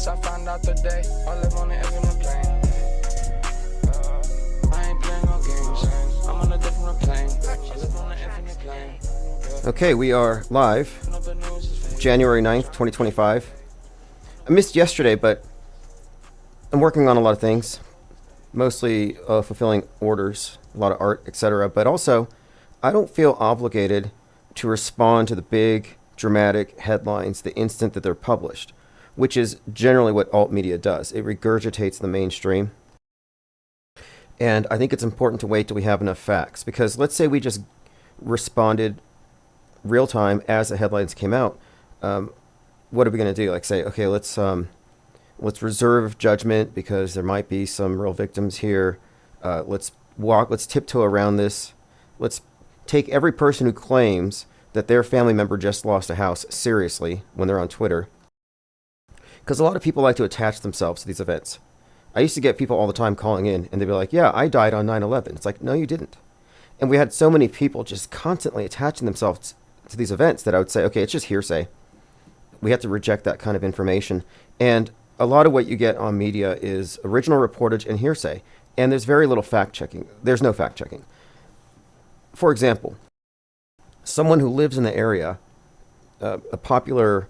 since I found out today. I live on the infinite plane. I ain't playing no games. I'm on a different plane. I live on the infinite plane. Okay, we are live, January 9th, 2025. I missed yesterday, but I'm working on a lot of things, mostly fulfilling orders, a lot of art, etc. But also, I don't feel obligated to respond to the big, dramatic headlines the instant that they're published, which is generally what alt media does. It regurgitates the mainstream. And I think it's important to wait till we have enough facts, because let's say we just responded real time as the headlines came out. What are we going to do? Like say, okay, let's reserve judgment because there might be some real victims here. Let's tiptoe around this. Let's take every person who claims that their family member just lost a house seriously when they're on Twitter. Because a lot of people like to attach themselves to these events. I used to get people all the time calling in and they'd be like, yeah, I died on 9/11. It's like, no, you didn't. And we had so many people just constantly attaching themselves to these events that I would say, okay, it's just hearsay. We have to reject that kind of information. And a lot of what you get on media is original reportage and hearsay. And there's very little fact checking. There's no fact checking. For example, someone who lives in the area, a popular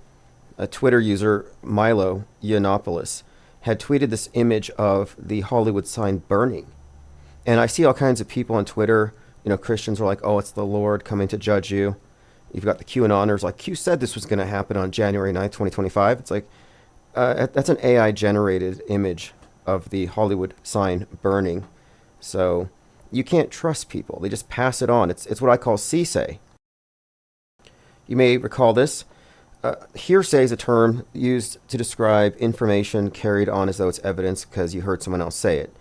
Twitter user, Milo Yiannopoulos, had tweeted this image of the Hollywood sign burning. And I see all kinds of people on Twitter, Christians are like, oh, it's the Lord coming to judge you. You've got the QAnoners like, Q said this was going to happen on January 9th, 2025. It's like, that's an AI-generated image of the Hollywood sign burning. So you can't trust people. They just pass it on. It's what I call hearsay. You may recall this. Hearsay is a term used to describe information carried on as though it's evidence because you heard someone else say it.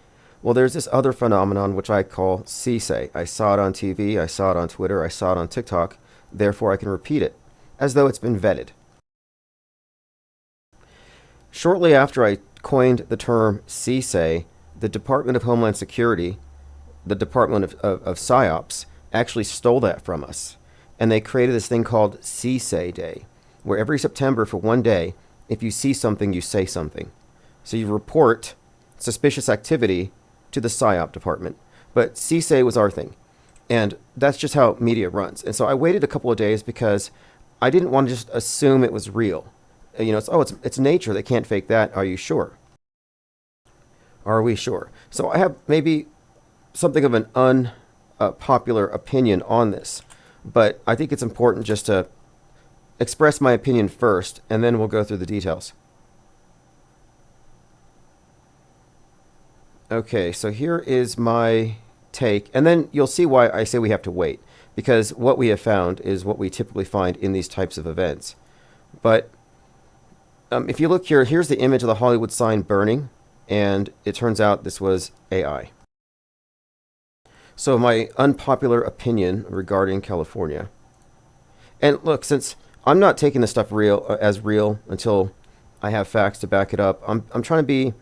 Well, there's this other phenomenon which I call hearsay. I saw it on TV, I saw it on Twitter, I saw it on TikTok. Therefore, I can repeat it, as though it's been vetted. Shortly after I coined the term hearsay, the Department of Homeland Security, the Department of PsyOps, actually stole that from us. And they created this thing called hearsay Day, where every September for one day, if you see something, you say something. So you report suspicious activity to the PsyOp department. But hearsay was our thing. And that's just how media runs. And so I waited a couple of days because I didn't want to just assume it was real. It's nature. They can't fake that. Are you sure? Are we sure? So I have maybe something of an unpopular opinion on this. But I think it's important just to express my opinion first, and then we'll go through the details. Okay, so here is my take, and then you'll see why I say we have to wait, because what we have found is what we typically find in these types of events. But if you look here, here's the image of the Hollywood sign burning, and it turns out this was AI. So my unpopular opinion regarding California. And look, since I'm not taking this stuff as real until I have facts to back it up, I'm trying to be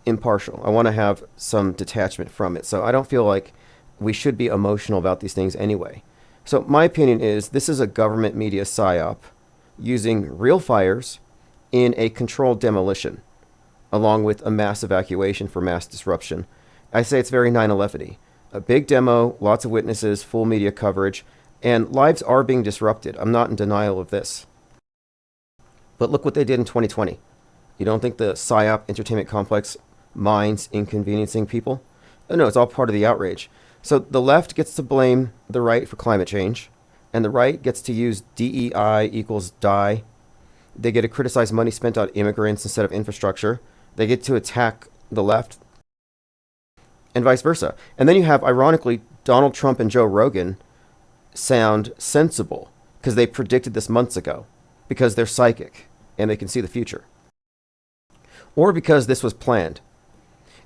impartial. I want to have some detachment from it. So I don't feel like we should be emotional about these things anyway. So my opinion is this is a government media psyop using real fires in a controlled demolition, along with a mass evacuation for mass disruption. I say it's very 9/11-y. A big demo, lots of witnesses, full media coverage, and lives are being disrupted. I'm not in denial of this. But look what they did in 2020. You don't think the PsyOp entertainment complex minds inconveniencing people? No, it's all part of the outrage. So the left gets to blame the right for climate change, and the right gets to use DEI equals die. They get to criticize money spent on immigrants instead of infrastructure. They get to attack the left, and vice versa. And then you have, ironically, Donald Trump and Joe Rogan sound sensible because they predicted this months ago, because they're psychic and they can see the future, or because this was planned.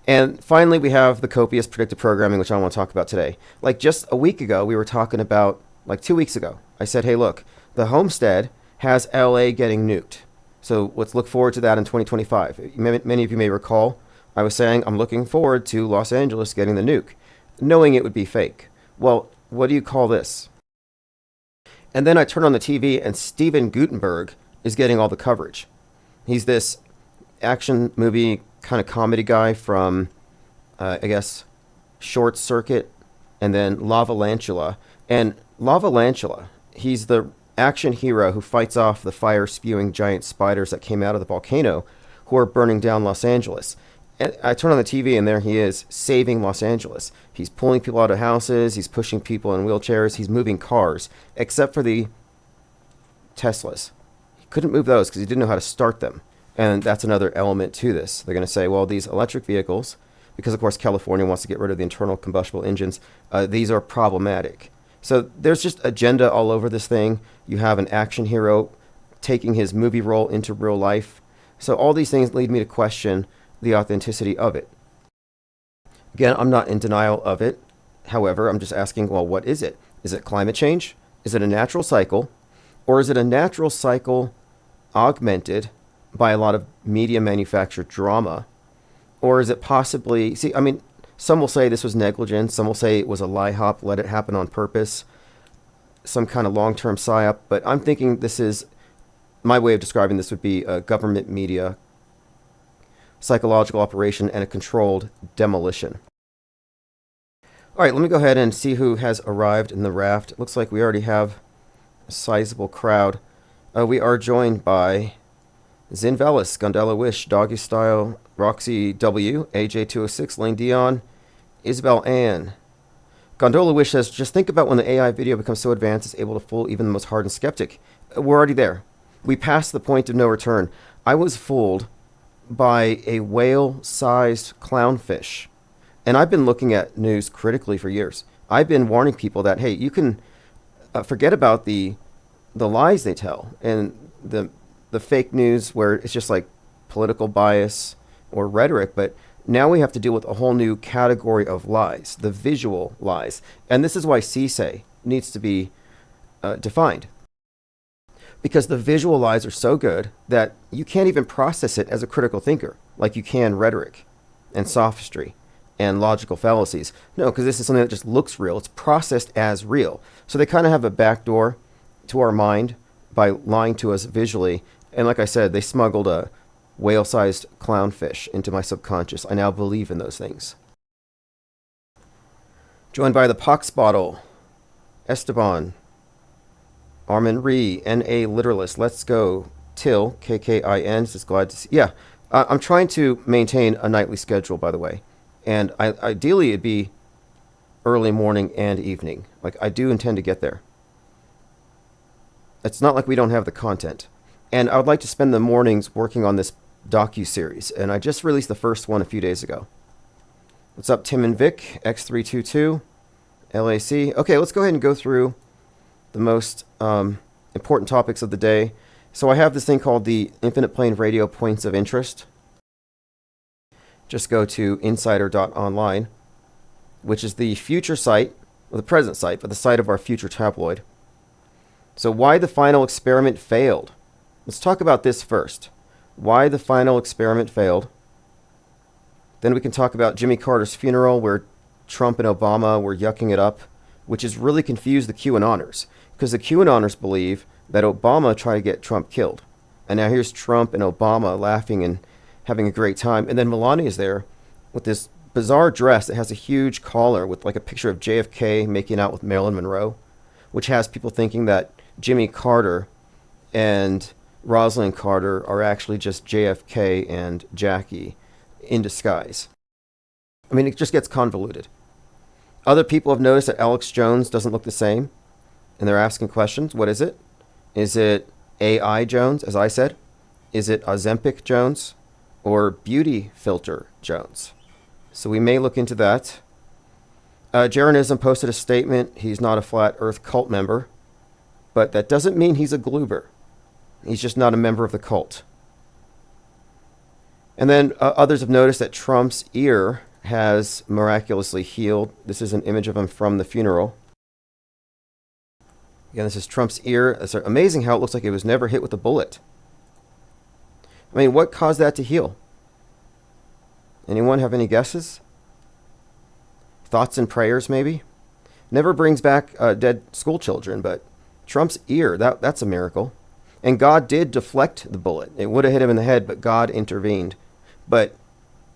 And finally, we have the copious predictive programming, which I want to talk about today. Like just a week ago, we were talking about, like 2 weeks ago, I said, hey, look, the homestead has LA getting nuked. So let's look forward to that in 2025. Many of you may recall, I was saying I'm looking forward to Los Angeles getting the nuke, knowing it would be fake. Well, what do you call this? And then I turn on the TV and Steven Gutenberg is getting all the coverage. He's this action movie kind of comedy guy from, I guess, Short Circuit, and then Lavalantula. And Lavalantula, he's the action hero who fights off the fire-spewing giant spiders that came out of the volcano who are burning down Los Angeles. And I turn on the TV, and there he is, saving Los Angeles. He's pulling people out of houses, he's pushing people in wheelchairs, he's moving cars, except for the Teslas. He couldn't move those because he didn't know how to start them. And that's another element to this. They're going to say, well, these electric vehicles, because of course California wants to get rid of the internal combustible engines, these are problematic. So there's just agenda all over this thing. You have an action hero taking his movie role into real life. So all these things lead me to question the authenticity of it. Again, I'm not in denial of it. However, I'm just asking, well, what is it? Is it climate change? Is it a natural cycle? Or is it a natural cycle augmented by a lot of media manufactured drama? Or is it possibly, see, I mean, some will say this was negligence. Some will say it was a lie hop, let it happen on purpose, some kind of long-term psyop. But I'm thinking this is, my way of describing this would be a government media psychological operation and a controlled demolition. All right, let me go ahead and see who has arrived in the raft. It looks like we already have a sizable crowd. We are joined by Zin Velis, Gondela Wish, Doggy Style, Roxy W, AJ206, Lane Dion, Isabel Ann. Gondola Wish says, just think about when the AI video becomes so advanced it's able to fool even the most hardened skeptic. We're already there. We passed the point of no return. I was fooled by a whale-sized clownfish. And I've been looking at news critically for years. I've been warning people that, hey, you can forget about the lies they tell and the fake news where it's just like political bias or rhetoric, but now we have to deal with a whole new category of lies, the visual lies. And this is why CSAY needs to be defined. Because the visual lies are so good that you can't even process it as a critical thinker, like you can rhetoric and sophistry and logical fallacies. No, because this is something that just looks real. It's processed as real. So they kind of have a backdoor to our mind by lying to us visually. And like I said, they smuggled a whale-sized clownfish into my subconscious. I now believe in those things. Joined by the Pox Bottle, Esteban, Armin Ree, N.A. Literalist, Let's Go, Till, K-K-I-N, just glad to see. Yeah, I'm trying to maintain a nightly schedule, by the way. And ideally, it'd be early morning and evening. Like, I do intend to get there. It's not like we don't have the content. And I would like to spend the mornings working on this docu-series. And I just released the first one a few days ago. What's up, Tim and Vic, X322, LAC. Okay, let's go ahead and go through the most important topics of the day. So I have this thing called the Infinite Plane Radio Points of Interest. Just go to insider.online, which is the future site, or the present site, but the site of our future tabloid. So why the final experiment failed. Let's talk about this first. Why the final experiment failed. Then we can talk about Jimmy Carter's funeral, where Trump and Obama were yucking it up, which has really confused the QAnoners. Because the QAnoners believe that Obama tried to get Trump killed. And now here's Trump and Obama laughing and having a great time. And then Melania's there with this bizarre dress that has a huge collar with like a picture of JFK making out with Marilyn Monroe, which has people thinking that Jimmy Carter and Rosalind Carter are actually just JFK and Jackie in disguise. I mean, it just gets convoluted. Other people have noticed that Alex Jones doesn't look the same, and they're asking questions. What is it? Is it AI Jones, as I said? Is it Ozempic Jones? Or Beauty Filter Jones? So we may look into that. Jeranism posted a statement. He's not a Flat Earth cult member, but that doesn't mean he's a Gloober. He's just not a member of the cult. And then others have noticed that Trump's ear has miraculously healed. This is an image of him from the funeral. Again, this is Trump's ear. It's amazing how it looks like it was never hit with a bullet. I mean, what caused that to heal? Anyone have any guesses? Thoughts and prayers, maybe? Never brings back dead school children, but Trump's ear, that's a miracle. And God did deflect the bullet. It would have hit him in the head, but God intervened. But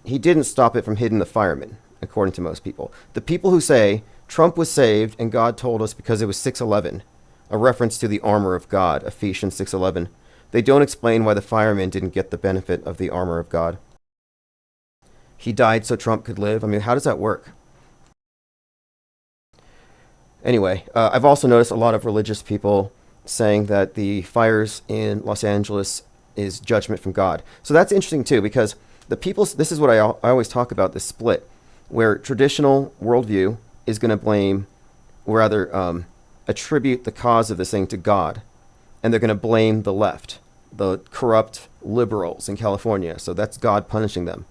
he didn't stop it from hitting the fireman, according to most people. The people who say Trump was saved and God told us because it was 6:11, a reference to the armor of God, Ephesians 6:11, they don't explain why the fireman didn't get the benefit of the armor of God. He died so Trump could live. I mean, how does that work? Anyway, I've also noticed a lot of religious people saying that the fires in Los Angeles is judgment from God. So that's interesting too, because this is what I always talk about, this split, where traditional worldview is going to blame, or rather attribute the cause of this thing to God. And they're going to blame the left, the corrupt liberals in California. So that's God punishing them.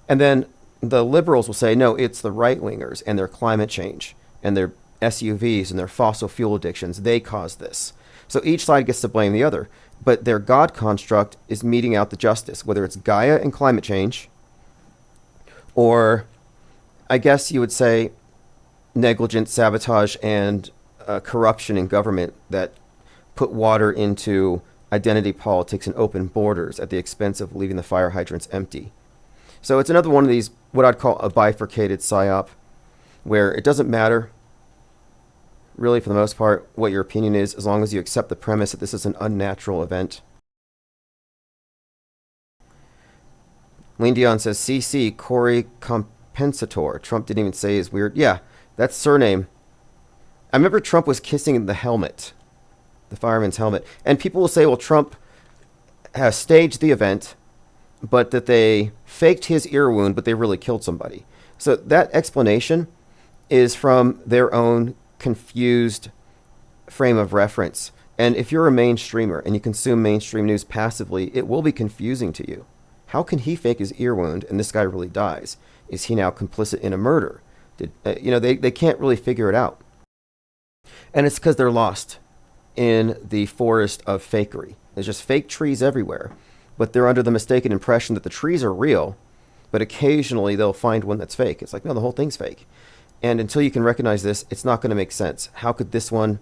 And then the liberals will say, no, it's the right-wingers and their climate change and their SUVs and their fossil fuel addictions. They caused this. So each side gets to blame the other. But their God construct is meting out the justice, whether it's Gaia and climate change, or I guess you would say negligent sabotage and corruption in government that put water into identity politics and open borders at the expense of leaving the fire hydrants empty. So it's another one of these, what I'd call a bifurcated psyop, where it doesn't matter, really, for the most part, what your opinion is, as long as you accept the premise that this is an unnatural event. Lean Dion says, CC, Corey Compensator. Trump didn't even say his weird. Yeah, that's surname. I remember Trump was kissing the helmet, the fireman's helmet. And people will say, well, Trump has staged the event, but that they faked his ear wound, but they really killed somebody. So that explanation is from their own confused frame of reference. And if you're a mainstreamer and you consume mainstream news passively, it will be confusing to you. How can he fake his ear wound and this guy really dies? Is he now complicit in a murder? They can't really figure it out. And it's because they're lost in the forest of fakery. There's just fake trees everywhere, but they're under the mistaken impression that the trees are real, but occasionally they'll find one that's fake. It's like, no, the whole thing's fake. And until you can recognize this, it's not going to make sense. How could this one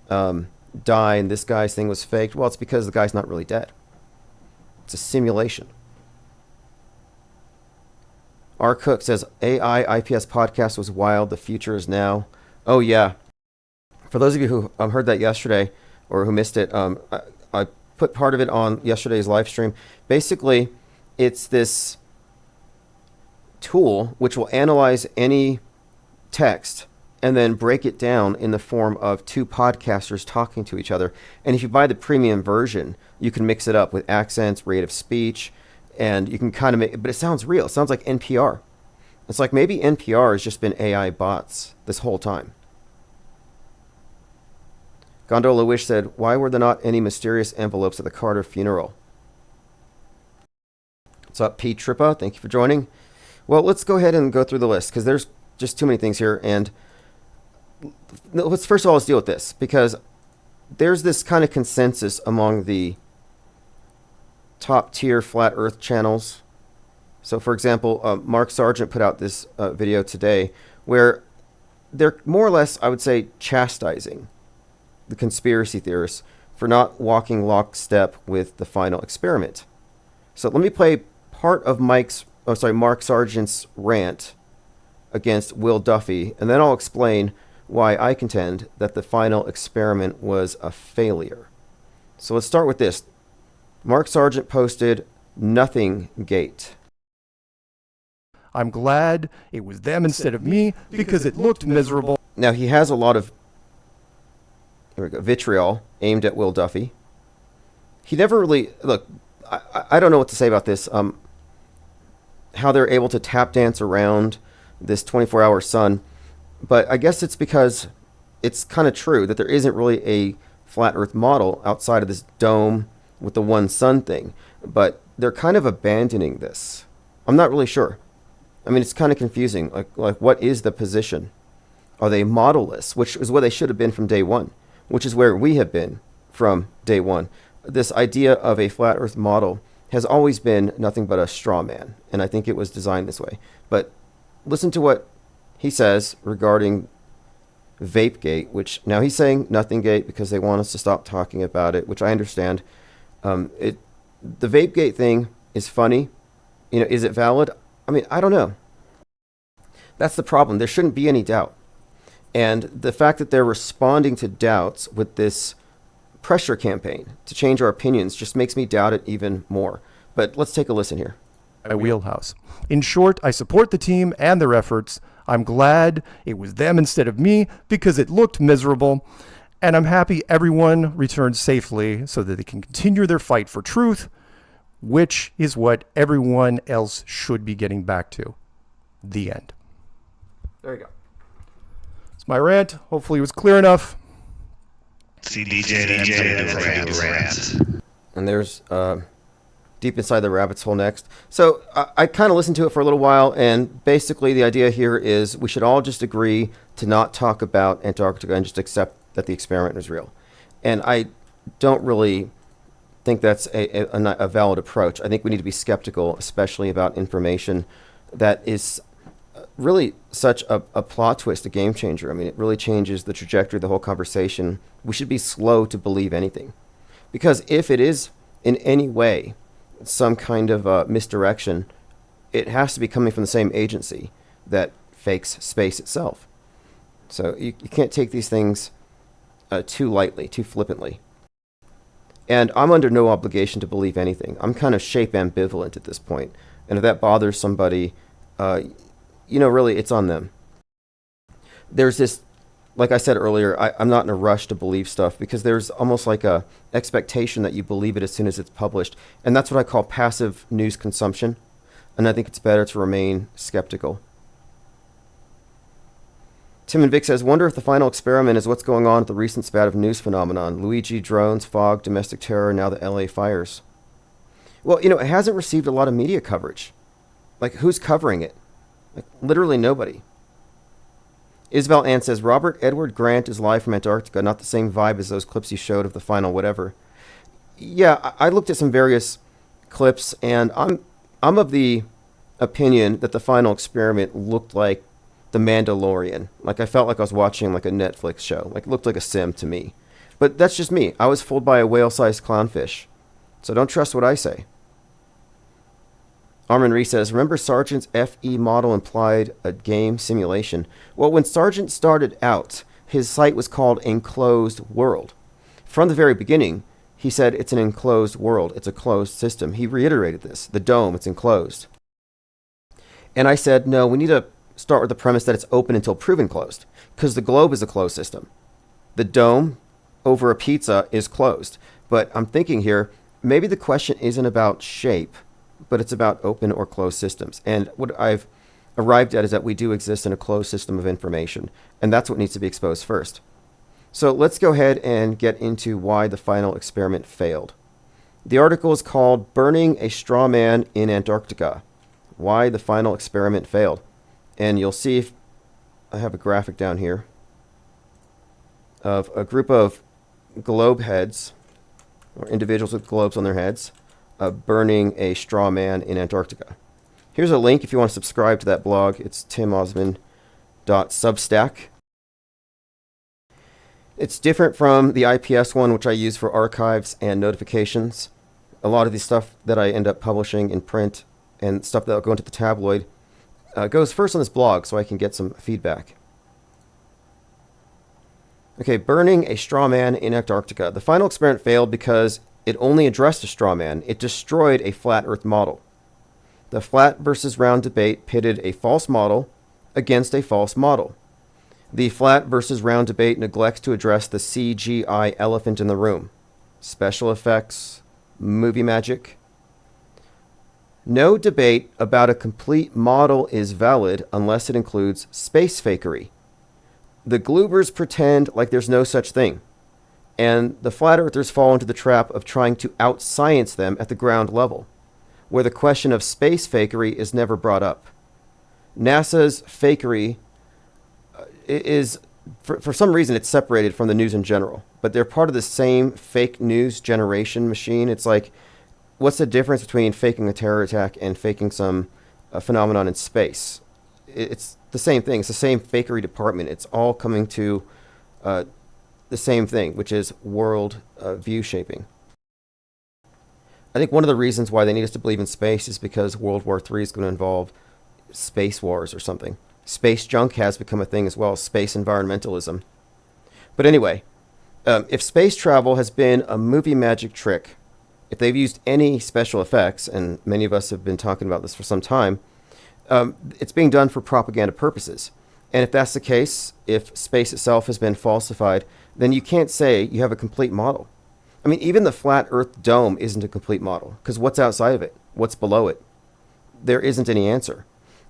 die and this guy's thing was faked? Well, it's because the guy's not really dead. It's a simulation. R. Cook says, AI IPS podcast was wild. The future is now. Oh, yeah. For those of you who heard that yesterday or who missed it, I put part of it on yesterday's live stream. Basically, it's this tool which will analyze any text and then break it down in the form of two podcasters talking to each other. And if you buy the premium version, you can mix it up with accents, rate of speech, and you can kind of make it, but it sounds real. It sounds like NPR. It's like maybe NPR has just been AI bots this whole time. Gondola Wish said, why were there not any mysterious envelopes at the Carter funeral? What's up, P. Trippa? Thank you for joining. Well, let's go ahead and go through the list, because there's just too many things here. And first of all, let's deal with this, because there's this kind of consensus among the top tier flat earth channels. So for example, Mark Sargent put out this video today where they're more or less, I would say, chastising the conspiracy theorists for not walking lockstep with the final experiment. So let me play part of Mark Sargent's rant against Will Duffy, and then I'll explain why I contend that the final experiment was a failure. So let's start with this. Mark Sargent posted Nothing Gate. I'm glad it was them instead of me because it looked miserable. Now he has a lot of vitriol aimed at Will Duffy. He never really, look, I don't know what to say about this, how they're able to tap dance around this 24-hour sun, but I guess it's because it's kind of true that there isn't really a flat earth model outside of this dome with the one sun thing, but they're kind of abandoning this. I'm not really sure. I mean, it's kind of confusing. Like what is the position? Are they modelless, which is what they should have been from day one, which is where we have been from day one. This idea of a flat earth model has always been nothing but a straw man, and I think it was designed this way. But listen to what he says regarding Vapegate, which now he's saying Nothing Gate because they want us to stop talking about it, which I understand. The Vapegate thing is funny. Is it valid? I mean, I don't know. That's the problem. There shouldn't be any doubt. And the fact that they're responding to doubts with this pressure campaign to change our opinions just makes me doubt it even more. But let's take a listen here. My wheelhouse. In short, I support the team and their efforts. I'm glad it was them instead of me because it looked miserable. And I'm happy everyone returned safely so that they can continue their fight for truth, which is what everyone else should be getting back to. The end. There you go. It's my rant. Hopefully it was clear enough. DJ rant. And there's Deep Inside the Rabbit's Hole next. So I kind of listened to it for a little while, and basically the idea here is we should all just agree to not talk about Antarctica and just accept that the experiment is real. And I don't really think that's a valid approach. I think we need to be skeptical, especially about information that is really such a plot twist, a game changer. I mean, it really changes the trajectory of the whole conversation. We should be slow to believe anything. Because if it is in any way some kind of misdirection, it has to be coming from the same agency that fakes space itself. So you can't take these things too lightly, too flippantly. And I'm under no obligation to believe anything. I'm kind of shape ambivalent at this point. And if that bothers somebody, really, it's on them. There's this, like I said earlier, I'm not in a rush to believe stuff because there's almost like a expectation that you believe it as soon as it's published. And that's what I call passive news consumption. And I think it's better to remain skeptical. Tim and Vic says, wonder if the final experiment is what's going on at the recent spat of news phenomenon. Luigi, drones, fog, domestic terror, now the LA fires. Well, it hasn't received a lot of media coverage. Like, who's covering it? Like, literally nobody. Isabel Ann says, Robert Edward Grant is live from Antarctica, not the same vibe as those clips you showed of the final whatever. Yeah, I looked at some various clips, and I'm of the opinion that the final experiment looked like The Mandalorian. Like, I felt like I was watching like a Netflix show. Like, it looked like a sim to me. But that's just me. I was fooled by a whale-sized clownfish. So don't trust what I say. Armin Ree says, remember Sargent's FE model implied a game simulation? Well, when Sargent started out, his site was called Enclosed World. From the very beginning, he said it's an enclosed world. It's a closed system. He reiterated this. The dome, it's enclosed. And I said, no, we need to start with the premise that it's open until proven closed, because the globe is a closed system. The dome over a pizza is closed. But I'm thinking here, maybe the question isn't about shape, but it's about open or closed systems. And what I've arrived at is that we do exist in a closed system of information, and that's what needs to be exposed first. So let's go ahead and get into why the final experiment failed. The article is called Burning a Straw Man in Antarctica, Why the Final Experiment Failed. And you'll see, if I have a graphic down here, of a group of globe heads, or individuals with globes on their heads, burning a straw man in Antarctica. Here's a link if you want to subscribe to that blog. It's timosman.substack. It's different from the IPS one, which I use for archives and notifications. A lot of the stuff that I end up publishing in print and stuff that will go into the tabloid goes first on this blog so I can get some feedback. Okay, burning a straw man in Antarctica. The final experiment failed because it only addressed a straw man. It destroyed a flat Earth model. The flat versus round debate pitted a false model against a false model. The flat versus round debate neglects to address the CGI elephant in the room. Special effects, movie magic. No debate about a complete model is valid unless it includes space fakery. The Gloobers pretend like there's no such thing. And the flat earthers fall into the trap of trying to out-science them at the ground level, where the question of space fakery is never brought up. NASA's fakery is, for some reason, it's separated from the news in general, but they're part of the same fake news generation machine. It's like, what's the difference between faking a terror attack and faking some phenomenon in space? It's the same thing. It's the same fakery department. It's all coming to the same thing, which is world view shaping. I think one of the reasons why they need us to believe in space is because World War III is going to involve space wars or something. Space junk has become a thing as well, space environmentalism. But anyway, if space travel has been a movie magic trick, if they've used any special effects, and many of us have been talking about this for some time, it's being done for propaganda purposes. And if that's the case, if space itself has been falsified, then you can't say you have a complete model. I mean, even the flat Earth dome isn't a complete model, because what's outside of it? What's below it? There isn't any answer.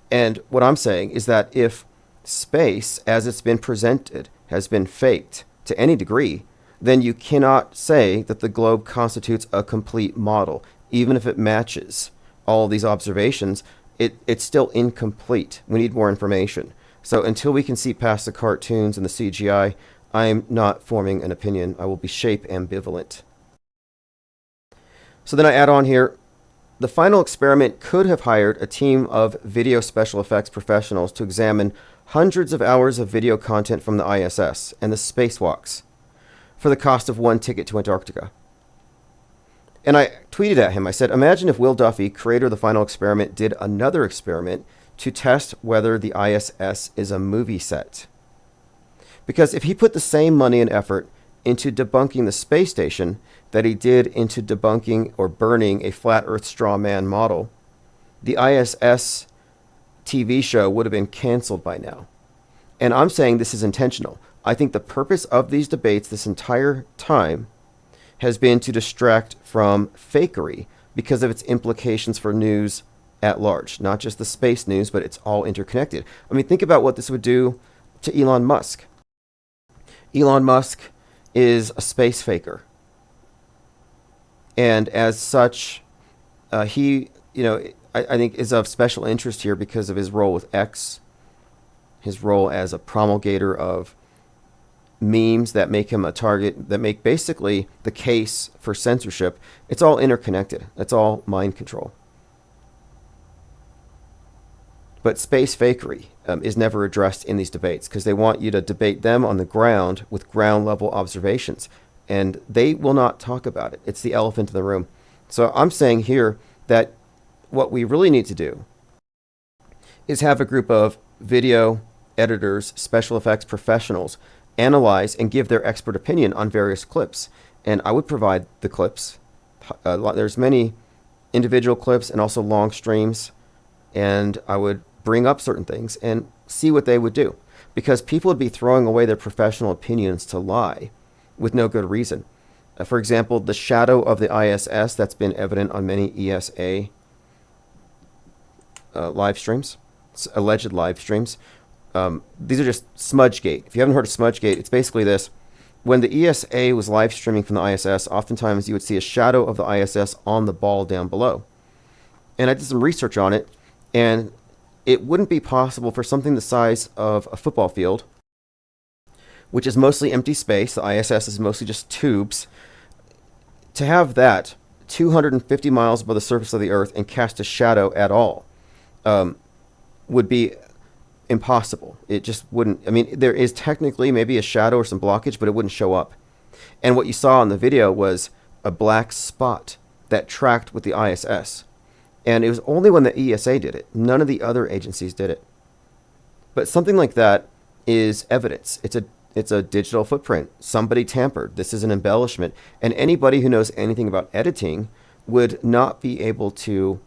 And what I'm saying is that if space, as it's been presented, has been faked to any degree, then you cannot say that the globe constitutes a complete model. Even if it matches all of these observations, it's still incomplete. We need more information. So until we can see past the cartoons and the CGI, I'm not forming an opinion. I will be shape ambivalent. So then I add on here, the final experiment could have hired a team of video special effects professionals to examine hundreds of hours of video content from the ISS and the spacewalks for the cost of one ticket to Antarctica. And I tweeted at him, I said, imagine if Will Duffy, creator of the final experiment, did another experiment to test whether the ISS is a movie set. Because if he put the same money and effort into debunking the space station that he did into debunking or burning a flat Earth straw man model, the ISS TV show would have been canceled by now. And I'm saying this is intentional. I think the purpose of these debates this entire time has been to distract from fakery because of its implications for news at large. Not just the space news, but it's all interconnected. I mean, think about what this would do to Elon Musk. Elon Musk is a space faker. And as such, he, I think is of special interest here because of his role with X, his role as a promulgator of memes that make him a target, that make basically the case for censorship. It's all interconnected. It's all mind control. But space fakery is never addressed in these debates because they want you to debate them on the ground with ground level observations. And they will not talk about it. It's the elephant in the room. So I'm saying here that what we really need to do is have a group of video editors, special effects professionals, analyze and give their expert opinion on various clips. And I would provide the clips. There's many individual clips and also long streams. And I would bring up certain things and see what they would do. Because people would be throwing away their professional opinions to lie with no good reason. For example, the shadow of the ISS that's been evident on many ESA live streams, alleged live streams. These are just Smudgegate. If you haven't heard of Smudgegate, it's basically this. When the ESA was live streaming from the ISS, oftentimes you would see a shadow of the ISS on the ball down below. And I did some research on it, and it wouldn't be possible for something the size of a football field, which is mostly empty space, the ISS is mostly just tubes, to have that 250 miles above the surface of the Earth and cast a shadow at all would be impossible. It just wouldn't. I mean, there is technically maybe a shadow or some blockage, but it wouldn't show up. And what you saw in the video was a black spot that tracked with the ISS. And it was only when the ESA did it. None of the other agencies did it. But something like that is evidence. It's a digital footprint. Somebody tampered. This is an embellishment. And anybody who knows anything about editing would not be able to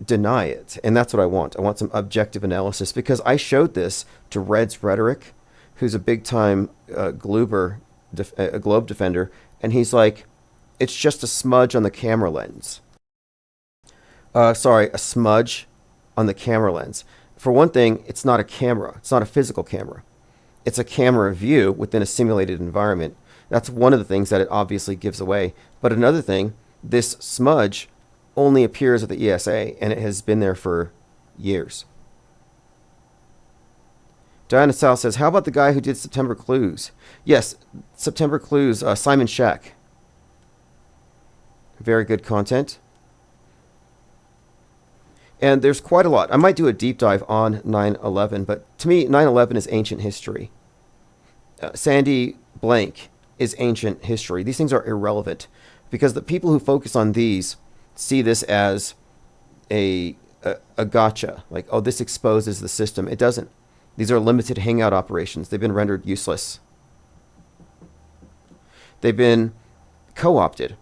deny it. And that's what I want. I want some objective analysis because I showed this to Red's Rhetoric, who's a big-time globe defender. And he's like, it's just a smudge on the camera lens. A smudge on the camera lens. For one thing, it's not a camera. It's not a physical camera. It's a camera view within a simulated environment. That's one of the things that it obviously gives away. But another thing, this smudge only appears at the ESA, and it has been there for years. Diana Sal says, how about the guy who did September Clues? Yes, September Clues, Simon Shack. Very good content. And there's quite a lot. I might do a deep dive on 9/11, but to me, 9/11 is ancient history. Sandy Blank is ancient history. These things are irrelevant because the people who focus on these see this as a gotcha, like, oh, this exposes the system. It doesn't. These are limited hangout operations. They've been rendered useless. They've been co-opted.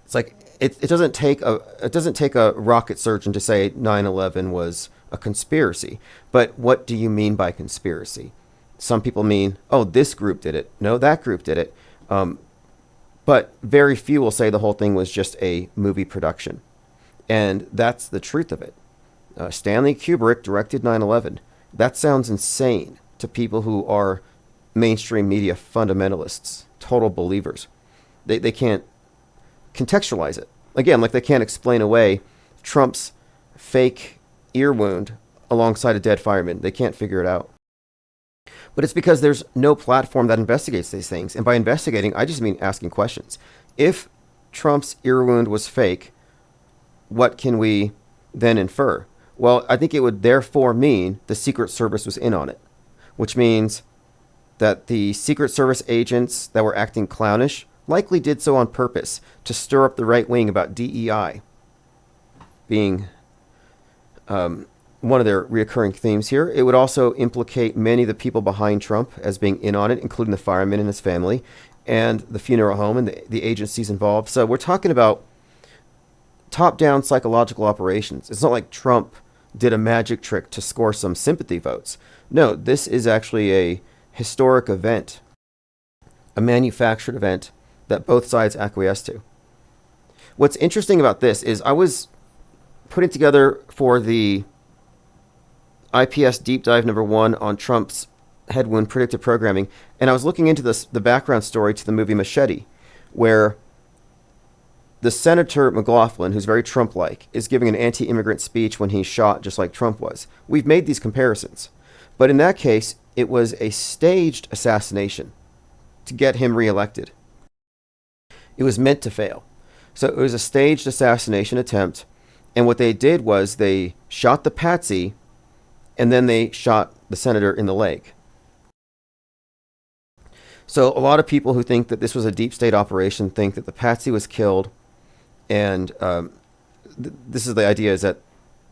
It's like it doesn't take a rocket surgeon to say 9/11 was a conspiracy. But what do you mean by conspiracy? Some people mean, oh, this group did it. No, that group did it. But very few will say the whole thing was just a movie production. And that's the truth of it. Stanley Kubrick directed 9/11. That sounds insane to people who are mainstream media fundamentalists, total believers. They can't contextualize it. Again, like they can't explain away Trump's fake ear wound alongside a dead fireman. They can't figure it out. But it's because there's no platform that investigates these things. And by investigating, I just mean asking questions. If Trump's ear wound was fake, what can we then infer? Well, I think it would therefore mean the Secret Service was in on it, which means that the Secret Service agents that were acting clownish likely did so on purpose to stir up the right wing about DEI being one of their reoccurring themes here. It would also implicate many of the people behind Trump as being in on it, including the fireman and his family, and the funeral home and the agencies involved. So we're talking about top-down psychological operations. It's not like Trump did a magic trick to score some sympathy votes. No, this is actually a historic event, a manufactured event that both sides acquiesce to. What's interesting about this is I was putting together for the IPS Deep Dive #1 on Trump's head wound predictive programming, and I was looking into the background story to the movie Machete, where the Senator McLaughlin, who's very Trump-like, is giving an anti-immigrant speech when he's shot just like Trump was. We've made these comparisons. But in that case, it was a staged assassination to get him reelected. It was meant to fail. So it was a staged assassination attempt, and what they did was they shot the patsy, and then they shot the senator in the leg. So a lot of people who think that this was a deep state operation think that the patsy was killed, and this is the idea, is that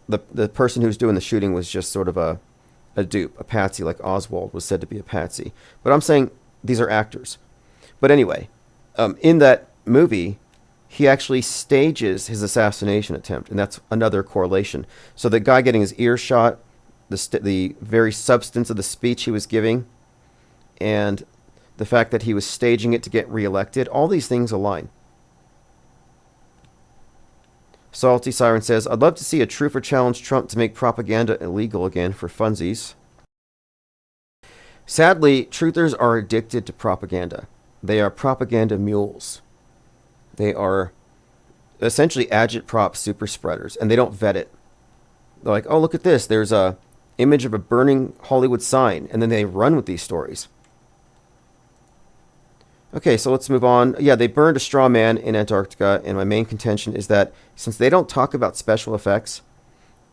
the person who's doing the shooting was just sort of a dupe, a patsy, like Oswald was said to be a patsy. But I'm saying these are actors. But anyway, in that movie, he actually stages his assassination attempt, and that's another correlation. So the guy getting his ear shot, the very substance of the speech he was giving, and the fact that he was staging it to get reelected, all these things align. Salty Siren says, I'd love to see a truther challenge Trump to make propaganda illegal again for funsies. Sadly, truthers are addicted to propaganda. They are propaganda mules. They are essentially agitprop super spreaders, and they don't vet it. They're like, oh, look at this. There's a image of a burning Hollywood sign, and then they run with these stories. Okay, so let's move on. Yeah, they burned a straw man in Antarctica, and my main contention is that since they don't talk about special effects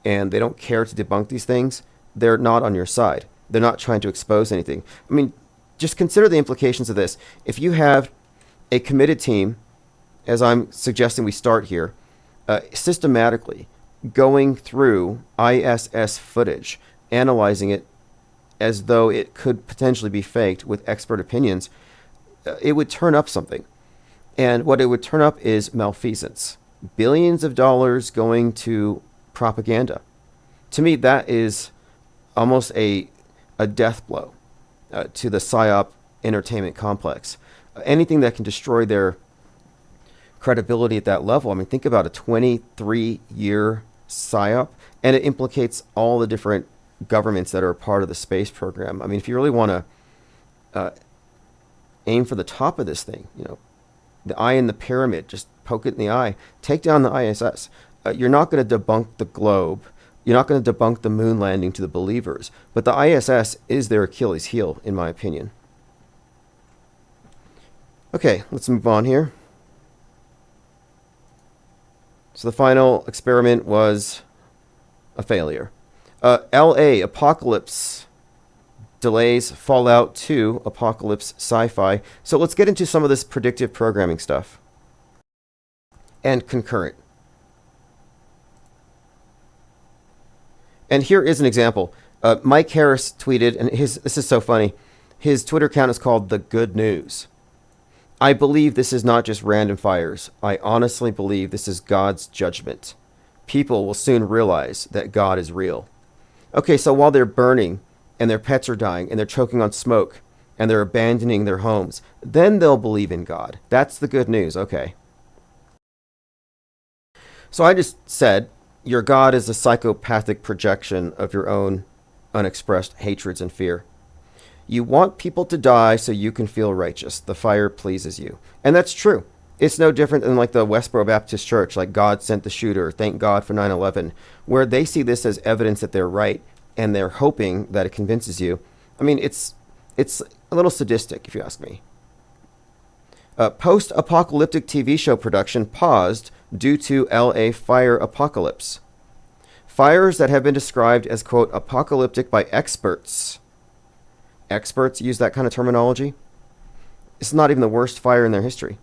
and they don't care to debunk these things, they're not on your side. They're not trying to expose anything. I mean, just consider the implications of this. If you have a committed team, as I'm suggesting we start here, systematically going through ISS footage, analyzing it as though it could potentially be faked with expert opinions, it would turn up something. And what it would turn up is malfeasance. Billions of dollars going to propaganda. To me, that is almost a death blow to the PSYOP entertainment complex. Anything that can destroy their credibility at that level. I mean, think about a 23-year PSYOP, and it implicates all the different governments that are a part of the space program. I mean, if you really want to aim for the top of this thing, the eye in the pyramid, just poke it in the eye, take down the ISS. You're not going to debunk the globe. You're not going to debunk the moon landing to the believers. But the ISS is their Achilles heel, in my opinion. Okay, let's move on here. So the final experiment was a failure. LA, Apocalypse delays Fallout 2, Apocalypse Sci-Fi. So let's get into some of this predictive programming stuff. and concurrent. And here is an example. Mike Harris tweeted, and this is so funny. His Twitter account is called The Good News. I believe this is not just random fires. I honestly believe this is God's judgment. People will soon realize that God is real. Okay, so while they're burning, and their pets are dying, and they're choking on smoke, and they're abandoning their homes, then they'll believe in God. That's the good news, okay. So I just said, your God is a psychopathic projection of your own unexpressed hatreds and fear. You want people to die so you can feel righteous. The fire pleases you. And that's true. It's no different than like the Westboro Baptist Church, like God sent the shooter, thank God for 9/11, where they see this as evidence that they're right, and they're hoping that it convinces you. I mean, it's a little sadistic, if you ask me. Post-apocalyptic TV show production paused due to LA fire apocalypse. Fires that have been described as, quote, apocalyptic by experts. Experts use that kind of terminology. It's not even the worst fire in their history.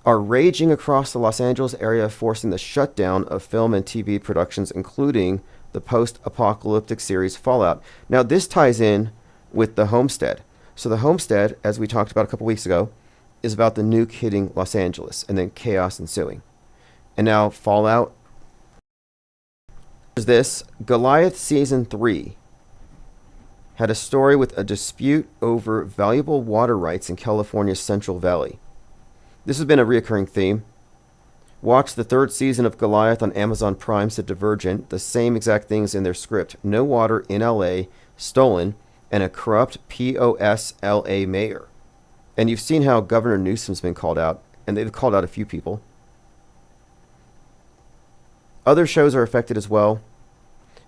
Are raging across the Los Angeles area, forcing the shutdown of film and TV productions, including the post-apocalyptic series Fallout. Now, this ties in with the Homestead. So the Homestead, as we talked about a couple weeks ago, is about the nuke hitting Los Angeles and then chaos ensuing. And now Fallout. There's this. Goliath Season 3 had a story with a dispute over valuable water rights in California's Central Valley. This has been a recurring theme. Watch the third season of Goliath on Amazon Prime, said Divergent. The same exact things in their script. No water in LA, stolen, and a corrupt POS LA mayor. And you've seen how Governor Newsom's been called out, and they've called out a few people. Other shows are affected as well.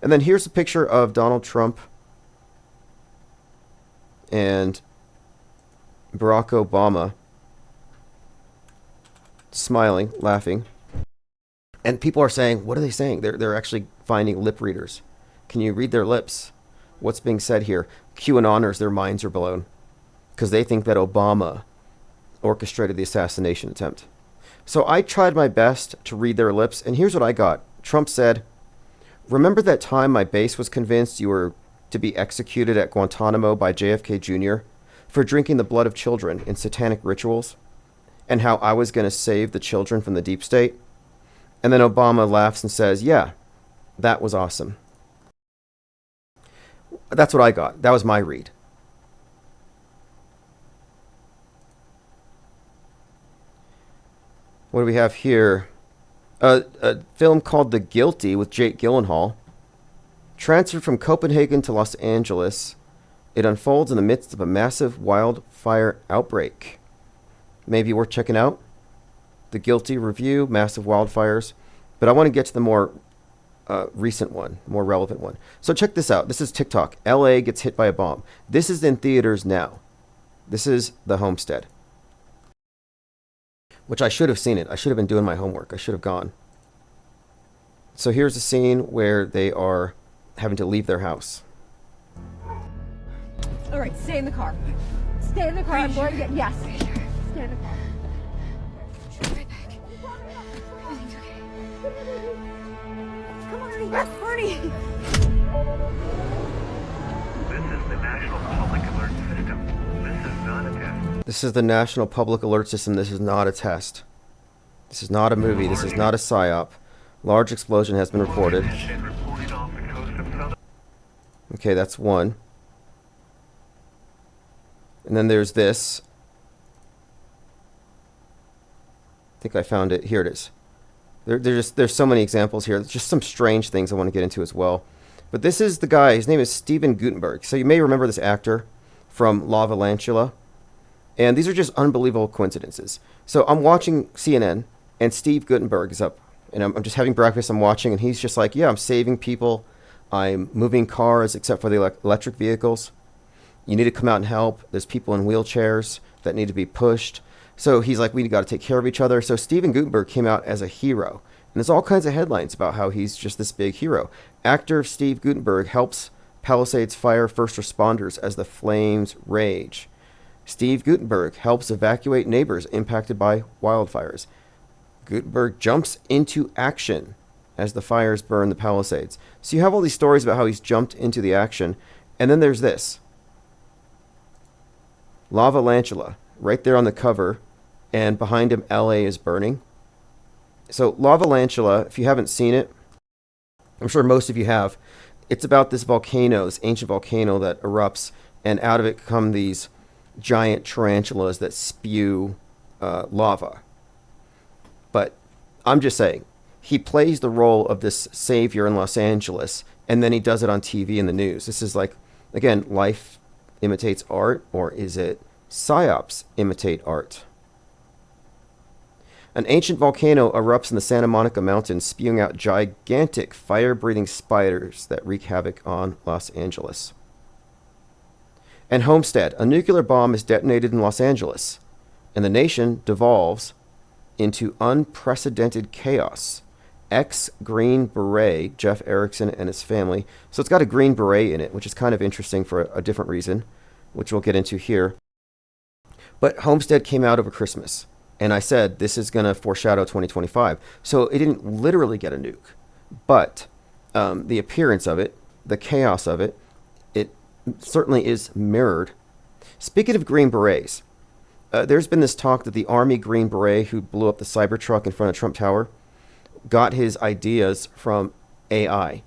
And then here's a picture of Donald Trump and Barack Obama smiling, laughing. And people are saying, what are they saying? They're actually finding lip readers. Can you read their lips? What's being said here? QAnoners, their minds are blown because they think that Obama orchestrated the assassination attempt. So I tried my best to read their lips, and here's what I got. Trump said, remember that time my base was convinced you were to be executed at Guantanamo by JFK Jr. for drinking the blood of children in satanic rituals, and how I was going to save the children from the deep state? And then Obama laughs and says, yeah, that was awesome. That's what I got. That was my read. What do we have here? A film called The Guilty with Jake Gyllenhaal. Transferred from Copenhagen to Los Angeles, it unfolds in the midst of a massive wildfire outbreak. Maybe worth checking out. The Guilty review, massive wildfires. But I want to get to the more recent one, more relevant one. So check this out. This is TikTok. LA gets hit by a bomb. This is in theaters now. This is The Homestead. Which I should have seen it. I should have been doing my homework. I should have gone. So here's a scene where they are having to leave their house. All right, stay in the car. Stay in the car. I'm going to get... Yes. Stay in the car. Right back. Everything's okay. Come on, Ernie. This is the National Public Alert System. This is not a test. This is the National Public Alert System. This is not a test. This is not a movie. This is not a psyop. Large explosion has been reported. Okay, that's one. And then there's this. I think I found it. Here it is. There's so many examples here. There's just some strange things I want to get into as well. But this is the guy. His name is Steven Guttenberg. So you may remember this actor from La Valantula. And these are just unbelievable coincidences. So I'm watching CNN, and Steve Guttenberg is up. And I'm just having breakfast. I'm watching, and he's just like, yeah, I'm saving people. I'm moving cars, except for the electric vehicles. You need to come out and help. There's people in wheelchairs that need to be pushed. So he's like, we got to take care of each other. So Steven Guttenberg came out as a hero. And there's all kinds of headlines about how he's just this big hero. Actor Steve Guttenberg helps Palisades fire first responders as the flames rage. Steve Guttenberg helps evacuate neighbors impacted by wildfires. Gutenberg jumps into action as the fires burn the Palisades. So you have all these stories about how he's jumped into the action. And then there's this. Lava Lantula, right there on the cover. And behind him, LA is burning. So Lava Lantula, if you haven't seen it, I'm sure most of you have. It's about this volcano, this ancient volcano that erupts. And out of it come these giant tarantulas that spew lava. But I'm just saying, he plays the role of this savior in Los Angeles, and then he does it on TV in the news. This is like, again, life imitates art, or is it psyops imitate art? An ancient volcano erupts in the Santa Monica Mountains, spewing out gigantic fire-breathing spiders that wreak havoc on Los Angeles. And Homestead, a nuclear bomb is detonated in Los Angeles, and the nation devolves into unprecedented chaos. Ex-Green Beret, Jeff Erickson and his family. So it's got a Green Beret in it, which is kind of interesting for a different reason, which we'll get into here. But Homestead came out over Christmas, and I said this is going to foreshadow 2025. So it didn't literally get a nuke, but the appearance of it, the chaos of it, it certainly is mirrored. Speaking of Green Berets, there's been this talk that the Army Green Beret who blew up the Cybertruck in front of Trump Tower got his ideas from AI.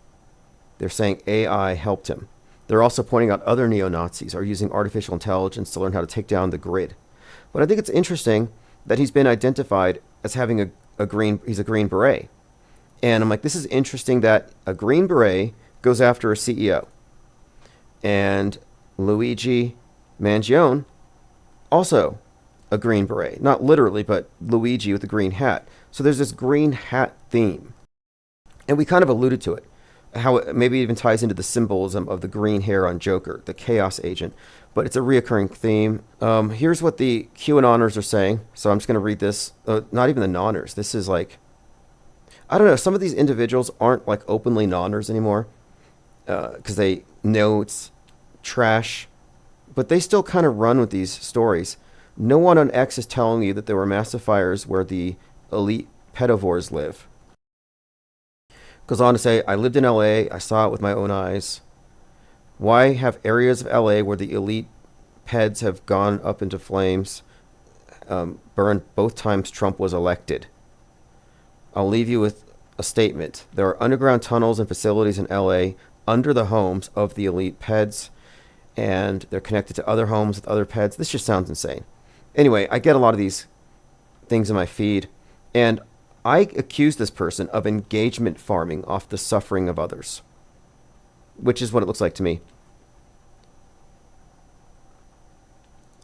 They're saying AI helped him. They're also pointing out other neo-Nazis are using artificial intelligence to learn how to take down the grid. But I think it's interesting that he's been identified as having he's a Green Beret. And I'm like, this is interesting that a Green Beret goes after a CEO. And Luigi Mangione, also a Green Beret. Not literally, but Luigi with the green hat. So there's this green hat theme. And we kind of alluded to it. How it maybe even ties into the symbolism of the green hair on Joker, the chaos agent. But it's a reoccurring theme. Here's what the QAnoners are saying. So I'm just going to read this. Not even the noners. This is like, I don't know. Some of these individuals aren't like openly noners anymore. Because they know it's trash. But they still kind of run with these stories. No one on X is telling you that there were massive fires where the elite pedivores live. Goes on to say, I lived in LA, I saw it with my own eyes. Why have areas of LA where the elite peds have gone up into flames, burned both times Trump was elected? I'll leave you with a statement. There are underground tunnels and facilities in LA under the homes of the elite peds, and they're connected to other homes with other peds. This just sounds insane. Anyway, I get a lot of these things in my feed, and I accuse this person of engagement farming off the suffering of others, which is what it looks like to me.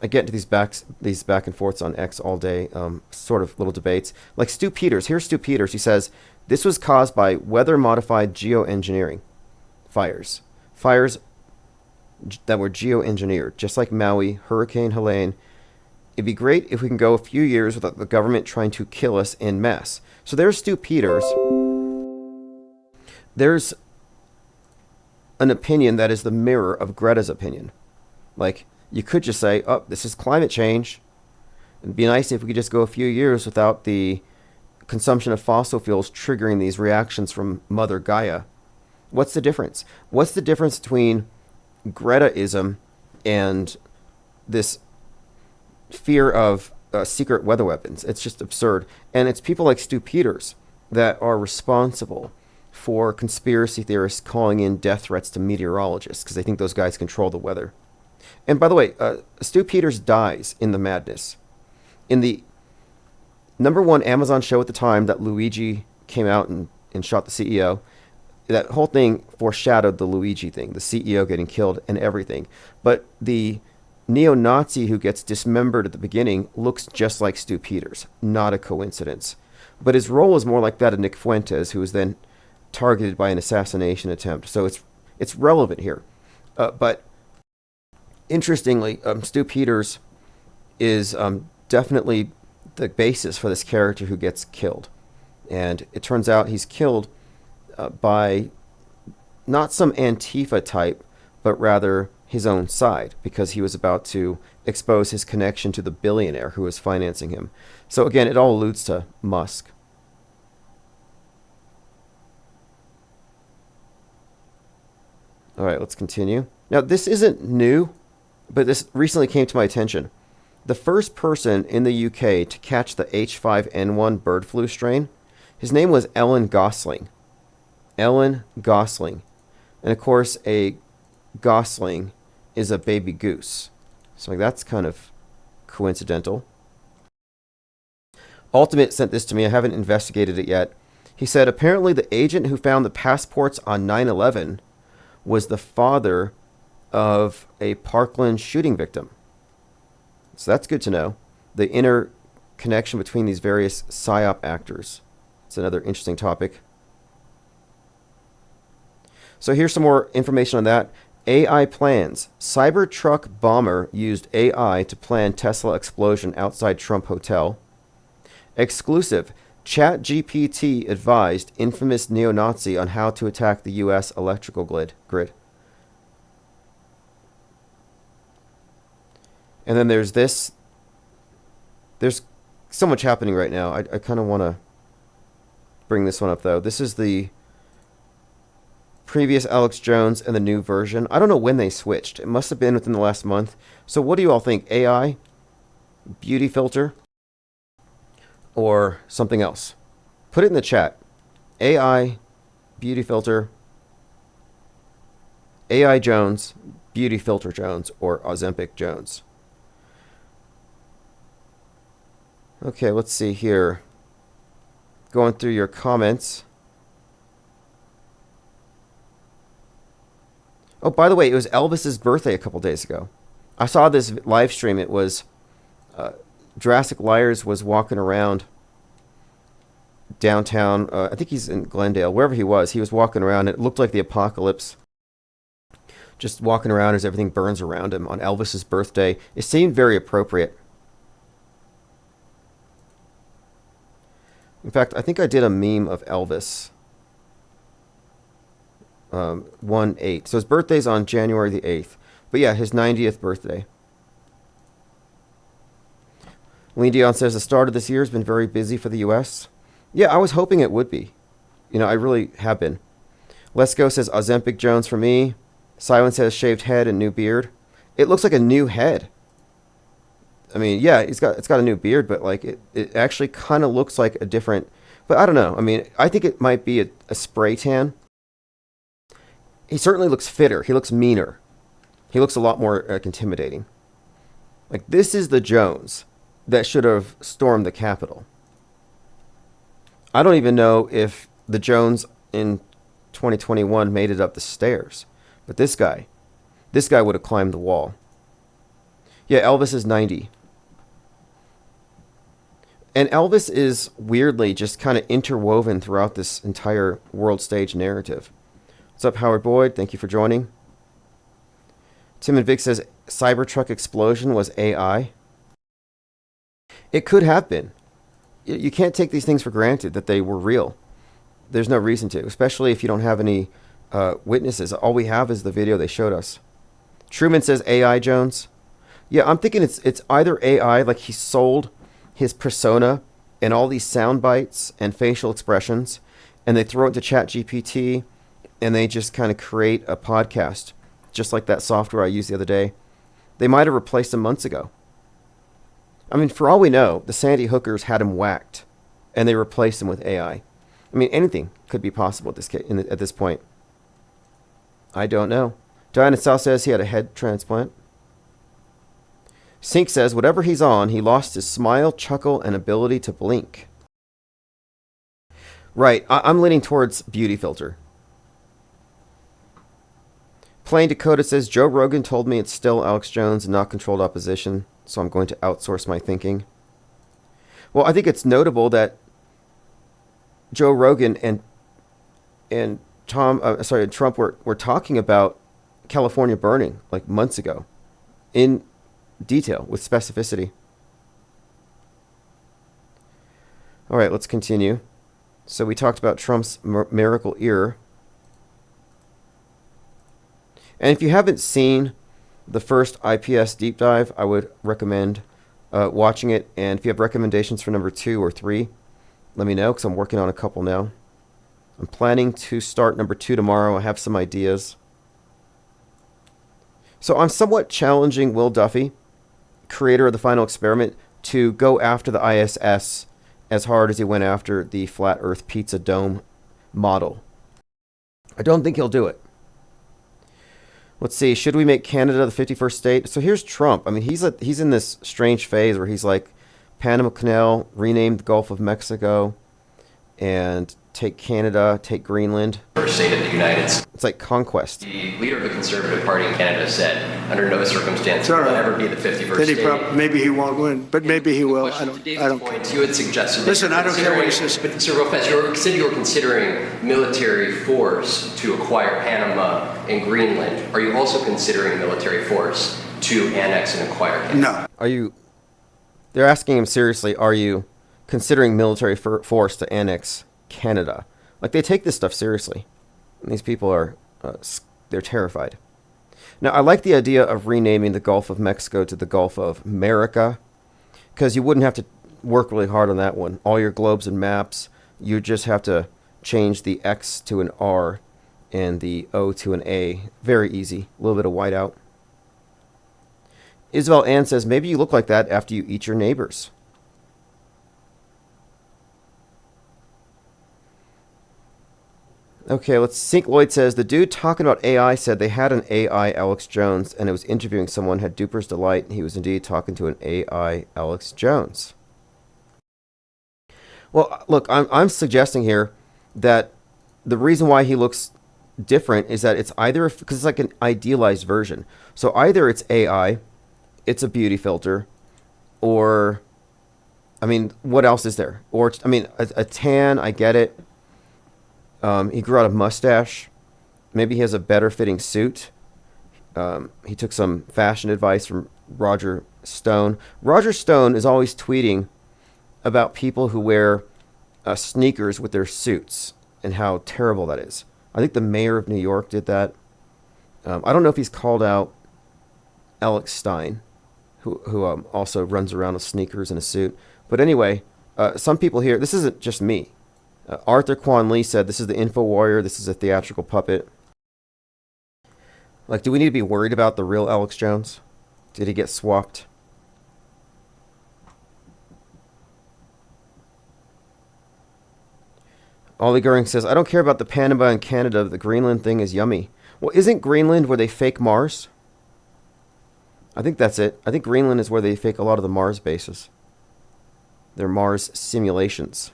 I get into these back and forths on X all day, sort of little debates. Like Stu Peters. Here's Stu Peters. He says, this was caused by weather-modified geoengineering fires. Fires that were geoengineered, just like Maui, Hurricane Helene. It'd be great if we can go a few years without the government trying to kill us en masse. So there's Stu Peters. There's an opinion that is the mirror of Greta's opinion. Like, you could just say, oh, this is climate change. It'd be nice if we could just go a few years without the consumption of fossil fuels triggering these reactions from Mother Gaia. What's the difference? What's the difference between Gretaism and this fear of secret weather weapons? It's just absurd. And it's people like Stu Peters that are responsible for conspiracy theorists calling in death threats to meteorologists because they think those guys control the weather. And by the way, Stu Peters dies in the madness. In the #1 Amazon show at the time that Luigi came out and shot the CEO, that whole thing foreshadowed the Luigi thing, the CEO getting killed and everything. But the neo-Nazi who gets dismembered at the beginning looks just like Stu Peters. Not a coincidence. But his role is more like that of Nick Fuentes, who was then targeted by an assassination attempt. So it's relevant here. But interestingly, Stu Peters is definitely the basis for this character who gets killed. And it turns out he's killed by not some Antifa type, but rather his own side, because he was about to expose his connection to the billionaire who was financing him. So again, it all alludes to Musk. All right, let's continue. Now, this isn't new, but this recently came to my attention. The first person in the UK to catch the H5N1 bird flu strain, his name was Ellen Gosling. Ellen Gosling. And of course, a gosling is a baby goose. So that's kind of coincidental. Ultimate sent this to me. I haven't investigated it yet. He said, apparently the agent who found the passports on 9/11 was the father of a Parkland shooting victim. So that's good to know. The inner connection between these various PSYOP actors. It's another interesting topic. So here's some more information on that. AI plans. Cybertruck bomber used AI to plan Tesla explosion outside Trump Hotel. Exclusive. ChatGPT advised infamous neo-Nazi on how to attack the U.S. electrical grid. And then there's this. There's so much happening right now. I kind of want to bring this one up, though. This is the previous Alex Jones and the new version. I don't know when they switched. It must have been within the last month. So what do you all think? AI? Beauty filter? Or something else? Put it in the chat. AI, beauty filter, AI Jones, beauty filter Jones, or Ozempic Jones. Okay, let's see here. Going through your comments. Oh, by the way, it was Elvis's birthday a couple days ago. I saw this live stream. It was Jurassic Liars was walking around downtown. I think he's in Glendale, wherever he was. He was walking around. It looked like the apocalypse. Just walking around as everything burns around him on Elvis's birthday. It seemed very appropriate. In fact, I think I did a meme of Elvis. 1/8. So his birthday's on January the 8th. But yeah, his 90th birthday. Lean Dion says the start of this year has been very busy for the U.S. Yeah, I was hoping it would be. You know, I really have been. Let's Go says Ozempic Jones for me. Silence says shaved head and new beard. It looks like a new head. I mean, yeah, it's got a new beard, but like it actually kind of looks like a different. But I don't know. I mean, I think it might be a spray tan. He certainly looks fitter. He looks meaner. He looks a lot more intimidating. Like, this is the Jones that should have stormed the Capitol. I don't even know if the Jones in 2021 made it up the stairs. But this guy would have climbed the wall. Yeah, Elvis is 90. And Elvis is weirdly just kind of interwoven throughout this entire world stage narrative. What's up, Howard Boyd? Thank you for joining. Tim and Vic says Cybertruck explosion was AI. It could have been. You can't take these things for granted that they were real. There's no reason to, especially if you don't have any witnesses. All we have is the video they showed us. Truman says AI Jones. Yeah, I'm thinking it's either AI, like he sold his persona and all these sound bites and facial expressions, and they throw it to ChatGPT, and they just kind of create a podcast, just like that software I used the other day. They might have replaced him months ago. I mean, for all we know, the Sandy Hookers had him whacked, and they replaced him with AI. I mean, anything could be possible at this point. I don't know. Diana South says he had a head transplant. Sink says, whatever he's on, he lost his smile, chuckle, and ability to blink. Right, I'm leaning towards beauty filter. Plain Dakota says, Joe Rogan told me it's still Alex Jones and not controlled opposition, so I'm going to outsource my thinking. Well, I think it's notable that Joe Rogan and Trump were talking about California burning like months ago in detail with specificity. All right, let's continue. So we talked about Trump's miracle ear. And if you haven't seen the first IPS deep dive, I would recommend watching it. And if you have recommendations for number 2 or 3, let me know, because I'm working on a couple now. I'm planning to start number 2 tomorrow. I have some ideas. So I'm somewhat challenging Will Duffy, creator of the Final Experiment, to go after the ISS as hard as he went after the Flat Earth Pizza Dome model. I don't think he'll do it. Let's see. Should we make Canada the 51st state? So here's Trump. I mean, he's in this strange phase where he's like, Panama Canal, rename the Gulf of Mexico, and take Canada, take Greenland. First state of the United States. It's like conquest. The leader of the Conservative Party in Canada said, under no circumstances all will it right. ever be the 51st Then state. maybe he won't win, but maybe he will. Question I to David's don't point, care. you had suggested. Listen, I don't care what he considering- says. But Sir Lopez, you said you were considering military force to acquire Panama and Greenland. Are you also considering military force to annex and acquire Canada? No. They're asking him seriously, are you considering military force to annex Canada? Like, they take this stuff seriously. And these people are, they're terrified. Now, I like the idea of renaming the Gulf of Mexico to the Gulf of America, because you wouldn't have to work really hard on that one. All your globes and maps, you just have to change the X to an R and the O to an A. Very easy. A little bit of whiteout. Isabel Ann says, maybe you look like that after you eat your neighbors. Okay, let's Sync Lloyd says, the dude talking about AI said they had an AI Alex Jones and it was interviewing someone, had Duper's delight. He was indeed talking to an AI Alex Jones. Well, look, I'm suggesting here that the reason why he looks different is that it's either, because it's like an idealized version. So either it's AI, it's a beauty filter, or, I mean, what else is there? Or, I mean, a tan, I get it. He grew out a mustache. Maybe he has a better fitting suit. He took some fashion advice from Roger Stone. Roger Stone is always tweeting about people who wear sneakers with their suits and how terrible that is. I think the mayor of New York did that. I don't know if he's called out Alex Stein, who also runs around with sneakers and a suit. But anyway, some people here, this isn't just me. Arthur Quan Lee said, this is the info warrior, this is a theatrical puppet. Like, do we need to be worried about the real Alex Jones? Did he get swapped? Ollie Goering says, I don't care about the Panama and Canada, the Greenland thing is yummy. Well, isn't Greenland where they fake Mars? I think that's it. I think Greenland is where they fake a lot of the Mars bases. They're Mars simulations.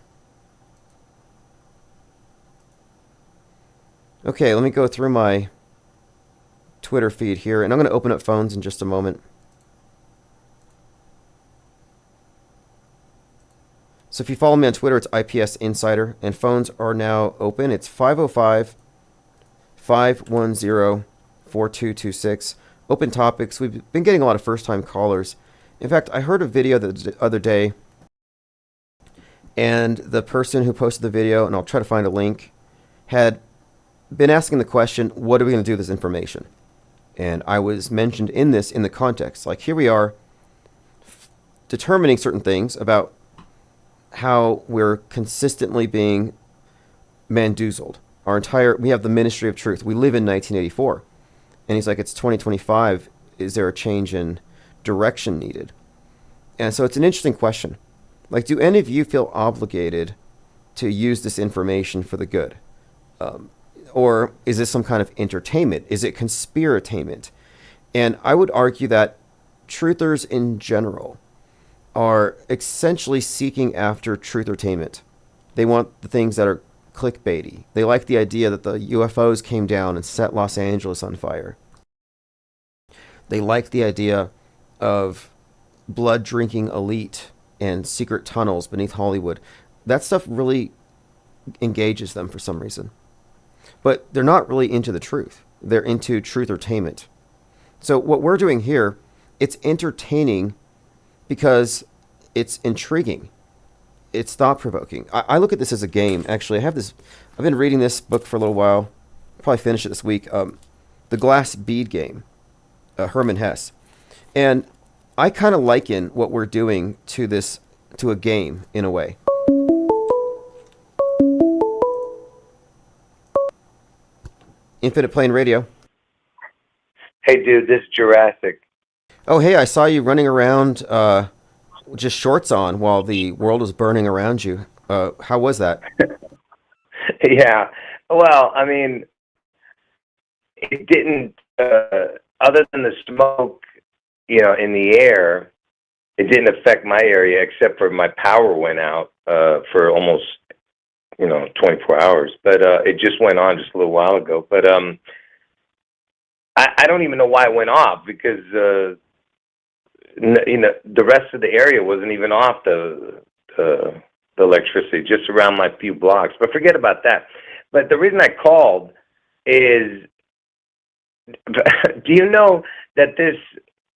Okay, let me go through my Twitter feed here, and I'm going to open up phones in just a moment. So if you follow me on Twitter, it's IPS Insider, and phones are now open. It's 505-510-4226. Open topics. We've been getting a lot of first-time callers. In fact, I heard a video the other day, and the person who posted the video, and I'll try to find a link, had been asking the question, what are we going to do with this information? And I was mentioned in the context. Like, here we are determining certain things about how we're consistently being mandoozled. We have the Ministry of Truth. We live in 1984. And he's like, it's 2025. Is there a change in direction needed? And so it's an interesting question. Like, do any of you feel obligated to use this information for the good? Or is this some kind of entertainment? Is it conspiratainment? And I would argue that truthers in general are essentially seeking after truthertainment. They want the things that are clickbaity. They like the idea that the UFOs came down and set Los Angeles on fire. They like the idea of blood-drinking elite and secret tunnels beneath Hollywood. That stuff really engages them for some reason. But they're not really into the truth. They're into truthertainment. So what we're doing here, it's entertaining because it's intriguing. It's thought-provoking. I look at this as a game. Actually, I've been reading this book for a little while. Probably finish it this week. The Glass Bead Game, Herman Hesse. And I kind of liken what we're doing to a game in a way. Infinite Plane Radio. Hey, dude, this is Jurassic. Oh, hey, I saw you running around just shorts on while the world was burning around you. How was that? Yeah. Well, I mean, it didn't, other than the smoke, in the air, it didn't affect my area except for my power went out for almost, 24 hours. But it just went on just a little while ago. But I don't even know why it went off because, the rest of the area wasn't even off the electricity, just around my few blocks. But forget about that. But the reason I called is, do you know that this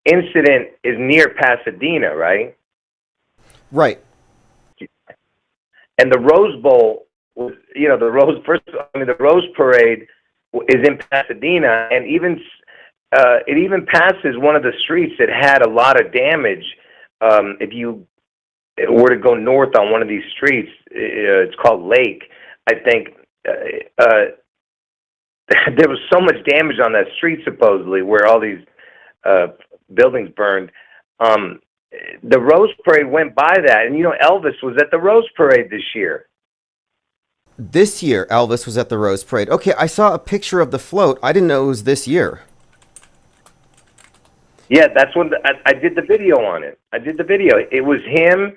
incident is near Pasadena, right? Right. And the Rose Bowl was, the Rose Parade is in Pasadena, and it even passes one of the streets that had a lot of damage. If you were to go north on one of these streets, it's called Lake, I think. There was so much damage on that street, supposedly, where all these buildings burned. The Rose Parade went by that, and Elvis was at the Rose Parade this year. This year, Elvis was at the Rose Parade. Okay, I saw a picture of the float. I didn't know it was this year. Yeah, that's when I did the video on it. I did the video. It was him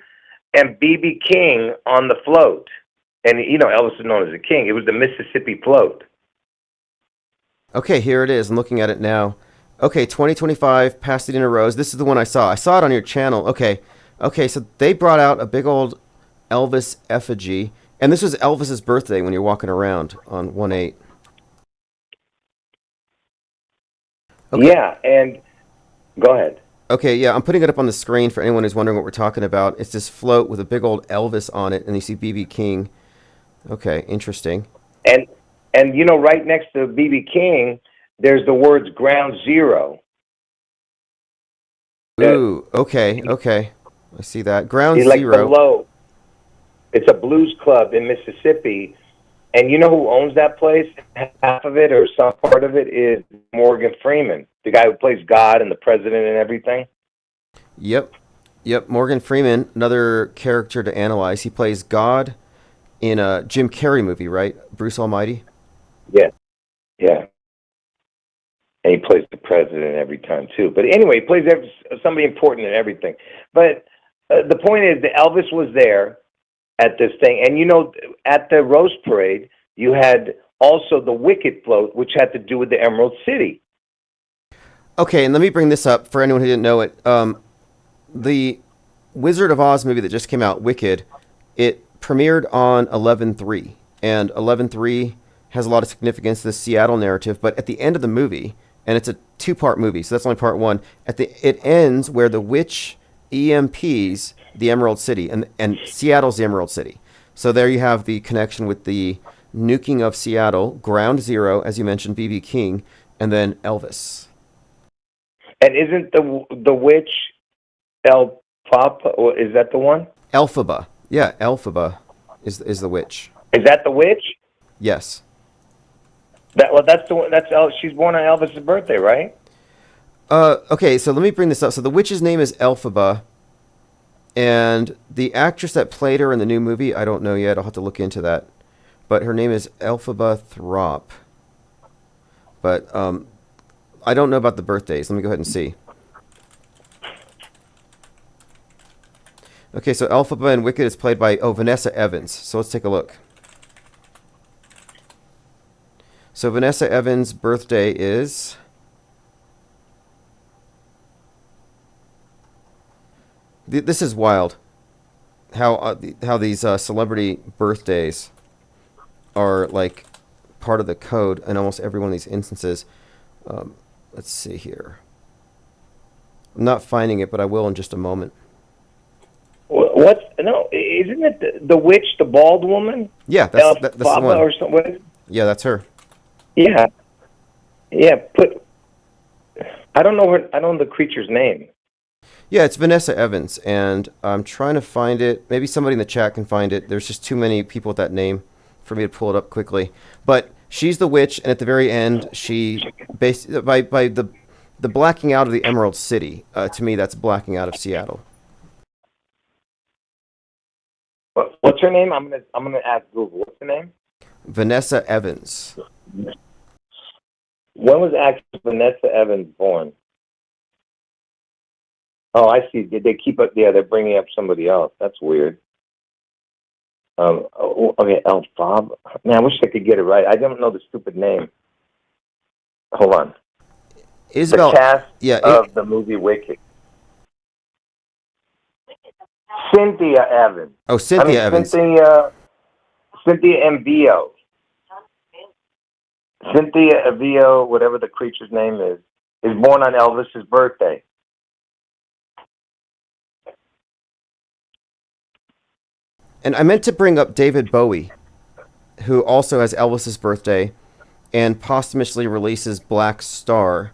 and B.B. King on the float. And, Elvis is known as the king. It was the Mississippi float. Okay, here it is. I'm looking at it now. Okay, 2025 Pasadena Rose. This is the one I saw. I saw it on your channel. Okay, so they brought out a big old Elvis effigy. And this was Elvis's birthday when you're walking around on 1/8. Okay. Yeah, and go ahead. Okay, yeah, I'm putting it up on the screen for anyone who's wondering what we're talking about. It's this float with a big old Elvis on it, and you see B.B. King. Okay, interesting. And right next to B.B. King, there's the words Ground Zero. Ooh, okay. I see that. Ground It's like Zero. below. It's a blues club in Mississippi. And you know who owns that place? Half of it or some part of it is Morgan Freeman, the guy who plays God and the president and everything. Yep. Morgan Freeman, another character to analyze. He plays God in a Jim Carrey movie, right? Bruce Almighty? Yeah. And he plays the president every time, too. But anyway, he plays somebody important in everything. But the point is that Elvis was there at this thing. And, at the Rose Parade, you had also the Wicked float, which had to do with the Emerald City. Okay, and let me bring this up for anyone who didn't know it. The Wizard of Oz movie that just came out, Wicked, it premiered on 11/3. And 11/3 has a lot of significance to the Seattle narrative. But at the end of the movie, and it's a 2-part movie, so that's only part 1, it ends where the witch EMPs the Emerald City, and Seattle's the Emerald City. So there you have the connection with the nuking of Seattle, Ground Zero, as you mentioned, B.B. King, and then Elvis. And isn't the witch El Papa, or is that the one? Elphaba. Yeah, Elphaba is the witch. Is that the witch? Yes. That's the one. She's born on Elvis's birthday, right? Okay, so let me bring this up. So the witch's name is Elphaba, and the actress that played her in the new movie, I don't know yet. I'll have to look into that. But her name is Elphaba Throp. But I don't know about the birthdays. Let me go ahead and see. Okay, so Elphaba in Wicked is played by Vanessa Evans. So let's take a look. So Vanessa Evans' birthday is... This is wild. How these celebrity birthdays are like part of the code in almost every one of these instances. Let's see here. I'm not finding it, but I will in just a moment. Isn't it the witch, the bald woman? Yeah, that's the one. Or something. Yeah, that's her. Yeah. I don't know the creature's name. Yeah, it's Vanessa Evans, and I'm trying to find it. Maybe somebody in the chat can find it. There's just too many people with that name for me to pull it up quickly. But she's the witch, and at the very end, she by the the blacking out of the Emerald City. To me, that's blacking out of Seattle. What's her name? I'm gonna ask Google. What's her name? Vanessa Evans. When was actress Vanessa Evans born? Oh, I see. Did they keep up? Yeah, they're bringing up somebody else. That's weird. Okay, Elphaba. Man, I wish I could get it right. I don't know the stupid name. Hold on. Isabel. The cast Yeah. of the movie Wicked. Cynthia Evans. Oh, Cynthia Evans. Cynthia Envio. Cynthia Envio, whatever the creature's name is born on Elvis's birthday. And I meant to bring up David Bowie, who also has Elvis's birthday, and posthumously releases Black Star,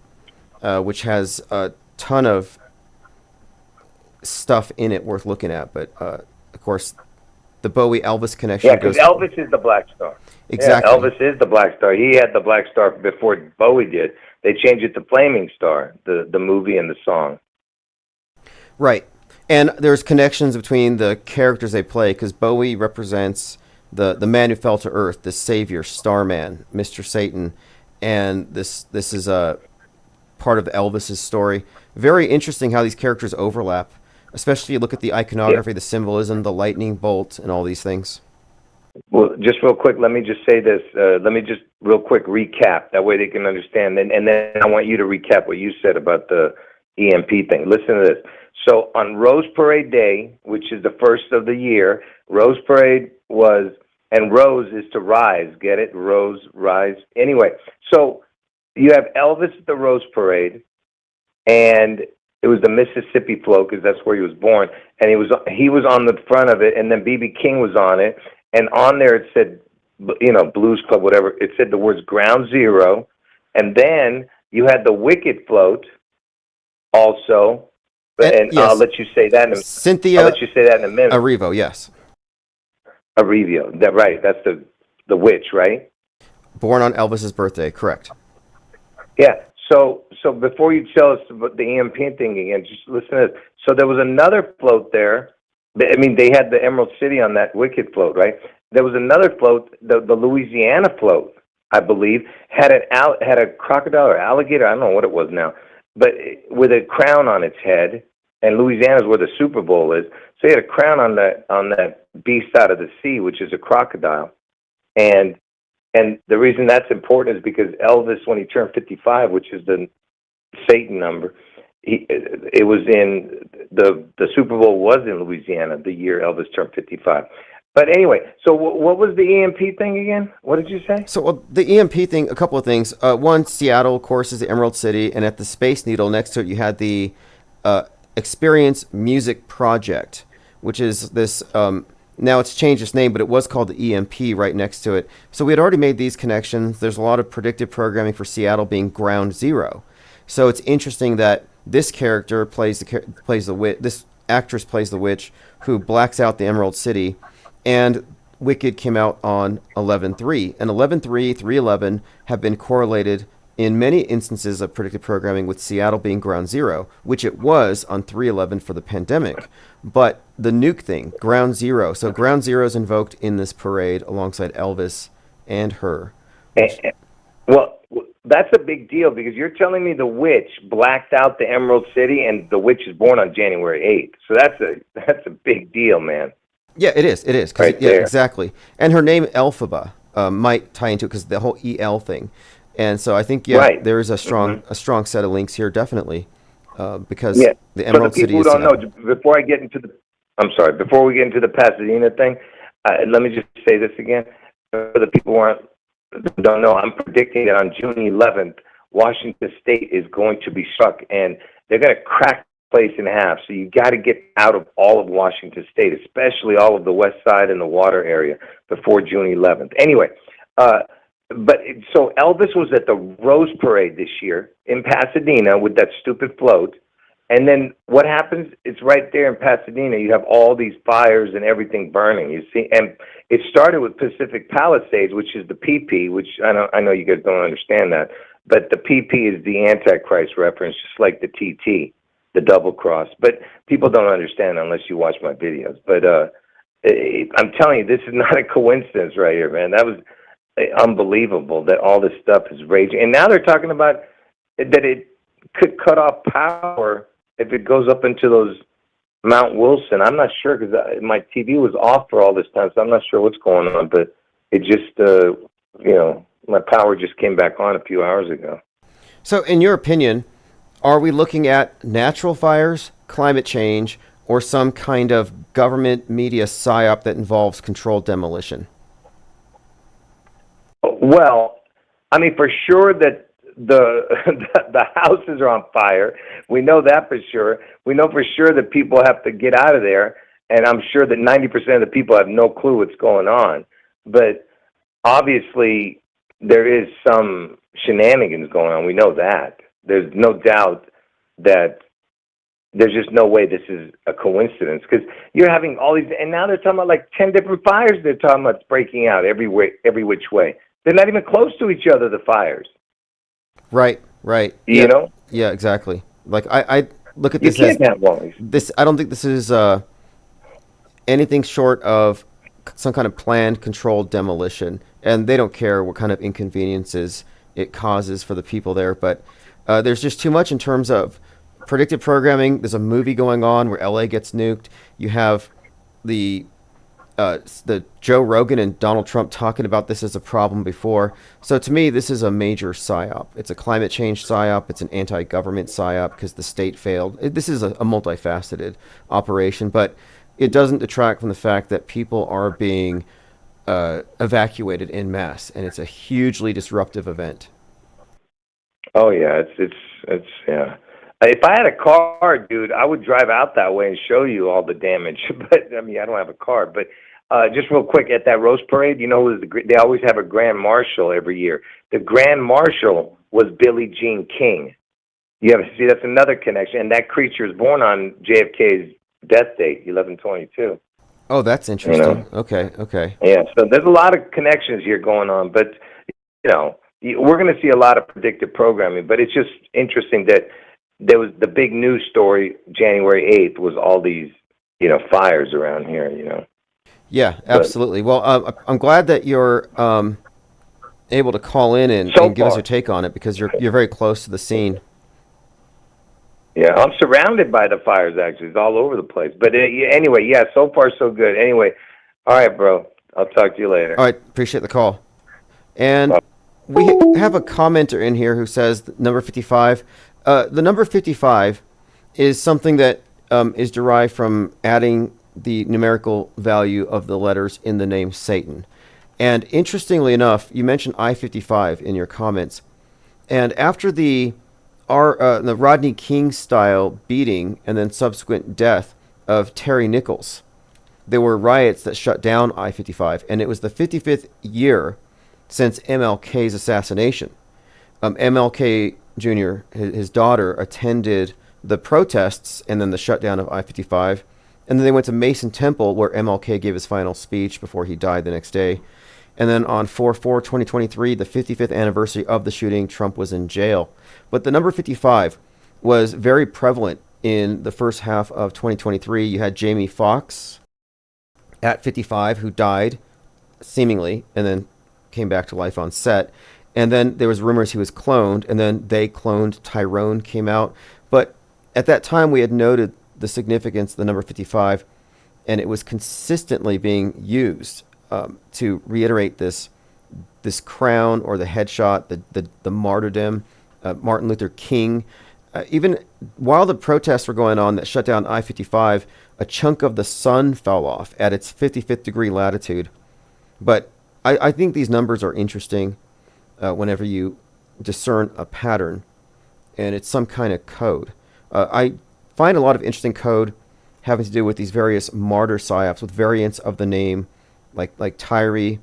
which has a ton of stuff in it worth looking at. But of course, the Bowie Elvis connection. Yeah, because Elvis is the Black Star. Exactly. Yeah, Elvis is the Black Star. He had the Black Star before Bowie did. They changed it to Flaming Star, the movie and the song. Right. And there's connections between the characters they play, because Bowie represents the man who fell to earth, the savior, Starman, Mr. Satan, and this is a part of Elvis's story. Very interesting how these characters overlap, especially you look at the iconography, the symbolism, the lightning bolt, and all these things. Well, just real quick, let me just say this. Let me just real quick recap. That way they can understand. And then I want you to recap what you said about the EMP thing. Listen to this. So on Rose Parade Day, which is the first of the year, Rose Parade was, and Rose is to rise, get it? Rose, rise. Anyway, so you have Elvis at the Rose Parade, and it was the Mississippi float because that's where he was born, and he was on the front of it, and then B.B. King was on it, and on there it said, Blues Club, whatever. It said the words Ground Zero, and then you had the Wicked float also. And yes. I'll let you say that. Cynthia. I'll let you say that in a minute. Arrivo, yes. Arrivo, that right? That's the witch, right? Born on Elvis's birthday, correct? Yeah. So before you tell us about the EMP thing again, just listen to this. So there was another float there. I mean, they had the Emerald City on that Wicked float, right? There was another float, the Louisiana float, I believe, had a crocodile or alligator. I don't know what it was now, but with a crown on its head. And Louisiana is where the Super Bowl is. So he had a crown on that beast out of the sea, which is a crocodile. And the reason that's important is because Elvis, when he turned 55, which is the Satan number, it was in the Super Bowl was in Louisiana the year Elvis turned 55. But anyway, so what was the EMP thing again? What did you say? So the EMP thing, a couple of things. One, Seattle, of course, is the Emerald City, and at the Space Needle next to it, you had the Experience Music Project, which is this, now it's changed its name, but it was called the EMP right next to it. So we had already made these connections. There's a lot of predictive programming for Seattle being Ground Zero. So it's interesting that this character this actress plays the witch who blacks out the Emerald City, and Wicked came out on 11/3, and 11/3, 3/11 have been correlated in many instances of predictive programming with Seattle being Ground Zero, which it was on 3/11 for the pandemic. But the nuke thing, Ground Zero. So Ground Zero is invoked in this parade alongside Elvis and her. Well, that's a big deal because you're telling me the witch blacked out the Emerald City and the witch is born on January 8th. So that's a big deal, man. Yeah, it is. It is. Right yeah, there. Exactly. And her name, Elphaba, might tie into it because the whole EL thing. And so I think, right. There is a strong set of links here, definitely, because the Emerald City is. For the people who don't know, before we get into the Pasadena thing, let me just say this again. For the people who don't know, I'm predicting that on June 11th, Washington State is going to be struck, and they're going to crack the place in half. So you got to get out of all of Washington State, especially all of the west side and the water area, before June 11th. Anyway. So Elvis was at the Rose Parade this year in Pasadena with that stupid float. And then what happens? It's right there in Pasadena. You have all these fires and everything burning, you see. And it started with Pacific Palisades, which is the PP, which I know you guys don't understand that. but the PP is the Antichrist reference, just like the TT, the double cross. But people don't understand unless you watch my videos. But I'm telling you, this is not a coincidence right here, man. That was unbelievable that all this stuff is raging. And now they're talking about that it could cut off power if it goes up into those Mount Wilson. I'm not sure because my TV was off for all this time, so I'm not sure what's going on. But it just, my power just came back on a few hours ago. So, in your opinion, are we looking at natural fires, climate change, or some kind of government media psyop that involves controlled demolition? Well, I mean, for sure that the houses are on fire. We know that for sure. We know for sure that people have to get out of there, and I'm sure that 90% of the people have no clue what's going on. But obviously, there is some shenanigans going on. We know that. There's no doubt that there's just no way this is a coincidence because you're having all these, and now they're talking about like 10 different fires they're talking about breaking out every which way. They're not even close to each other, the fires. Right. You know? Yeah, exactly. Like I look at You this as can't have all these. this. I don't think this is anything short of some kind of planned, controlled demolition, and they don't care what kind of inconveniences it causes for the people there. But there's just too much in terms of predictive programming. There's a movie going on where LA gets nuked. You have the Joe Rogan and Donald Trump talking about this as a problem before. So to me, this is a major psyop. It's a climate change psyop. It's an anti-government psyop because the state failed. This is a multifaceted operation, but it doesn't detract from the fact that people are being evacuated en masse, and it's a hugely disruptive event. Oh yeah, it's yeah. If I had a car, dude, I would drive out that way and show you all the damage. But I mean, I don't have a car. But just real quick, at that Rose Parade, you know, they always have a Grand Marshal every year. The Grand Marshal was Billie Jean King. You have to see that's another connection, and that creature is born on JFK's death date, 11/22. Oh, that's interesting. You know? Okay. Yeah, so there's a lot of connections here going on, but you know, we're going to see a lot of predictive programming. But it's just interesting that there was the big news story January 8th was all these, you know, fires around here, you know. Yeah, absolutely. Well, I'm glad that you're able to call in and give us your take on it because you're very close to the scene. Yeah, I'm surrounded by the fires, actually. It's all over the place. But anyway, yeah, so far so good. Anyway, all right, bro. I'll talk to you later. All right, appreciate the call. And we have a commenter in here who says number 55. The number 55 is something that is derived from adding the numerical value of the letters in the name Satan. And interestingly enough, you mentioned I-55 in your comments. And after the Rodney King style beating and then subsequent death of Terry Nichols, there were riots that shut down I-55, and it was the 55th year since MLK's assassination. MLK Jr., his daughter, attended the protests and then the shutdown of I-55, and then they went to Mason Temple where MLK gave his final speech before he died the next day. And then on 4/4/2023, the 55th anniversary of the shooting, Trump was in jail. But the number 55 was very prevalent in the first half of 2023. You had Jamie Foxx at 55 who died, seemingly, and then came back to life on set. And then there was rumors he was cloned, and then they cloned Tyrone came out. But at that time, we had noted the significance of the number 55, and it was consistently being used to reiterate this crown or the headshot, the martyrdom, Martin Luther King. Even while the protests were going on that shut down I-55, a chunk of the sun fell off at its 55th degree latitude. But I think these numbers are interesting whenever you discern a pattern, and it's some kind of code. I find a lot of interesting code having to do with these various martyr psyops with variants of the name, like Tyree.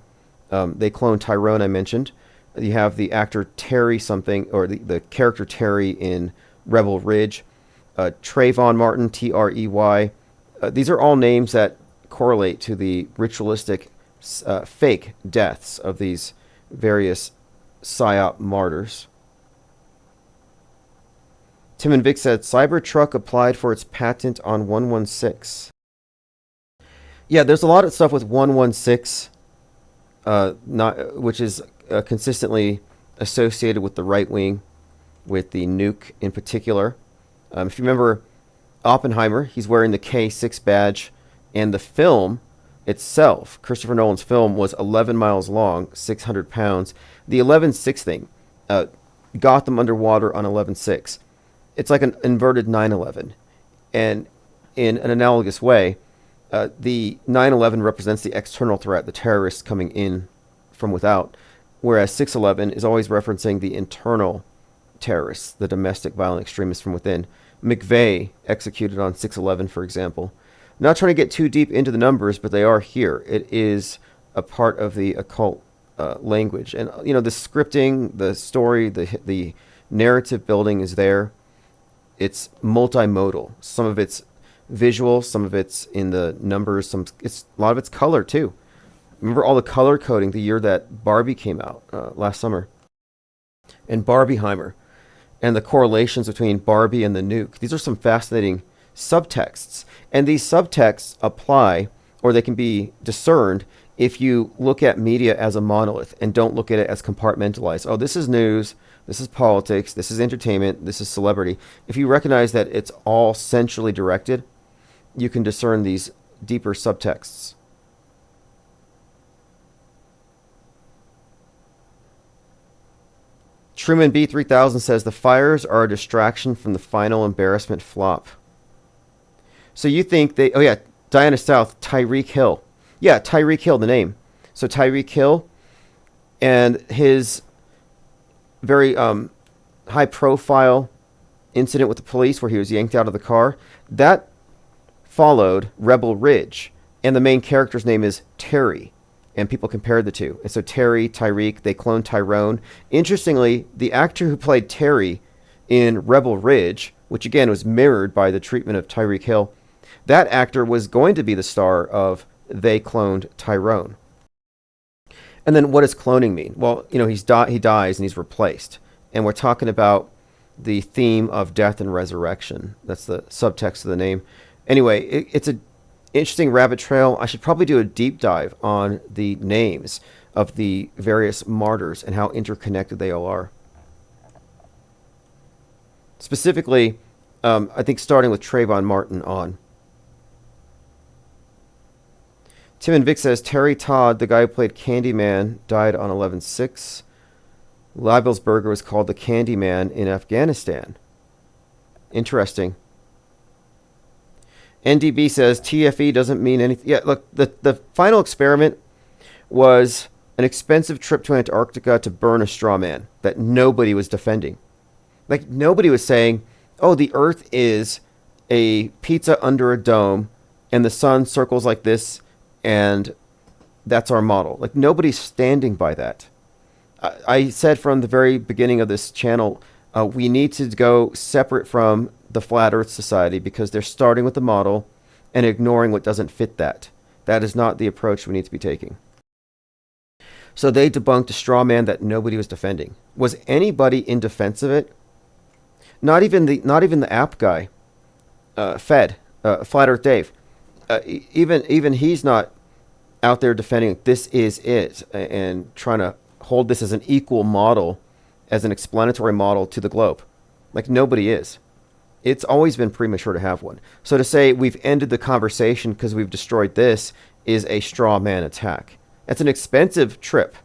They cloned Tyrone, I mentioned. You have the actor Terry something, or the character Terry in Rebel Ridge. Trayvon Martin, Trey. These are all names that correlate to the ritualistic fake deaths of these various psyop martyrs. Tim and Vic said Cybertruck applied for its patent on 116. Yeah, there's a lot of stuff with 116, which is consistently associated with the right wing, with the nuke in particular. If you remember Oppenheimer, he's wearing the K6 badge, and the film itself, Christopher Nolan's film, was 11 miles long, 600 pounds. The 11.6 thing got them underwater on 11.6. It's like an inverted 9/11. And in an analogous way, the 9/11 represents the external threat, the terrorists coming in from without, whereas 6/11 is always referencing the internal terrorists, the domestic violent extremists from within. McVeigh executed on 6/11, for example. Not trying to get too deep into the numbers, but they are here. It is a part of the occult language. And, you know, the scripting, the story, the narrative building is there. It's multimodal. Some of it's visual, some of it's in the numbers, a lot of it's color, too. Remember all the color coding the year that Barbie came out last summer? And Barbieheimer. And the correlations between Barbie and the nuke. These are some fascinating subtexts. And these subtexts apply, or they can be discerned, if you look at media as a monolith and don't look at it as compartmentalized. Oh, this is news, this is politics, this is entertainment, this is celebrity. If you recognize that it's all centrally directed, you can discern these deeper subtexts. Truman B3000 says the fires are a distraction from the final embarrassment flop. So you think they... Oh, yeah. Diana South, Tyreek Hill. Yeah, Tyreek Hill, the name. So Tyreek Hill and his very high-profile incident with the police where he was yanked out of the car, that followed Rebel Ridge. And the main character's name is Terry. And people compared the two. And so Terry, Tyreek, they cloned Tyrone. Interestingly, the actor who played Terry in Rebel Ridge, which again was mirrored by the treatment of Tyreek Hill, that actor was going to be the star of They Cloned Tyrone. And then what does cloning mean? Well, you know, he dies and he's replaced. And we're talking about the theme of death and resurrection. That's the subtext of the name. Anyway, it's an interesting rabbit trail. I should probably do a deep dive on the names of the various martyrs and how interconnected they all are. Specifically, I think starting with Trayvon Martin on. Tim and Vic says Terry Todd, the guy who played Candyman, died on 11/6. Leibelsberger was called the Candyman in Afghanistan. Interesting. NDB says TFE doesn't mean anything. Yeah, look, the final experiment was an expensive trip to Antarctica to burn a straw man that nobody was defending. Like, nobody was saying, oh, the Earth is a pizza under a dome and the sun circles like this and that's our model. Like, nobody's standing by that. I said from the very beginning of this channel, we need to go separate from the Flat Earth Society because they're starting with the model and ignoring what doesn't fit that. That is not the approach we need to be taking. So they debunked a straw man that nobody was defending. Was anybody in defense of it? Not even the app guy, Flat Earth Dave. Even he's not out there defending this is it and trying to hold this as an equal model, as an explanatory model to the globe. Like, nobody is. It's always been premature to have one. So to say we've ended the conversation because we've destroyed this is a straw man attack. That's an expensive trip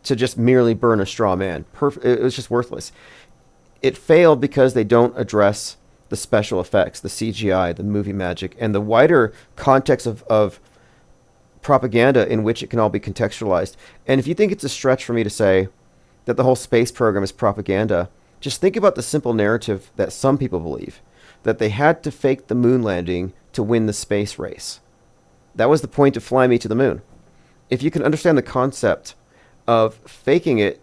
to just merely burn a straw man. It was just worthless. It failed because they don't address the special effects, the CGI, the movie magic, and the wider context of propaganda in which it can all be contextualized. And if you think it's a stretch for me to say that the whole space program is propaganda, just think about the simple narrative that some people believe, that they had to fake the moon landing to win the space race. That was the point of Fly Me to the Moon. If you can understand the concept of faking it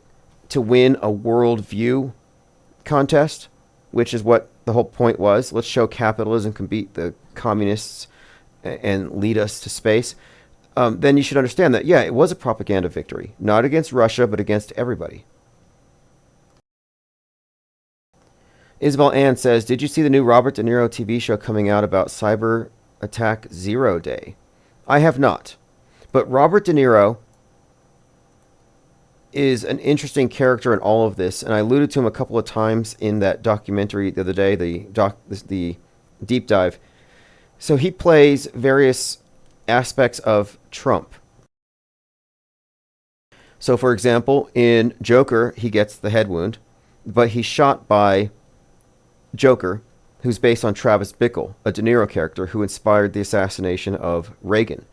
to win a worldview contest, which is what the whole point was, let's show capitalism can beat the communists and lead us to space, then you should understand that, yeah, it was a propaganda victory. Not against Russia, but against everybody. Isabel Ann says, did you see the new Robert De Niro TV show coming out about cyber attack 0 Day? I have not. But Robert De Niro is an interesting character in all of this, and I alluded to him a couple of times in that documentary the other day, the deep dive. So he plays various aspects of Trump. So, for example, in Joker, he gets the head wound, but he's shot by Joker, who's based on Travis Bickle, a De Niro character who inspired the assassination of Reagan.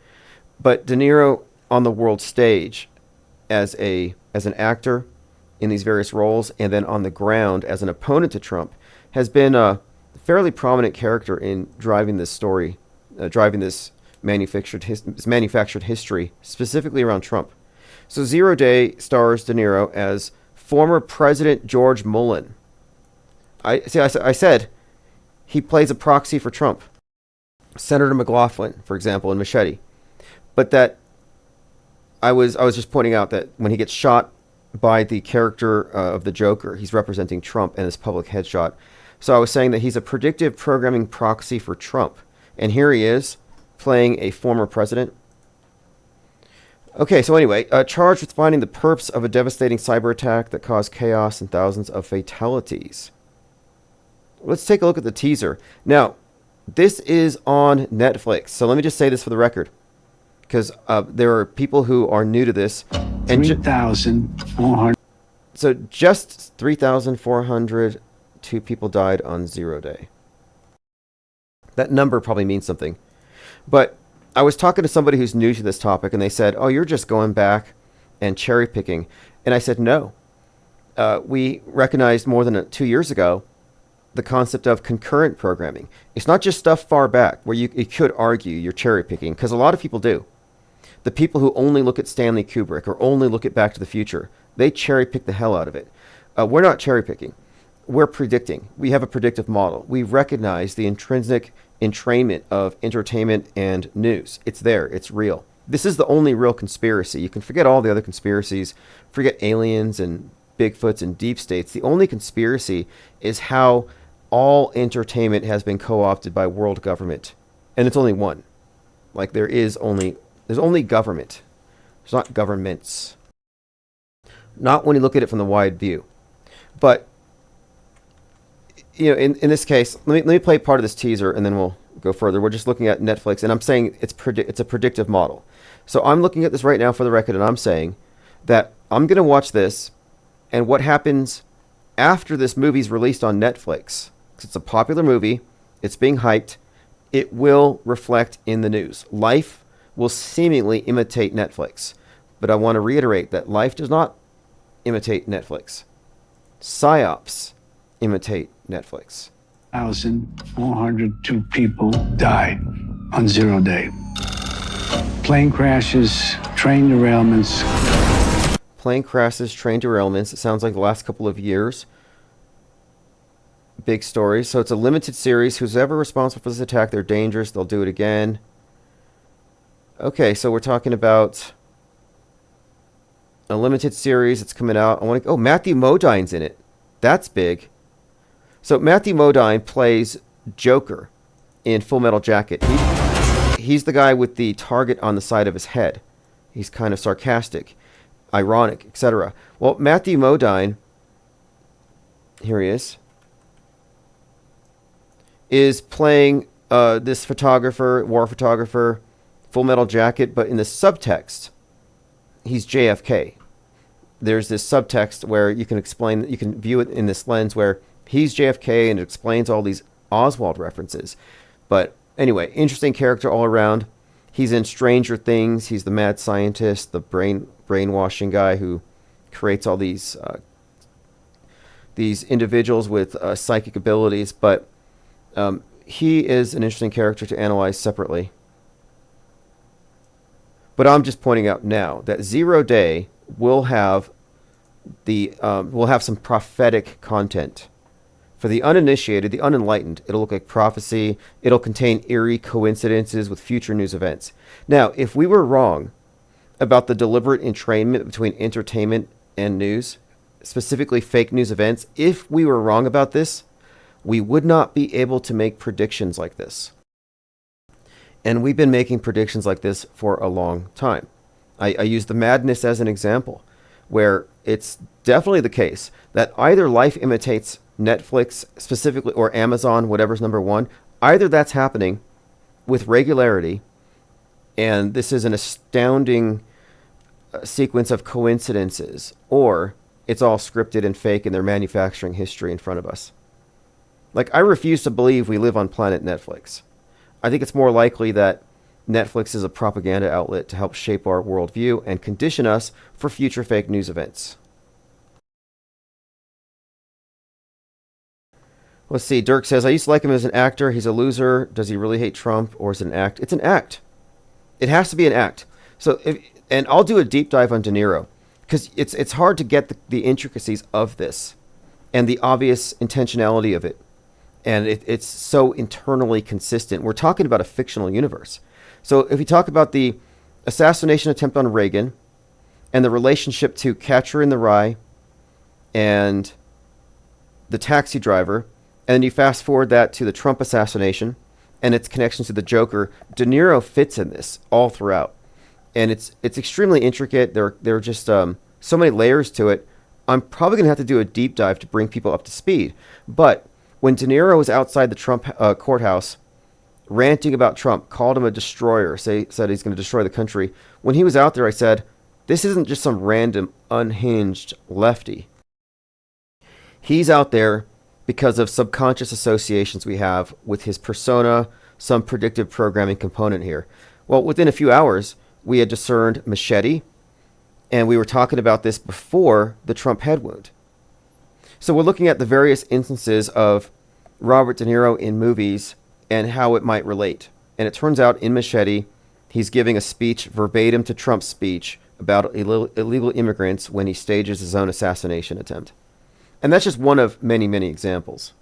But De Niro on the world stage as an actor in these various roles, and then on the ground as an opponent to Trump, has been a fairly prominent character in driving this story, driving this manufactured history, specifically around Trump. So 0 Day stars De Niro as former President George Mullen. I said he plays a proxy for Trump. Senator McLaughlin, for example, in Machete. But that I was just pointing out that when he gets shot by the character of the Joker, he's representing Trump in this public headshot. So I was saying that he's a predictive programming proxy for Trump. And here he is playing a former president. Okay, so anyway, charged with finding the perps of a devastating cyber attack that caused chaos and thousands of fatalities. Let's take a look at the teaser. Now, this is on Netflix. So let me just say this for the record, because there are people who are new to this. And 3,400. So just 3,402 people died on 0 Day. That number probably means something. But I was talking to somebody who's new to this topic, and they said, oh, you're just going back and cherry picking. And I said, no. We recognized more than 2 years ago the concept of concurrent programming. It's not just stuff far back where you could argue you're cherry picking, because a lot of people do. The people who only look at Stanley Kubrick or only look at Back to the Future, they cherry pick the hell out of it. We're not cherry picking. We're predicting. We have a predictive model. We recognize the intrinsic entrainment of entertainment and news. It's there. It's real. This is the only real conspiracy. You can forget all the other conspiracies, forget aliens and Bigfoots and deep states. The only conspiracy is how all entertainment has been co-opted by world government. And it's only one. Like there's only government. There's not governments. Not when you look at it from the wide view. But you know, in this case, let me play part of this teaser and then we'll go further. We're just looking at Netflix, and I'm saying it's a predictive model. So I'm looking at this right now for the record, and I'm saying that I'm going to watch this, and what happens after this movie's released on Netflix, because it's a popular movie, it's being hyped, it will reflect in the news. Life will seemingly imitate Netflix. But I want to reiterate that life does not imitate Netflix. PsyOps imitate Netflix. 1,402 people died on 0 Day. Plane crashes, train derailments. Plane crashes, train derailments. It sounds like the last couple of years. Big stories. So it's a limited series. Who's ever responsible for this attack, they're dangerous. They'll do it again. Okay, so we're talking about a limited series. It's coming out. Matthew Modine's in it. That's big. So Matthew Modine plays Joker in Full Metal Jacket. He's the guy with the target on the side of his head. He's kind of sarcastic, ironic, etc. Well, Matthew Modine, here he is playing this photographer, war photographer, Full Metal Jacket, but in the subtext, he's JFK. There's this subtext where you can view it in this lens where he's JFK and it explains all these Oswald references. But anyway, interesting character all around. He's in Stranger Things. He's the mad scientist, the brainwashing guy who creates all these individuals with psychic abilities. But he is an interesting character to analyze separately. But I'm just pointing out now that 0 Day will have some prophetic content. For the uninitiated, the unenlightened, it'll look like prophecy. It'll contain eerie coincidences with future news events. Now, if we were wrong about the deliberate entrainment between entertainment and news, specifically fake news events, if we were wrong about this, we would not be able to make predictions like this. And we've been making predictions like this for a long time. I use the madness as an example, where it's definitely the case that either life imitates Netflix specifically, or Amazon, whatever's number one. Either that's happening with regularity, and this is an astounding sequence of coincidences, or it's all scripted and fake and they're manufacturing history in front of us. Like, I refuse to believe we live on planet Netflix. I think it's more likely that Netflix is a propaganda outlet to help shape our worldview and condition us for future fake news events. Let's see. Dirk says, I used to like him as an actor. He's a loser. Does he really hate Trump, or is it an act? It's an act. It has to be an act. And I'll do a deep dive on De Niro, because it's hard to get the intricacies of this and the obvious intentionality of it. And it's so internally consistent. We're talking about a fictional universe. So if you talk about the assassination attempt on Reagan and the relationship to Catcher in the Rye and the taxi driver, and then you fast forward that to the Trump assassination and its connection to the Joker, De Niro fits in this all throughout. And it's extremely intricate. There are just so many layers to it. I'm probably going to have to do a deep dive to bring people up to speed. But when De Niro was outside the Trump courthouse ranting about Trump, called him a destroyer, said he's going to destroy the country. When he was out there, I said, this isn't just some random unhinged lefty. He's out there because of subconscious associations we have with his persona, some predictive programming component here. Well, within a few hours, we had discerned Machete, and we were talking about this before the Trump head wound. So we're looking at the various instances of Robert De Niro in movies and how it might relate. And it turns out in Machete, he's giving a speech verbatim to Trump's speech about illegal immigrants when he stages his own assassination attempt. And that's just one of many, many examples.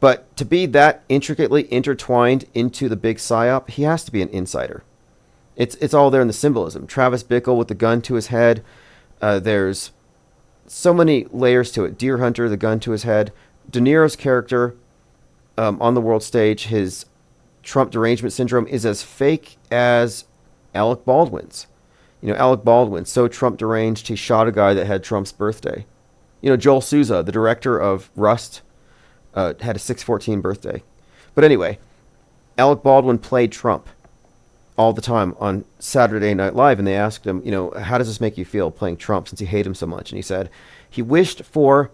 But to be that intricately intertwined into the big psyop, he has to be an insider. It's all there in the symbolism. Travis Bickle with the gun to his head. There's so many layers to it. Deer Hunter, the gun to his head. De Niro's character on the world stage, his Trump derangement syndrome, is as fake as Alec Baldwin's. You know, Alec Baldwin, so Trump deranged, he shot a guy that had Trump's birthday. You know, Joel Souza, the director of Rust, had a 6/14 birthday. But anyway, Alec Baldwin played Trump all the time on Saturday Night Live, and they asked him, you know, how does this make you feel playing Trump since you hate him so much? And he said he wished for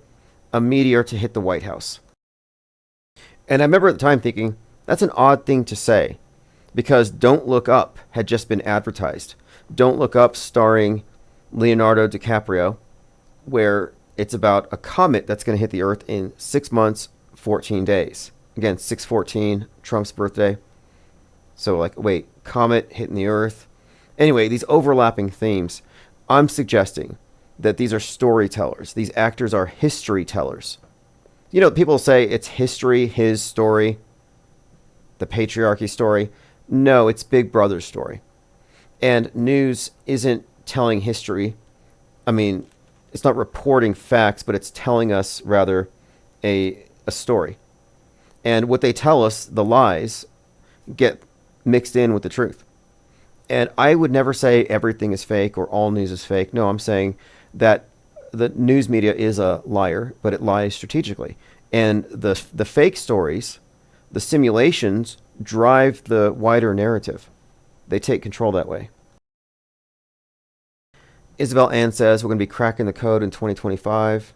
a meteor to hit the White House. And I remember at the time thinking, that's an odd thing to say, because Don't Look Up had just been advertised. Don't Look Up, starring Leonardo DiCaprio, where it's about a comet that's going to hit the Earth in 6 months, 14 days. Again, 6/14, Trump's birthday. So like, wait, comet hitting the Earth. Anyway, these overlapping themes. I'm suggesting that these are storytellers. These actors are history tellers. You know, people say it's history, his story, the patriarchy story. No, it's Big Brother's story. And news isn't telling history. I mean, it's not reporting facts, but it's telling us, rather, a story. And what they tell us, the lies, get mixed in with the truth. And I would never say everything is fake or all news is fake. No, I'm saying that the news media is a liar, but it lies strategically. And the fake stories, the simulations, drive the wider narrative. They take control that way. Isabel Ann says we're going to be cracking the code in 2025.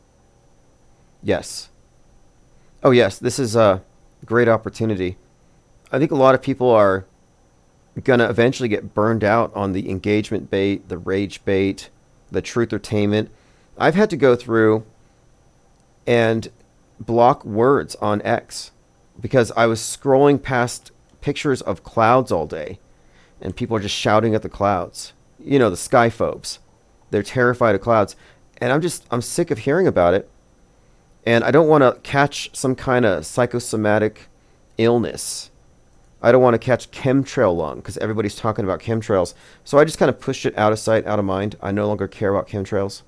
Yes. Oh, yes, this is a great opportunity. I think a lot of people are going to eventually get burned out on the engagement bait, the rage bait, the truth-ertainment. I've had to go through and block words on X because I was scrolling past pictures of clouds all day and people are just shouting at the clouds. You know, the skyphobes. They're terrified of clouds. And I'm sick of hearing about it. And I don't want to catch some kind of psychosomatic illness. I don't want to catch chemtrail lung because everybody's talking about chemtrails. So I just kind of pushed it out of sight, out of mind. I no longer care about chemtrails.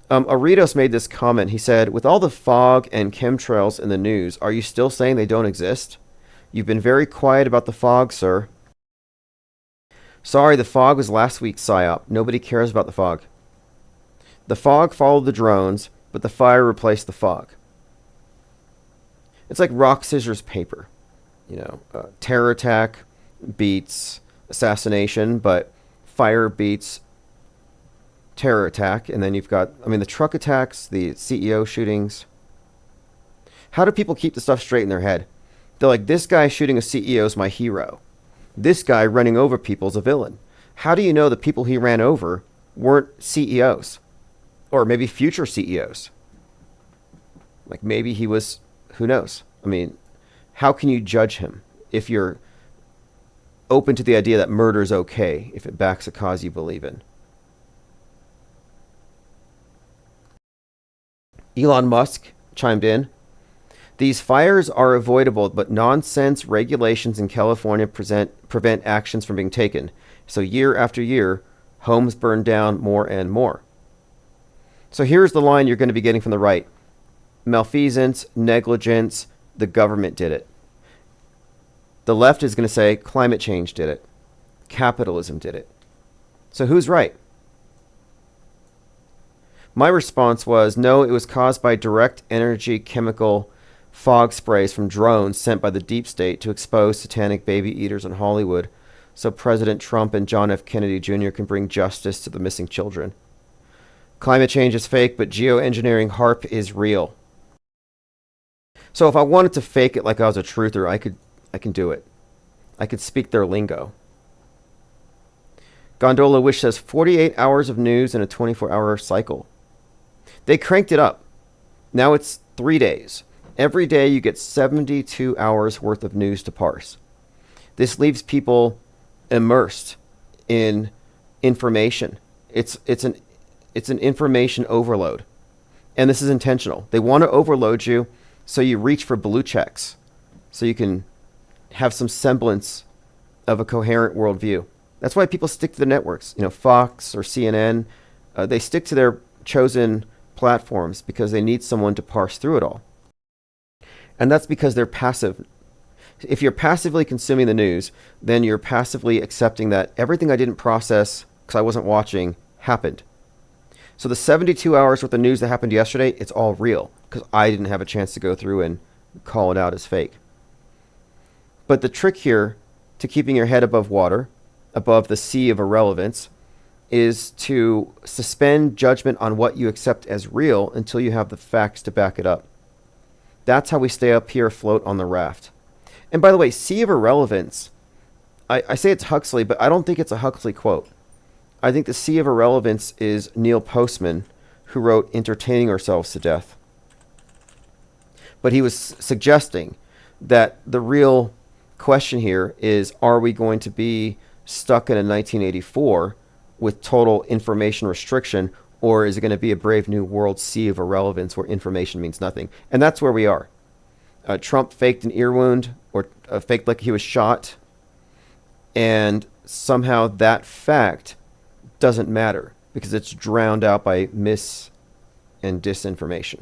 Aritos made this comment. He said, with all the fog and chemtrails in the news, are you still saying they don't exist? You've been very quiet about the fog, sir. Sorry, the fog was last week's psyop. Nobody cares about the fog. The fog followed the drones, but the fire replaced the fog. It's like rock, scissors, paper. Terror attack beats assassination, but fire beats terror attack. And then you've got, the truck attacks, the CEO shootings. How do people keep the stuff straight in their head? They're like, this guy shooting a CEO is my hero. This guy running over people is a villain. How do you know the people he ran over weren't CEOs? Or maybe future CEOs? Like maybe he was, who knows? How can you judge him if you're open to the idea that murder is okay if it backs a cause you believe in? Elon Musk chimed in. These fires are avoidable, but nonsense regulations in California prevent actions from being taken. So year after year, homes burn down more and more. So here's the line you're going to be getting from the right. Malfeasance, negligence, the government did it. The left is going to say climate change did it. Capitalism did it. So who's right? My response was, no, it was caused by direct energy chemical fog sprays from drones sent by the deep state to expose satanic baby eaters in Hollywood so President Trump and John F. Kennedy Jr. can bring justice to the missing children. Climate change is fake, but geoengineering HARP is real. So if I wanted to fake it like I was a truther, I can do it. I could speak their lingo. Gondola Wish says 48 hours of news in a 24-hour cycle. They cranked it up. Now it's 3 days. Every day you get 72 hours worth of news to parse. This leaves people immersed in information. It's an information overload. And this is intentional. They want to overload you so you reach for blue checks so you can have some semblance of a coherent worldview. That's why people stick to the networks. Fox or CNN, they stick to their chosen platforms because they need someone to parse through it all. And that's because they're passive. If you're passively consuming the news, then you're passively accepting that everything I didn't process because I wasn't watching happened. So the 72 hours worth of news that happened yesterday, it's all real because I didn't have a chance to go through and call it out as fake. But the trick here to keeping your head above water, above the sea of irrelevance, is to suspend judgment on what you accept as real until you have the facts to back it up. That's how we stay up here afloat on the raft. And by the way, sea of irrelevance, I say it's Huxley, but I don't think it's a Huxley quote. I think the sea of irrelevance is Neil Postman, who wrote Entertaining Ourselves to Death. But he was suggesting that the real question here is, are we going to be stuck in a 1984 with total information restriction, or is it going to be a brave new world sea of irrelevance where information means nothing? And that's where we are. Trump faked an ear wound, or faked like he was shot, and somehow that fact doesn't matter because it's drowned out by mis and disinformation.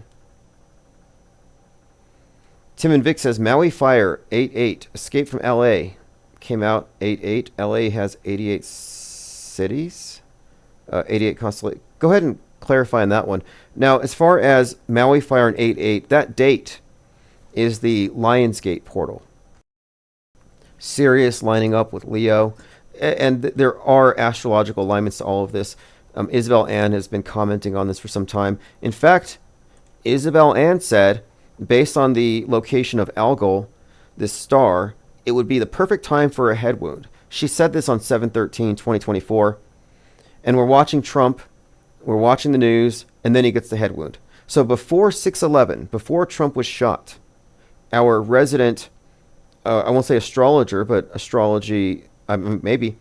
Tim and Vic says Maui fire 8/8 escape from LA came out 8/8. LA has 88 cities, 88 constellation. Go ahead and clarify on that one. Now, as far as Maui fire and 8/8, that date is the Lionsgate portal. Sirius lining up with Leo, and there are astrological alignments to all of this. Isabel Ann has been commenting on this for some time. In fact, Isabel Ann said, based on the location of Algol, this star, it would be the perfect time for a head wound. She said this on 7/13/2024. And we're watching Trump, we're watching the news, and then he gets the head wound. So before 6/11, before Trump was shot, our resident, I won't say astrologer, but astrology, maybe,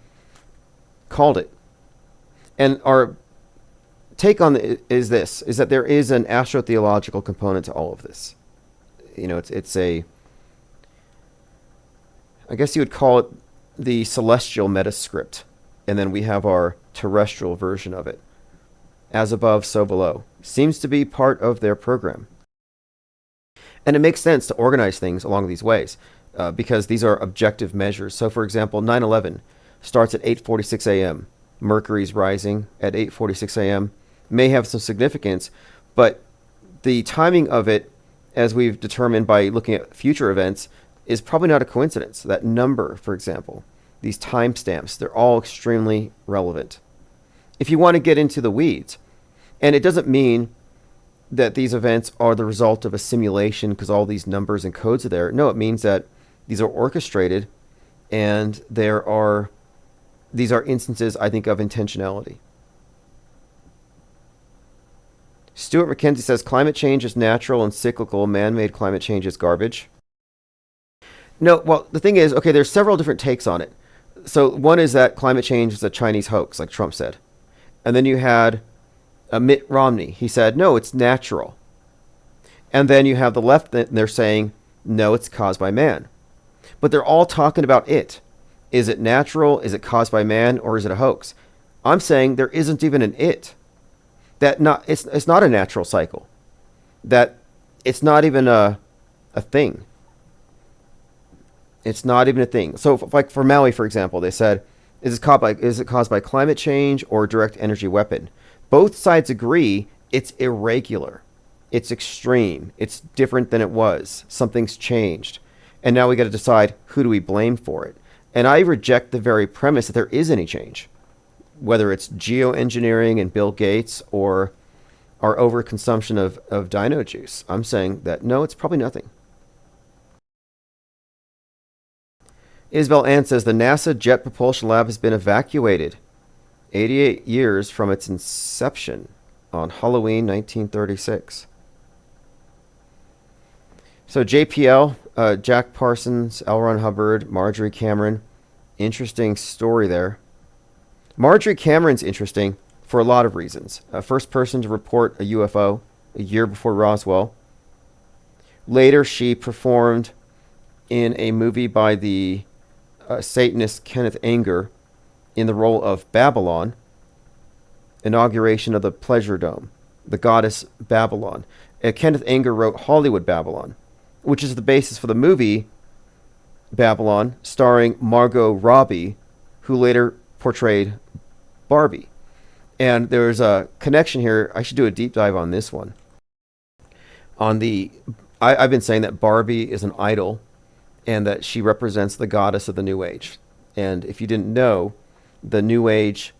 called it. And our take on it is this, is that there is an astrotheological component to all of this. It's a, I guess you would call it the celestial metascript. And then we have our terrestrial version of it. as above, so below. Seems to be part of their program. And it makes sense to organize things along these ways because these are objective measures. So, for example, 9/11 starts at 8:46 a.m. Mercury's rising at 8:46 a.m. May have some significance, but the timing of it, as we've determined by looking at future events, is probably not a coincidence. That number, for example, these timestamps, they're all extremely relevant. If you want to get into the weeds, and it doesn't mean that these events are the result of a simulation because all these numbers and codes are there. No, it means that these are orchestrated and these are instances, I think, of intentionality. Stuart McKenzie says climate change is natural and cyclical. Man-made climate change is garbage. No, well, the thing is, okay, there's several different takes on it. So one is that climate change is a Chinese hoax, like Trump said. And then you had Mitt Romney. He said, no, it's natural. And then you have the left, they're saying, no, it's caused by man. But they're all talking about it. Is it natural? Is it caused by man? Or is it a hoax? I'm saying there isn't even an it. It's not a natural cycle. That it's not even a thing. It's not even a thing. So, like for Maui, for example, they said, is it caused by climate change or direct energy weapon? Both sides agree it's irregular. It's extreme. It's different than it was. Something's changed. And now we got to decide who do we blame for it. And I reject the very premise that there is any change. Whether it's geoengineering and Bill Gates or our overconsumption of dino juice. I'm saying that no, it's probably nothing. Isabel Ann says the NASA Jet Propulsion Lab has been evacuated 88 years from its inception on Halloween 1936. So JPL, Jack Parsons, L. Ron Hubbard, Marjorie Cameron. Interesting story there. Marjorie Cameron's interesting for a lot of reasons. First person to report a UFO a year before Roswell. Later, she performed in a movie by the Satanist Kenneth Anger in the role of Babylon, inauguration of the Pleasure Dome, the goddess Babylon. Kenneth Anger wrote Hollywood Babylon, which is the basis for the movie Babylon, starring Margot Robbie, who later portrayed Barbie. And there's a connection here. I should do a deep dive on this one. I've been saying that Barbie is an idol and that she represents the goddess of the New Age. And if you didn't know, the New Age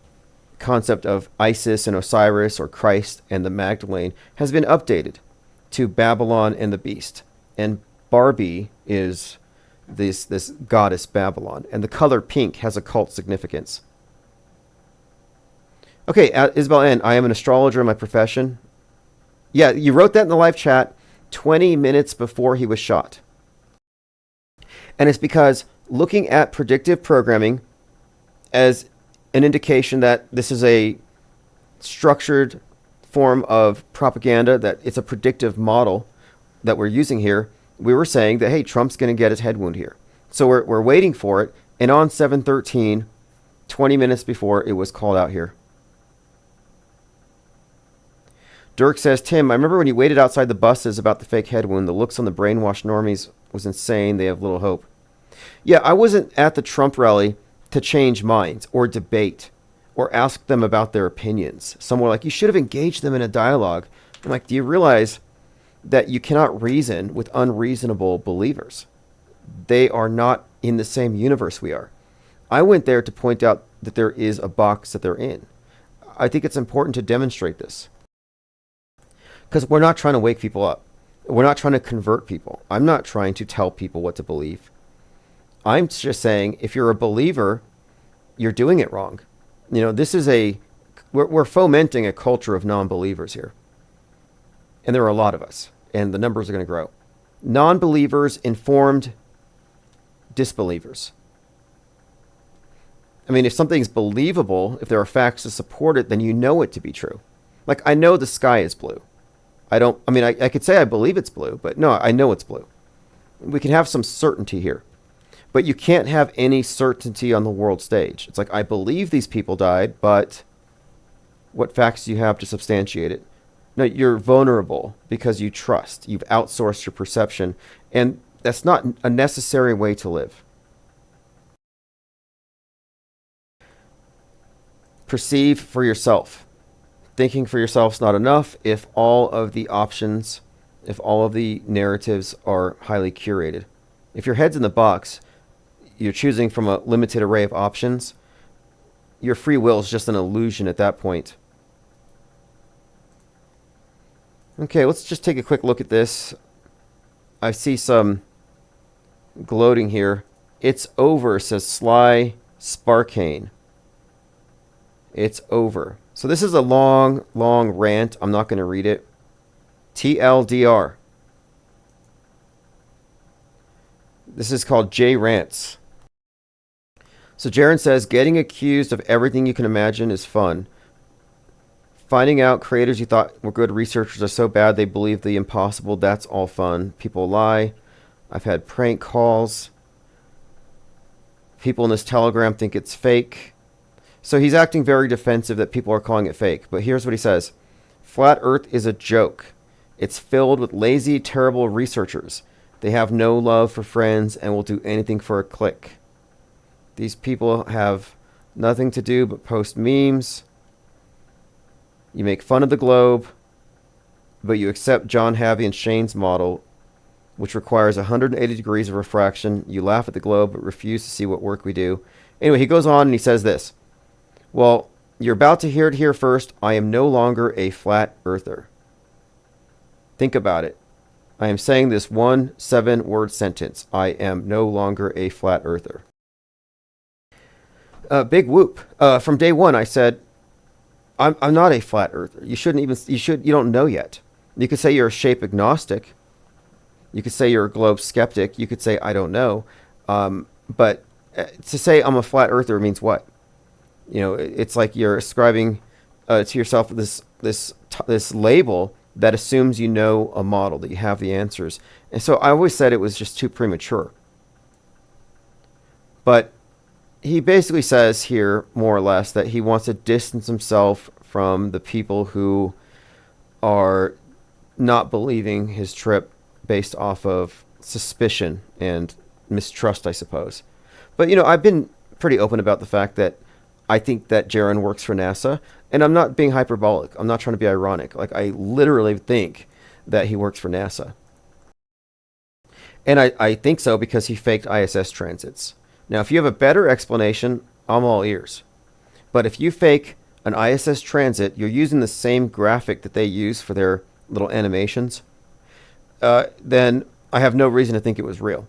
concept of Isis and Osiris or Christ and the Magdalene has been updated to Babylon and the Beast. And Barbie is this goddess Babylon. And the color pink has occult significance. Okay, Isabel N., I am an astrologer in my profession. Yeah, you wrote that in the live chat 20 minutes before he was shot. And it's because looking at predictive programming as an indication that this is a structured form of propaganda, that it's a predictive model that we're using here, we were saying that, hey, Trump's going to get his head wound here. So we're waiting for it. And on 7/13, 20 minutes before, it was called out here. Dirk says, Tim, I remember when you waited outside the buses about the fake head wound. The looks on the brainwashed normies was insane. They have little hope. Yeah, I wasn't at the Trump rally to change minds or debate or ask them about their opinions. Some were like, you should have engaged them in a dialogue. I'm like, do you realize that you cannot reason with unreasonable believers? They are not in the same universe we are. I went there to point out that there is a box that they're in. I think it's important to demonstrate this. Because we're not trying to wake people up. We're not trying to convert people. I'm not trying to tell people what to believe. I'm just saying, if you're a believer, you're doing it wrong. You know, this is we're fomenting a culture of non-believers here. And there are a lot of us. And the numbers are going to grow. Non-believers, informed disbelievers. I mean, if something's believable, if there are facts to support it, then you know it to be true. Like, I know the sky is blue. I could say I believe it's blue, but no, I know it's blue. We can have some certainty here. But you can't have any certainty on the world stage. It's like, I believe these people died, but what facts do you have to substantiate it? No, you're vulnerable because you trust. You've outsourced your perception, and that's not a necessary way to live. Perceive for yourself. Thinking for yourself is not enough if all of the options, if all of the narratives are highly curated. If your head's in the box, you're choosing from a limited array of options, your free will is just an illusion at that point. Okay, let's just take a quick look at this. I see some gloating here. It's over, says Sly Sparkane. It's over. So this is a long, long rant. I'm not going to read it. TLDR. This is called J Rants. So Jaron says, getting accused of everything you can imagine is fun. Finding out creators you thought were good researchers are so bad they believe the impossible, that's all fun. People lie. I've had prank calls. People in this Telegram think it's fake. So he's acting very defensive that people are calling it fake. But here's what he says. Flat Earth is a joke. It's filled with lazy, terrible researchers. They have no love for friends and will do anything for a click. These people have nothing to do but post memes. You make fun of the globe, but you accept John Havey and Shane's model, which requires 180 degrees of refraction. You laugh at the globe, but refuse to see what work we do. Anyway, he goes on and he says this. Well, you're about to hear it here first. I am no longer a flat earther. Think about it. I am saying this 7-word sentence. I am no longer a flat earther. Big whoop. From day one, I said, I'm not a flat earther. You don't know yet. You could say you're a shape agnostic. You could say you're a globe skeptic. You could say, I don't know. But to say I'm a flat earther means what? You know, it's like you're ascribing to yourself this label that assumes you know a model, that you have the answers. And so I always said it was just too premature. But he basically says here, more or less, that he wants to distance himself from the people who are not believing his trip based off of suspicion and mistrust, I suppose. But, you know, I've been pretty open about the fact that I think that Jaron works for NASA, and I'm not being hyperbolic. I'm not trying to be ironic. Like, I literally think that he works for NASA. And I think so because he faked ISS transits. Now, if you have a better explanation, I'm all ears. But if you fake an ISS transit, you're using the same graphic that they use for their little animations, then I have no reason to think it was real.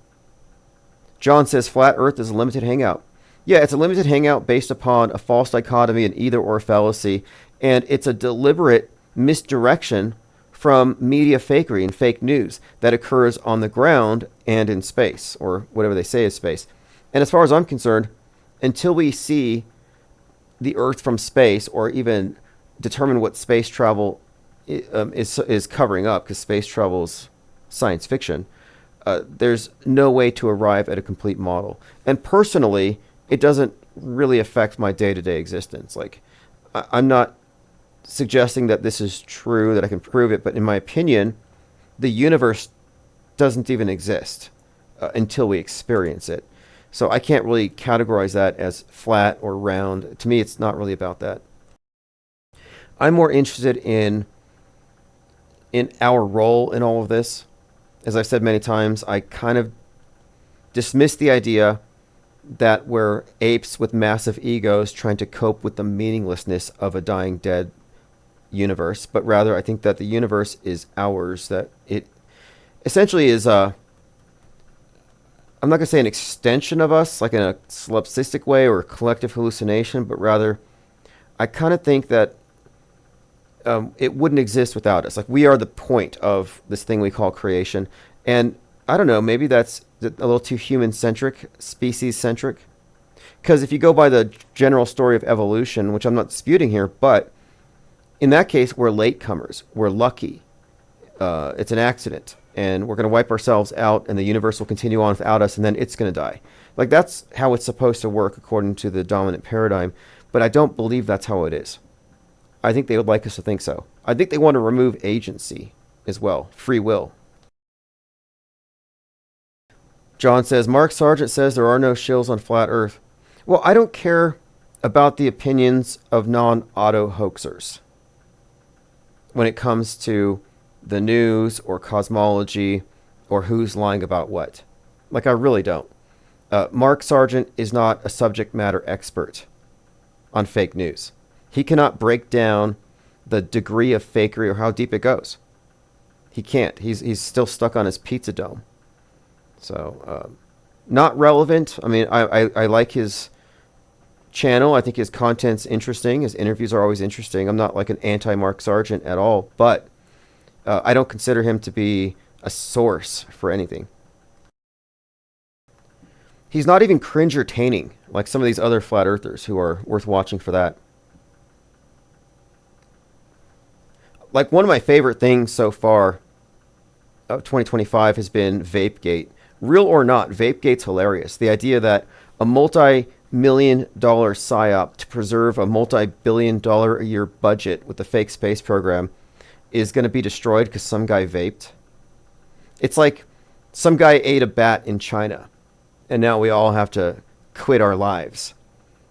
John says flat Earth is a limited hangout. Yeah, it's a limited hangout based upon a false dichotomy and either-or fallacy, and it's a deliberate misdirection from media fakery and fake news that occurs on the ground and in space, or whatever they say is space. And as far as I'm concerned, until we see the Earth from space, or even determine what space travel is covering up, because space travel is science fiction, there's no way to arrive at a complete model. And personally, it doesn't really affect my day-to-day existence. Like, I'm not suggesting that this is true, that I can prove it, but in my opinion, the universe doesn't even exist until we experience it. So I can't really categorize that as flat or round. To me, it's not really about that. I'm more interested in our role in all of this. As I've said many times, I kind of dismiss the idea that we're apes with massive egos trying to cope with the meaninglessness of a dying, dead universe, but rather I think that the universe is ours, that it essentially is I'm not going to say an extension of us, like in a solipsistic way or a collective hallucination, but rather I kind of think that it wouldn't exist without us. Like, we are the point of this thing we call creation. And I don't know, maybe that's a little too human-centric, species-centric. Because if you go by the general story of evolution, which I'm not disputing here, but in that case, we're latecomers. We're lucky. It's an accident. And we're going to wipe ourselves out, and the universe will continue on without us, and then it's going to die. Like, that's how it's supposed to work according to the dominant paradigm. But I don't believe that's how it is. I think they would like us to think so. I think they want to remove agency as well, free will. John says, Mark Sargent says there are no shills on flat Earth. Well, I don't care about the opinions of non-auto hoaxers when it comes to the news or cosmology or who's lying about what. Like, I really don't. Mark Sargent is not a subject matter expert on fake news. He cannot break down the degree of fakery or how deep it goes. He can't. He's still stuck on his pizza dome. So, not relevant. I mean, I like his channel. I think his content's interesting. His interviews are always interesting. I'm not like an anti-Mark Sargent at all, but I don't consider him to be a source for anything. He's not even cringe-entertaining like some of these other flat earthers who are worth watching for that. Like, one of my favorite things so far of 2025 has been Vapegate. Real or not, Vapegate's hilarious. The idea that a multi-million-dollar psyop to preserve a multi-billion-dollar-a-year budget with the fake space program is going to be destroyed because some guy vaped. It's like some guy ate a bat in China, and now we all have to quit our lives.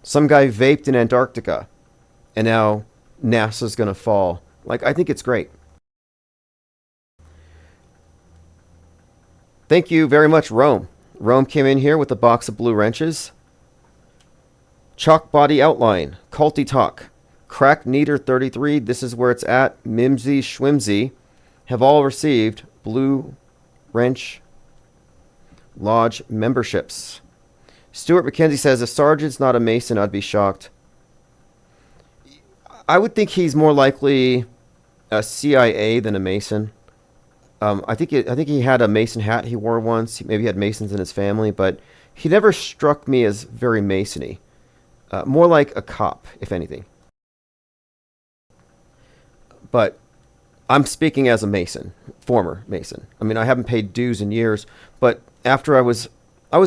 Some guy vaped in Antarctica, and now NASA's going to fall. Like, I think it's great. Thank you very much, Rome. Rome came in here with a box of blue wrenches. Chalk body outline. Culty talk. Crack Neater 33. This is where it's at. Mimsy Schwimsy have all received blue wrench lodge memberships. Stuart McKenzie says, if Sargent's not a Mason, I'd be shocked. I would think he's more likely a CIA than a Mason. I think he had a Mason hat he wore once. Maybe he had Masons in his family, but he never struck me as very Masony. More like a cop, if anything. But I'm speaking as a Mason, former Mason. I mean, I haven't paid dues in years, but after I was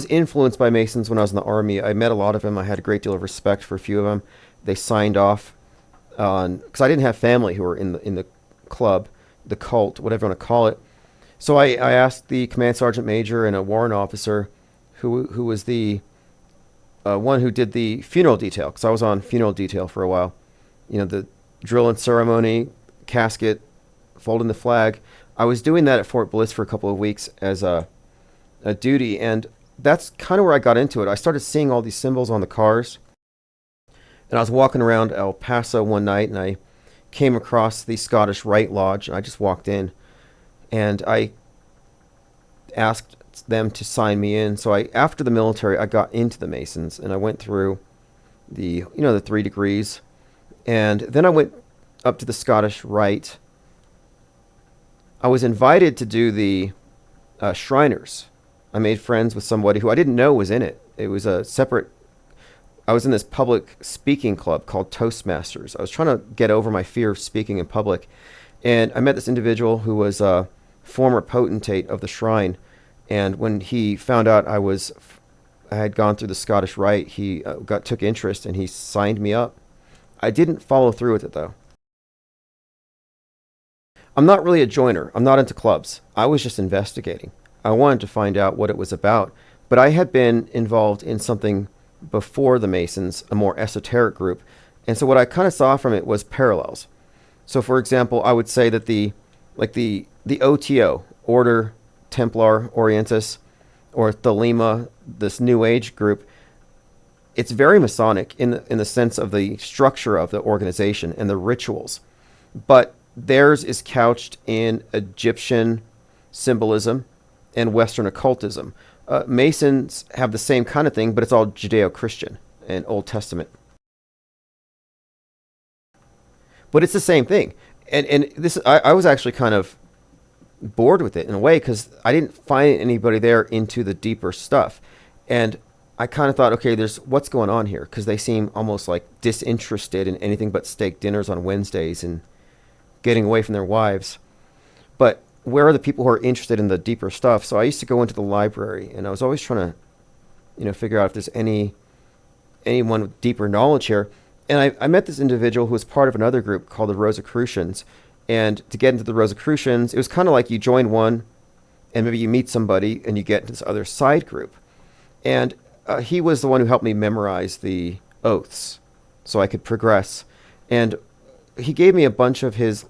influenced by Masons when I was in the Army. I met a lot of them. I had a great deal of respect for a few of them. They signed off on, because I didn't have family who were in the club, the cult, whatever you want to call it. So I asked the command sergeant major and a warrant officer who was the one who did the funeral detail, because I was on funeral detail for a while. You know, the drill and ceremony, casket, folding the flag. I was doing that at Fort Bliss for a couple of weeks as a duty, and that's kind of where I got into it. I started seeing all these symbols on the cars, and I was walking around El Paso one night, and I came across the Scottish Rite Lodge, and I just walked in, and I asked them to sign me in. So after the military, I got into the Masons, and I went through the 3 degrees, and then I went up to the Scottish Rite. I was invited to do the Shriners. I made friends with somebody who I didn't know was in it. It was a separate... I was in this public speaking club called Toastmasters. I was trying to get over my fear of speaking in public. And I met this individual who was a former potentate of the shrine. And when he found out I had gone through the Scottish Rite, he took interest and he signed me up. I didn't follow through with it, though. I'm not really a joiner. I'm not into clubs. I was just investigating. I wanted to find out what it was about. But I had been involved in something before the Masons, a more esoteric group. And so what I kind of saw from it was parallels. So, for example, I would say that the OTO, Order Templar Orientis, or Thelema, this New Age group, it's very Masonic in the sense of the structure of the organization and the rituals. But theirs is couched in Egyptian symbolism and Western occultism. Masons have the same kind of thing, but it's all Judeo-Christian and Old Testament. But it's the same thing. And this, I was actually kind of bored with it in a way, because I didn't find anybody there into the deeper stuff. And I kind of thought, okay, what's going on here? Because they seem almost like disinterested in anything but steak dinners on Wednesdays and getting away from their wives. But where are the people who are interested in the deeper stuff? So I used to go into the library, and I was always trying to, figure out if there's anyone with deeper knowledge here. And I met this individual who was part of another group called the Rosicrucians. And to get into the Rosicrucians, it was kind of like you join one, and maybe you meet somebody, and you get into this other side group. And he was the one who helped me memorize the oaths so I could progress. And he gave me a bunch of his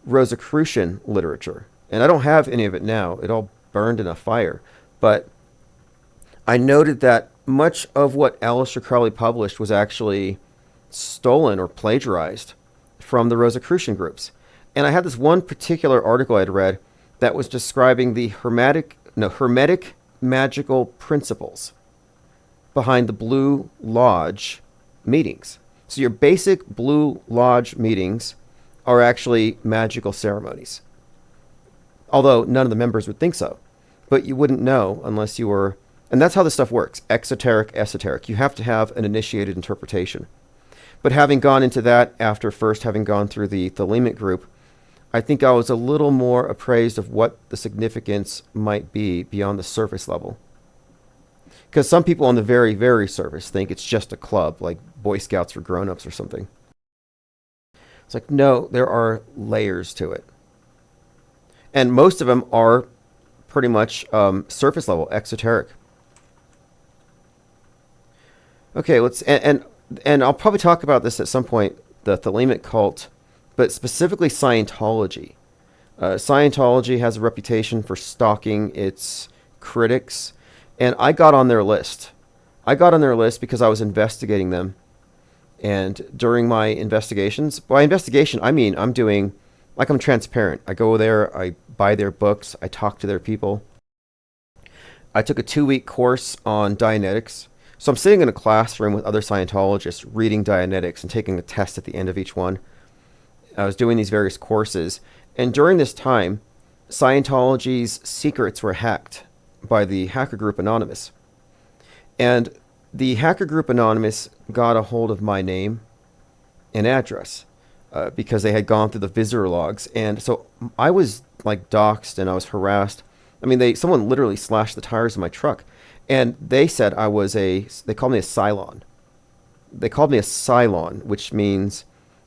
Rosicrucian literature. And I don't have any of it now. It all burned in a fire. But I noted that much of what Aleister Crowley published was actually stolen or plagiarized from the Rosicrucian groups. And I had this one particular article I'd read that was describing the hermetic magical principles behind the Blue Lodge meetings. So your basic Blue Lodge meetings are actually magical ceremonies. Although none of the members would think so. But you wouldn't know unless you were... And that's how this stuff works. Exoteric, esoteric. You have to have an initiated interpretation. But having gone into that after first having gone through the Thelemic group, I think I was a little more appraised of what the significance might be beyond the surface level. Because some people on the very, very surface think it's just a club, like Boy Scouts for grown-ups or something. It's like, no, there are layers to it. And most of them are pretty much surface level, exoteric. Okay, and I'll probably talk about this at some point, the Thelemic cult, but specifically Scientology. Scientology has a reputation for stalking its critics, and I got on their list. I got on their list because I was investigating them, and during my investigations, by investigation I mean I'm doing, like, I'm transparent. I go there, I buy their books, I talk to their people. I took a 2-week course on Dianetics. So I'm sitting in a classroom with other Scientologists reading Dianetics and taking a test at the end of each one. I was doing these various courses. And during this time, Scientology's secrets were hacked by the hacker group Anonymous. And the hacker group Anonymous got a hold of my name and address because they had gone through the visitor logs. And so I was like doxxed and I was harassed. I mean, someone literally slashed the tires of my truck. And they said they called me a Cylon. They called me a Cylon, which means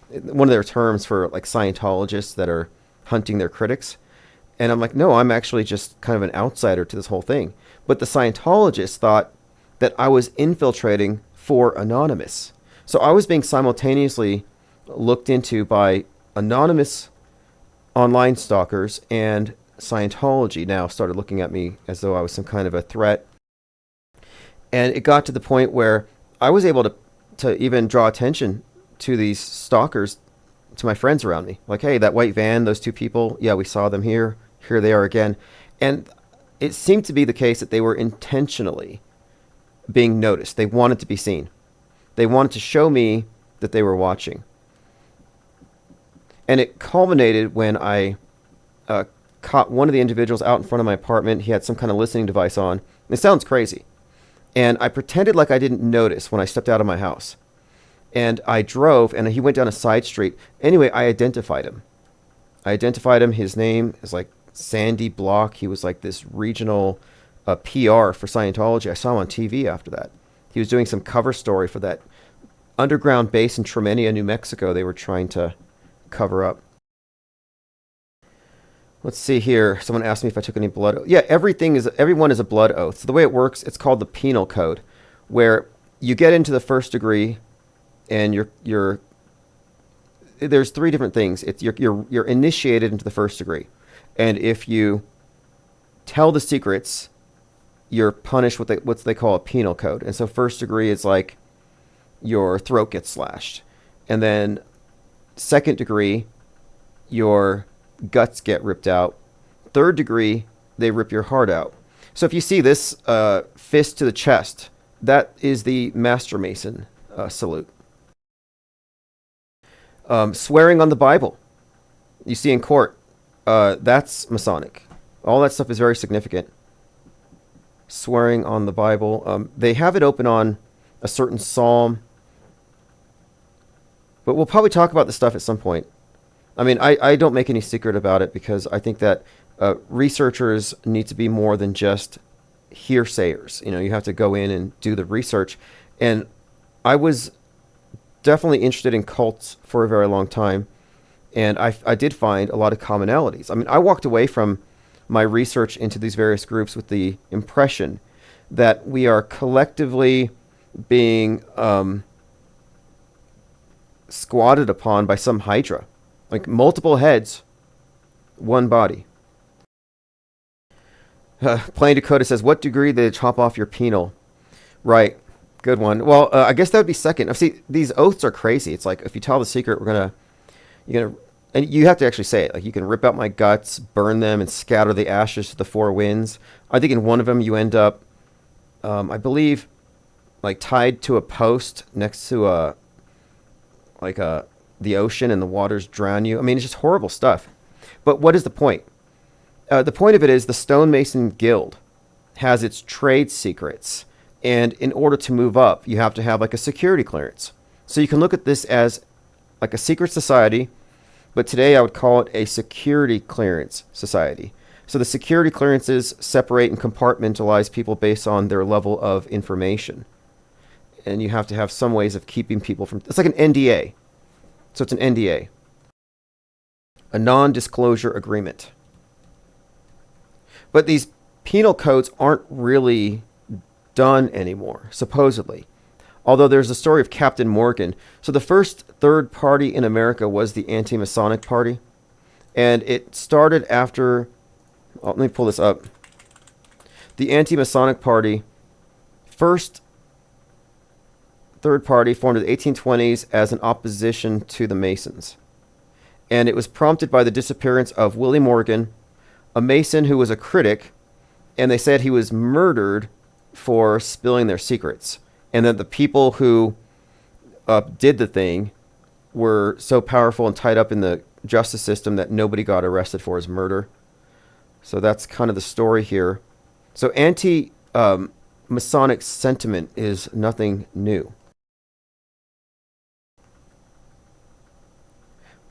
one of their terms for like Scientologists that are hunting their critics. And I'm like, no, I'm actually just kind of an outsider to this whole thing. But the Scientologists thought that I was infiltrating for Anonymous. So I was being simultaneously looked into by anonymous online stalkers, and Scientology now started looking at me as though I was some kind of a threat. And it got to the point where I was able to even draw attention to these stalkers, to my friends around me. Like, hey, that white van, those 2 people, yeah, we saw them here. Here they are again. And it seemed to be the case that they were intentionally being noticed. They wanted to be seen. They wanted to show me that they were watching. And it culminated when I caught one of the individuals out in front of my apartment. He had some kind of listening device on. It sounds crazy. And I pretended like I didn't notice when I stepped out of my house. And I drove, and he went down a side street. Anyway, I identified him. His name is like Sandy Block. He was like this regional PR for Scientology. I saw him on TV after that. He was doing some cover story for that underground base in Tremenia, New Mexico they were trying to cover up. Let's see here. Someone asked me if I took any blood oath. Yeah, everyone is a blood oath. So the way it works, it's called the penal code, where you get into the first degree, and there's 3 different things. It's you're initiated into the first degree, and if you tell the secrets, you're punished with what they call a penal code. And so first degree is like your throat gets slashed, and then second degree, your guts get ripped out. Third degree, they rip your heart out. So if you see this fist to the chest, that is the Master Mason salute. Swearing on the Bible, you see in court, that's Masonic. All that stuff is very significant. Swearing on the Bible. They have it open on a certain psalm. But we'll probably talk about this stuff at some point. I mean, I don't make any secret about it because I think that researchers need to be more than just hearsayers. You know, you have to go in and do the research. And I was definitely interested in cults for a very long time, and I did find a lot of commonalities. I mean, I walked away from my research into these various groups with the impression that we are collectively being squatted upon by some hydra, like multiple heads, one body. Plain Dakota says, what degree did they chop off your penal? Right. Good one. Well, I guess that would be second. See, these oaths are crazy. It's like, if you tell the secret, and you have to actually say it. Like, you can rip out my guts, burn them, and scatter the ashes to the four winds. I think in one of them you end up, I believe, like tied to a post next to the ocean, and the waters drown you. I mean, it's just horrible stuff. But what is the point? The point of it is the Stonemason Guild has its trade secrets. And in order to move up, you have to have like a security clearance. So you can look at this as like a secret society, but today I would call it a security clearance society. So the security clearances separate and compartmentalize people based on their level of information. And you have to have some ways of keeping people from... It's like an NDA. So it's an NDA. A non-disclosure agreement. But these penal codes aren't really done anymore, supposedly. Although there's the story of Captain Morgan. So the first third party in America was the Anti-Masonic Party. And it started after... let me pull this up. The Anti-Masonic Party, first third party, formed in the 1820s as an opposition to the Masons. And it was prompted by the disappearance of Willie Morgan, a Mason who was a critic, and they said he was murdered for spilling their secrets. And that the people who did the thing were so powerful and tied up in the justice system that nobody got arrested for his murder. So that's kind of the story here. So anti-Masonic sentiment is nothing new.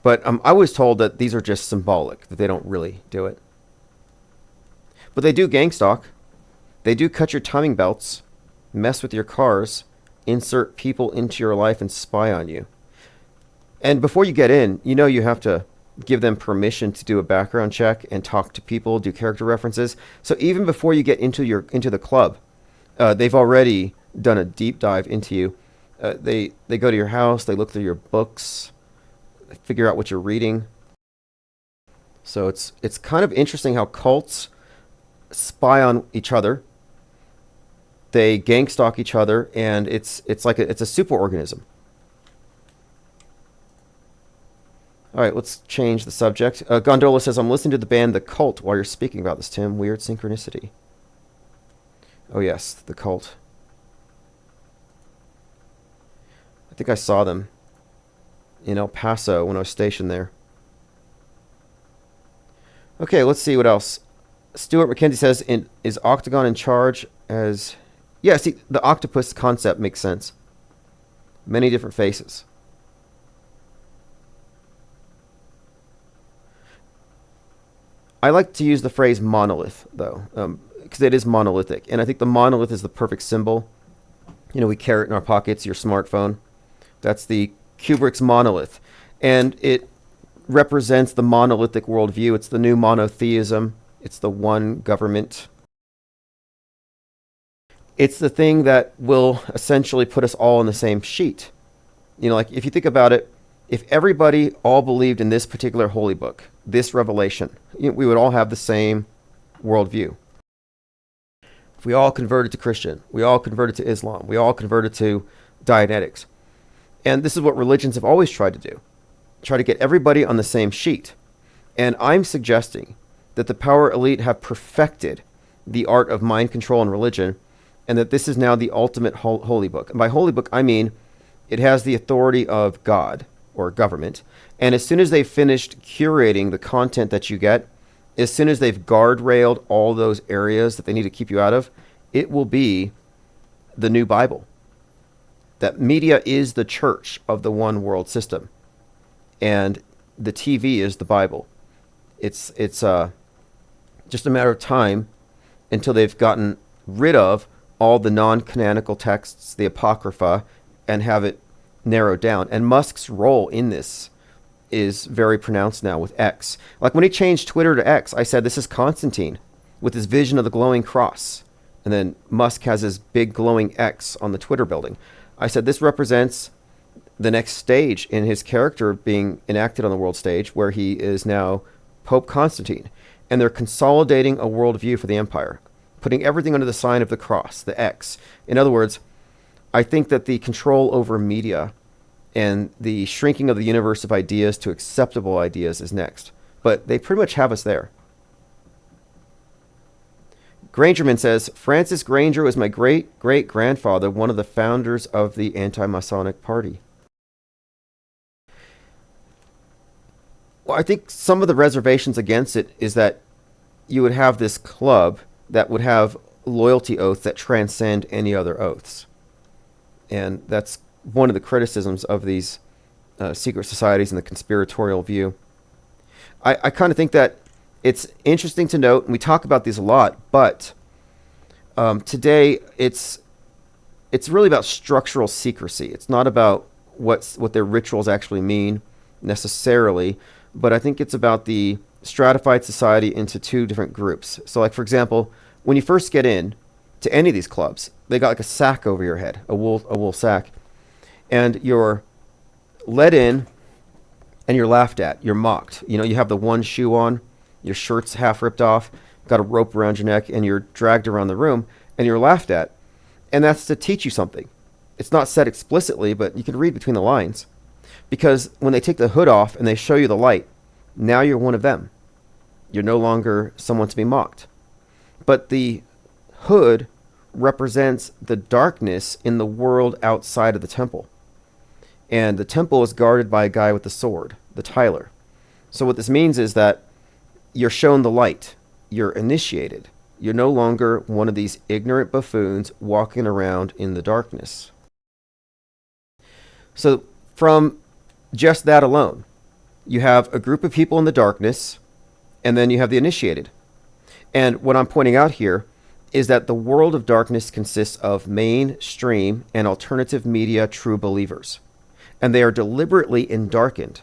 But I was told that these are just symbolic, that they don't really do it. But they do gang stalk. They do cut your timing belts, mess with your cars, insert people into your life and spy on you. And before you get in, you have to give them permission to do a background check and talk to people, do character references. So even before you get into the club, they've already done a deep dive into you. They go to your house, they look through your books, they figure out what you're reading. So it's kind of interesting how cults spy on each other. They gang stalk each other, and it's like it's a superorganism. All right, let's change the subject. Gondola says, I'm listening to the band The Cult while you're speaking about this, Tim. Weird synchronicity. Oh, yes, The Cult. I think I saw them in El Paso when I was stationed there. Okay, let's see what else. Stuart McKenzie says, is Octagon in charge as... Yeah, see, the octopus concept makes sense. Many different faces. I like to use the phrase monolith, though, because it is monolithic. And I think the monolith is the perfect symbol. We carry it in our pockets, your smartphone. That's the Kubrick's monolith. And it represents the monolithic worldview. It's the new monotheism. It's the one government. It's the thing that will essentially put us all on the same sheet. Like if you think about it, if everybody all believed in this particular holy book, this revelation, we would all have the same worldview. If we all converted to Christian, we all converted to Islam, we all converted to Dianetics. And this is what religions have always tried to do. Try to get everybody on the same sheet. And I'm suggesting that the power elite have perfected the art of mind control in religion, and that this is now the ultimate holy book. And by holy book, I mean it has the authority of God or government. And as soon as they've finished curating the content that you get, as soon as they've guardrailed all those areas that they need to keep you out of, it will be the new Bible. That media is the church of the one world system. And the TV is the Bible. It's just a matter of time until they've gotten rid of all the non-canonical texts, the Apocrypha, and have it narrowed down. And Musk's role in this is very pronounced now with X. Like when he changed Twitter to X, I said, this is Constantine with his vision of the glowing cross. And then Musk has his big glowing X on the Twitter building. I said, this represents the next stage in his character being enacted on the world stage, where he is now Pope Constantine. And they're consolidating a worldview for the empire, putting everything under the sign of the cross, the X. In other words, I think that the control over media and the shrinking of the universe of ideas to acceptable ideas is next. But they pretty much have us there. Grangerman says, Francis Granger was my great-great-grandfather, one of the founders of the anti-Masonic Party. Well, I think some of the reservations against it is that you would have this club that would have loyalty oaths that transcend any other oaths. And that's one of the criticisms of these secret societies and the conspiratorial view. I kind of think that it's interesting to note, and we talk about these a lot, but today it's really about structural secrecy. It's not about what their rituals actually mean necessarily, but I think it's about the stratified society into two different groups. So like, for example, when you first get in to any of these clubs, they got like a sack over your head, a wool sack, and you're let in and you're laughed at, you're mocked. You know, you have the one shoe on, your shirt's half ripped off, got a rope around your neck, and you're dragged around the room and you're laughed at. And that's to teach you something. It's not said explicitly, but you can read between the lines. Because when they take the hood off and they show you the light, now you're one of them. You're no longer someone to be mocked. But the hood represents the darkness in the world outside of the temple. And the temple is guarded by a guy with the sword, the Tyler. So what this means is that you're shown the light. You're initiated. You're no longer one of these ignorant buffoons walking around in the darkness. So from just that alone, you have a group of people in the darkness, and then you have the initiated. And what I'm pointing out here is that the world of darkness consists of mainstream and alternative media true believers. And they are deliberately endarkened.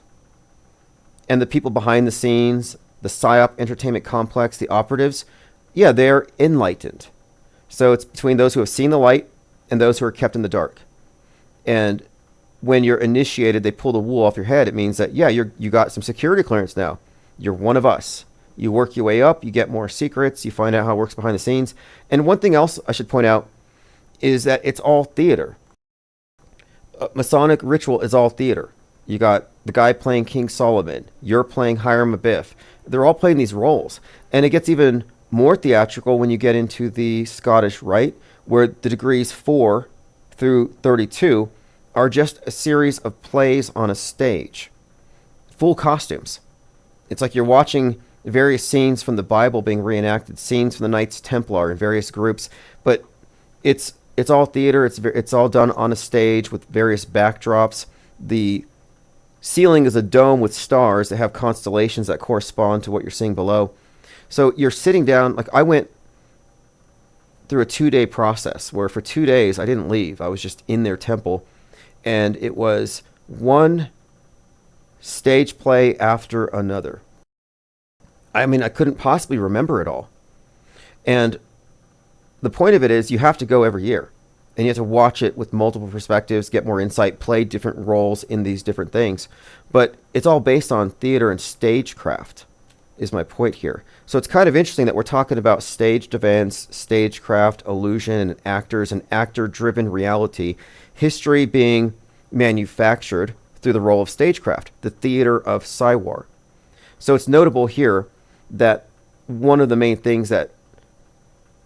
And the people behind the scenes, the PSYOP entertainment complex, the operatives, yeah, they're enlightened. So it's between those who have seen the light and those who are kept in the dark. And when you're initiated, they pull the wool off your head. It means that, yeah, you got some security clearance now. You're one of us. You work your way up, you get more secrets, you find out how it works behind the scenes. And one thing else I should point out is that it's all theater. Masonic ritual is all theater. You got the guy playing King Solomon. You're playing Hiram Abiff. They're all playing these roles. And it gets even more theatrical when you get into the Scottish Rite, where the degrees 4 through 32 are just a series of plays on a stage. Full costumes. It's like you're watching various scenes from the Bible being reenacted, scenes from the Knights Templar in various groups, but it's all theater. It's all done on a stage with various backdrops. The ceiling is a dome with stars that have constellations that correspond to what you're seeing below. So you're sitting down, like I went through a 2-day process where for 2 days I didn't leave. I was just in their temple, and it was one stage play after another. I mean, I couldn't possibly remember it all. And the point of it is you have to go every year. And you have to watch it with multiple perspectives, get more insight, play different roles in these different things. But it's all based on theater and stagecraft, is my point here. So it's kind of interesting that we're talking about staged events, stagecraft, illusion, and actors, and actor-driven reality. History being manufactured through the role of stagecraft, the theater of Psywar. So it's notable here that one of the main things that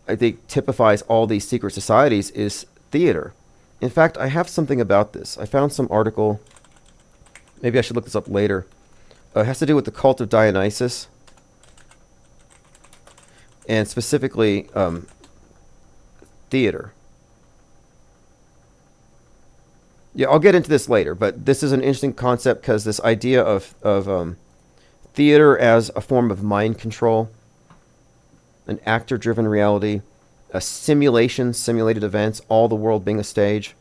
I think typifies all these secret societies is theater. In fact, I have something about this. I found some article. Maybe I should look this up later. It has to do with the cult of Dionysus. And specifically, theater. Yeah, I'll get into this later, but this is an interesting concept because this idea of theater as a form of mind control, an actor-driven reality, a simulation, simulated events, all the world being a stage.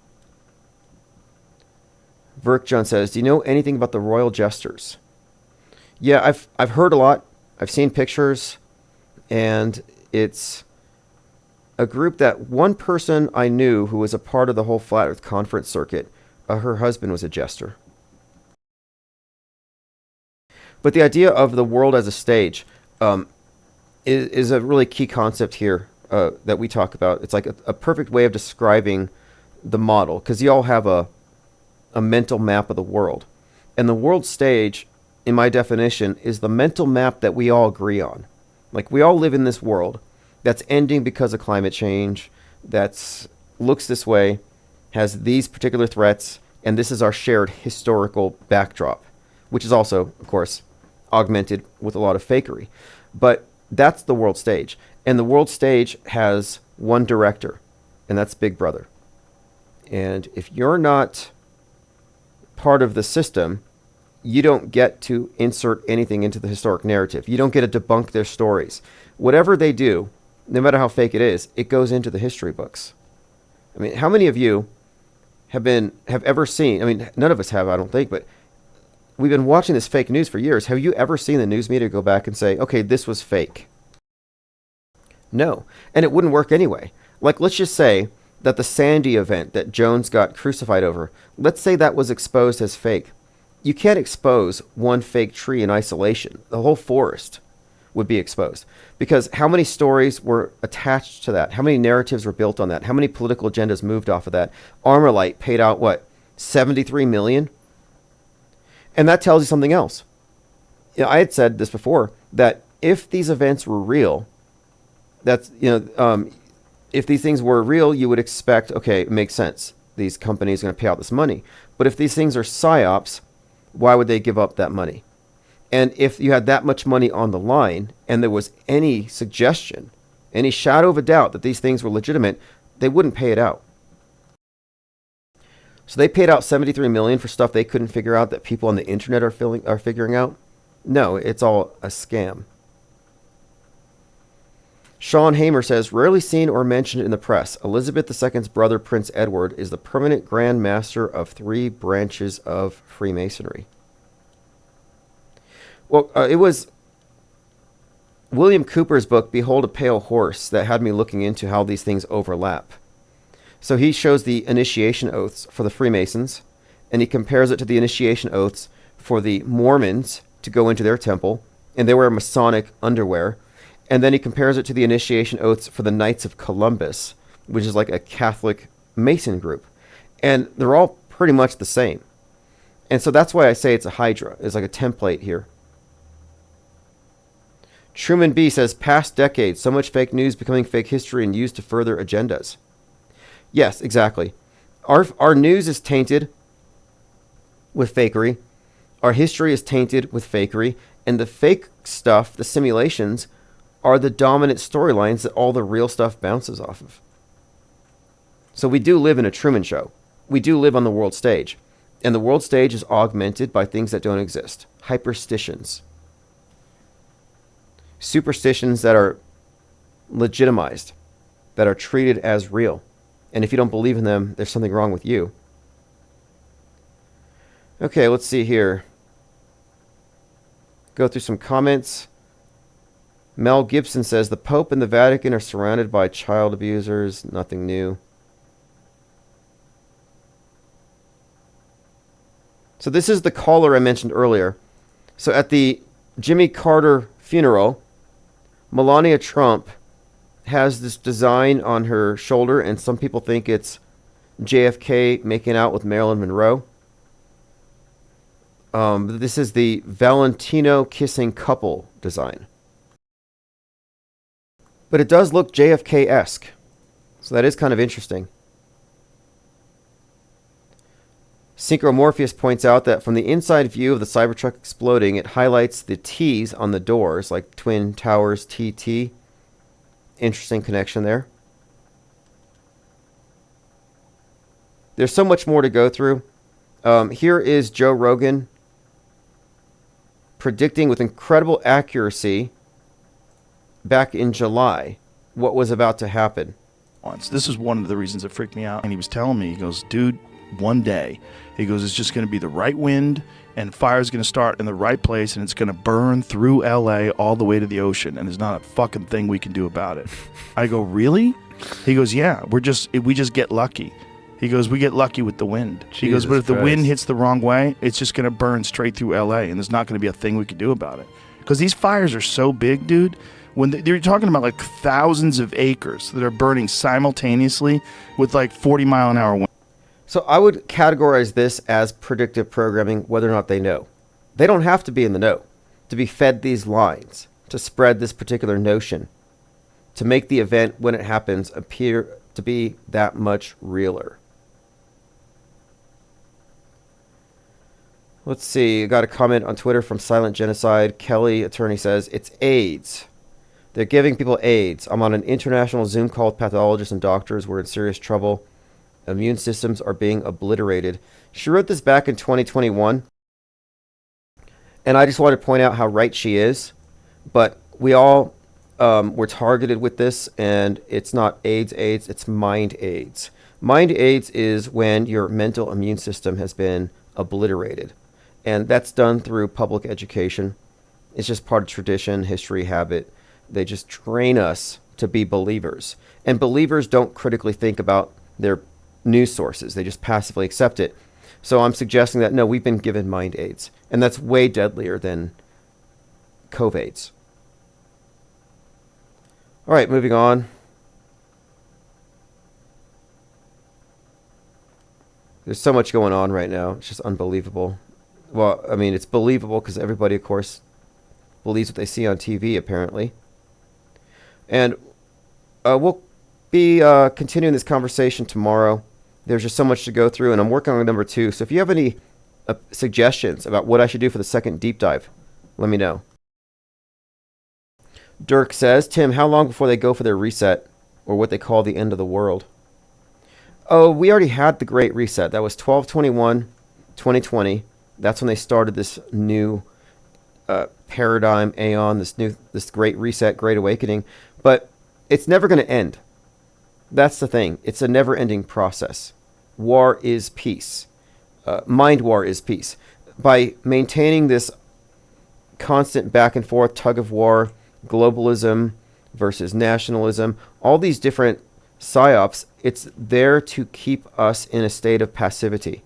Verkjon says, do you know anything about the royal jesters? Yeah, I've heard a lot. I've seen pictures, and it's a group that one person I knew who was a part of the whole Flat Earth conference circuit, her husband was a jester. But the idea of the world as a stage is a really key concept here that we talk about. It's like a perfect way of describing the model, because you all have a mental map of the world. And the world stage, in my definition, is the mental map that we all agree on. Like, we all live in this world that's ending because of climate change, that looks this way, has these particular threats, and this is our shared historical backdrop, which is also, of course, augmented with a lot of fakery. But that's the world stage. And the world stage has one director, and that's Big Brother. And if you're not part of the system, you don't get to insert anything into the historic narrative. You don't get to debunk their stories. Whatever they do, no matter how fake it is, it goes into the history books. I mean, how many of you have ever seen, I mean, none of us have, I don't think, but we've been watching this fake news for years. Have you ever seen the news media go back and say, okay, this was fake? No. And it wouldn't work anyway. Like, let's just say that the Sandy event that Jones got crucified over, let's say that was exposed as fake. You can't expose one fake tree in isolation. The whole forest would be exposed. Because how many stories were attached to that? How many narratives were built on that? How many political agendas moved off of that? Armorlight paid out, what, $73 million? And that tells you something else. You know, I had said this before, that if these events were real, that's, if these things were real, you would expect, okay, it makes sense. These companies are going to pay out this money. But if these things are psyops, why would they give up that money? And if you had that much money on the line, and there was any suggestion, any shadow of a doubt that these things were legitimate, they wouldn't pay it out. So they paid out $73 million for stuff they couldn't figure out that people on the internet are figuring out? No, it's all a scam. Sean Hamer says, rarely seen or mentioned in the press, Elizabeth II's brother, Prince Edward, is the permanent Grand Master of 3 branches of Freemasonry. Well, it was William Cooper's book, Behold a Pale Horse, that had me looking into how these things overlap. So he shows the initiation oaths for the Freemasons, and he compares it to the initiation oaths for the Mormons to go into their temple, and they wear Masonic underwear. And then he compares it to the initiation oaths for the Knights of Columbus, which is like a Catholic Mason group. And they're all pretty much the same. And so that's why I say it's a hydra. It's like a template here. Truman B says, past decades, so much fake news becoming fake history and used to further agendas. Yes, exactly. Our news is tainted with fakery. Our history is tainted with fakery. And the fake stuff, the simulations, are the dominant storylines that all the real stuff bounces off of. So we do live in a Truman Show. We do live on the world stage. And the world stage is augmented by things that don't exist. Hyperstitions. Superstitions that are legitimized, that are treated as real. And if you don't believe in them, there's something wrong with you. Okay, let's see here. Go through some comments. Mel Gibson says, the Pope and the Vatican are surrounded by child abusers. Nothing new. So this is the caller I mentioned earlier. So at the Jimmy Carter funeral, Melania Trump has this design on her shoulder, and some people think it's JFK making out with Marilyn Monroe. This is the Valentino kissing couple design. But it does look JFK-esque. So that is kind of interesting. Synchromorpheus points out that from the inside view of the Cybertruck exploding, it highlights the T's on the doors, like Twin Towers TT. Interesting connection there. There's so much more to go through. Here is Joe Rogan predicting with incredible accuracy back in July what was about to happen. This is one of the reasons that freaked me out. And he was telling me, he goes, dude, one day. He goes, it's just going to be the right wind, and fire's going to start in the right place, and it's going to burn through LA all the way to the ocean, and there's not a fucking thing we can do about it. I go, really? He goes, yeah, we just get lucky. He goes, we get lucky with the wind. He goes, but if the wind hits the wrong way, it's just going to burn straight through LA, and there's not going to be a thing we can do about it. Because these fires are so big, dude. When they're talking about like thousands of acres that are burning simultaneously with like 40-mile-an-hour winds. So I would categorize this as predictive programming, whether or not they know. They don't have to be in the know to be fed these lines, to spread this particular notion, to make the event when it happens appear to be that much realer. Let's see, I got a comment on Twitter from Silent Genocide. Kelly, attorney, says, it's AIDS. They're giving people AIDS. I'm on an international Zoom call with pathologists and doctors. We're in serious trouble. Immune systems are being obliterated. She wrote this back in 2021. And I just want to point out how right she is. But we all were targeted with this. And it's not AIDS, it's mind AIDS. Mind AIDS is when your mental immune system has been obliterated. And that's done through public education. It's just part of tradition, history, habit. They just train us to be believers. And believers don't critically think about their news sources. They just passively accept it. So I'm suggesting that, no, we've been given mind AIDS. And that's way deadlier than COVIDs. All right, moving on. There's so much going on right now. It's just unbelievable. Well, I mean, it's believable because everybody, of course, believes what they see on TV, apparently. And we'll be continuing this conversation tomorrow. There's just so much to go through, and I'm working on number 2. So if you have any suggestions about what I should do for the second deep dive, let me know. Dirk says, Tim, how long before they go for their reset, or what they call the end of the world? Oh, we already had the Great Reset. That was 12/21/2020. That's when they started this new paradigm, aeon, this Great Reset, Great Awakening. But it's never going to end. That's the thing. It's a never-ending process. War is peace. Mind war is peace. By maintaining this constant back and forth tug of war, globalism versus nationalism, all these different psyops, it's there to keep us in a state of passivity.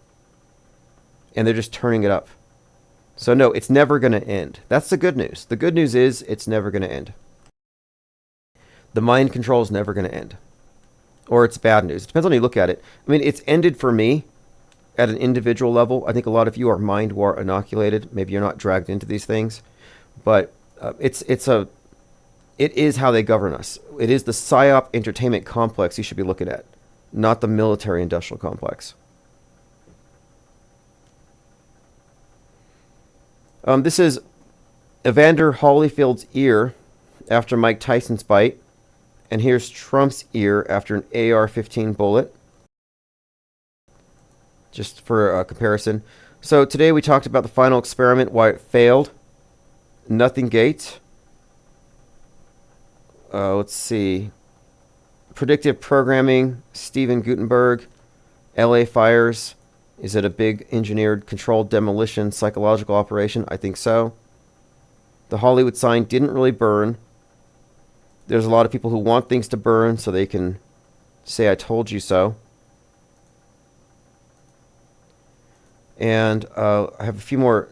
And they're just turning it up. So no, it's never going to end. That's the good news. The good news is it's never going to end. The mind control is never going to end. Or it's bad news. It depends on how you look at it. I mean, it's ended for me at an individual level. I think a lot of you are mind war inoculated. Maybe you're not dragged into these things. But it is how they govern us. It is the PSYOP entertainment complex you should be looking at, not the military industrial complex. This is Evander Holyfield's ear after Mike Tyson's bite. And here's Trump's ear after an AR-15 bullet. Just for a comparison. So today we talked about the final experiment, why it failed. Nothing gate. Let's see. Predictive programming, Steven Gutenberg. LA fires. Is it a big engineered controlled demolition psychological operation? I think so. The Hollywood sign didn't really burn. There's a lot of people who want things to burn so they can say, I told you so. And I have a few more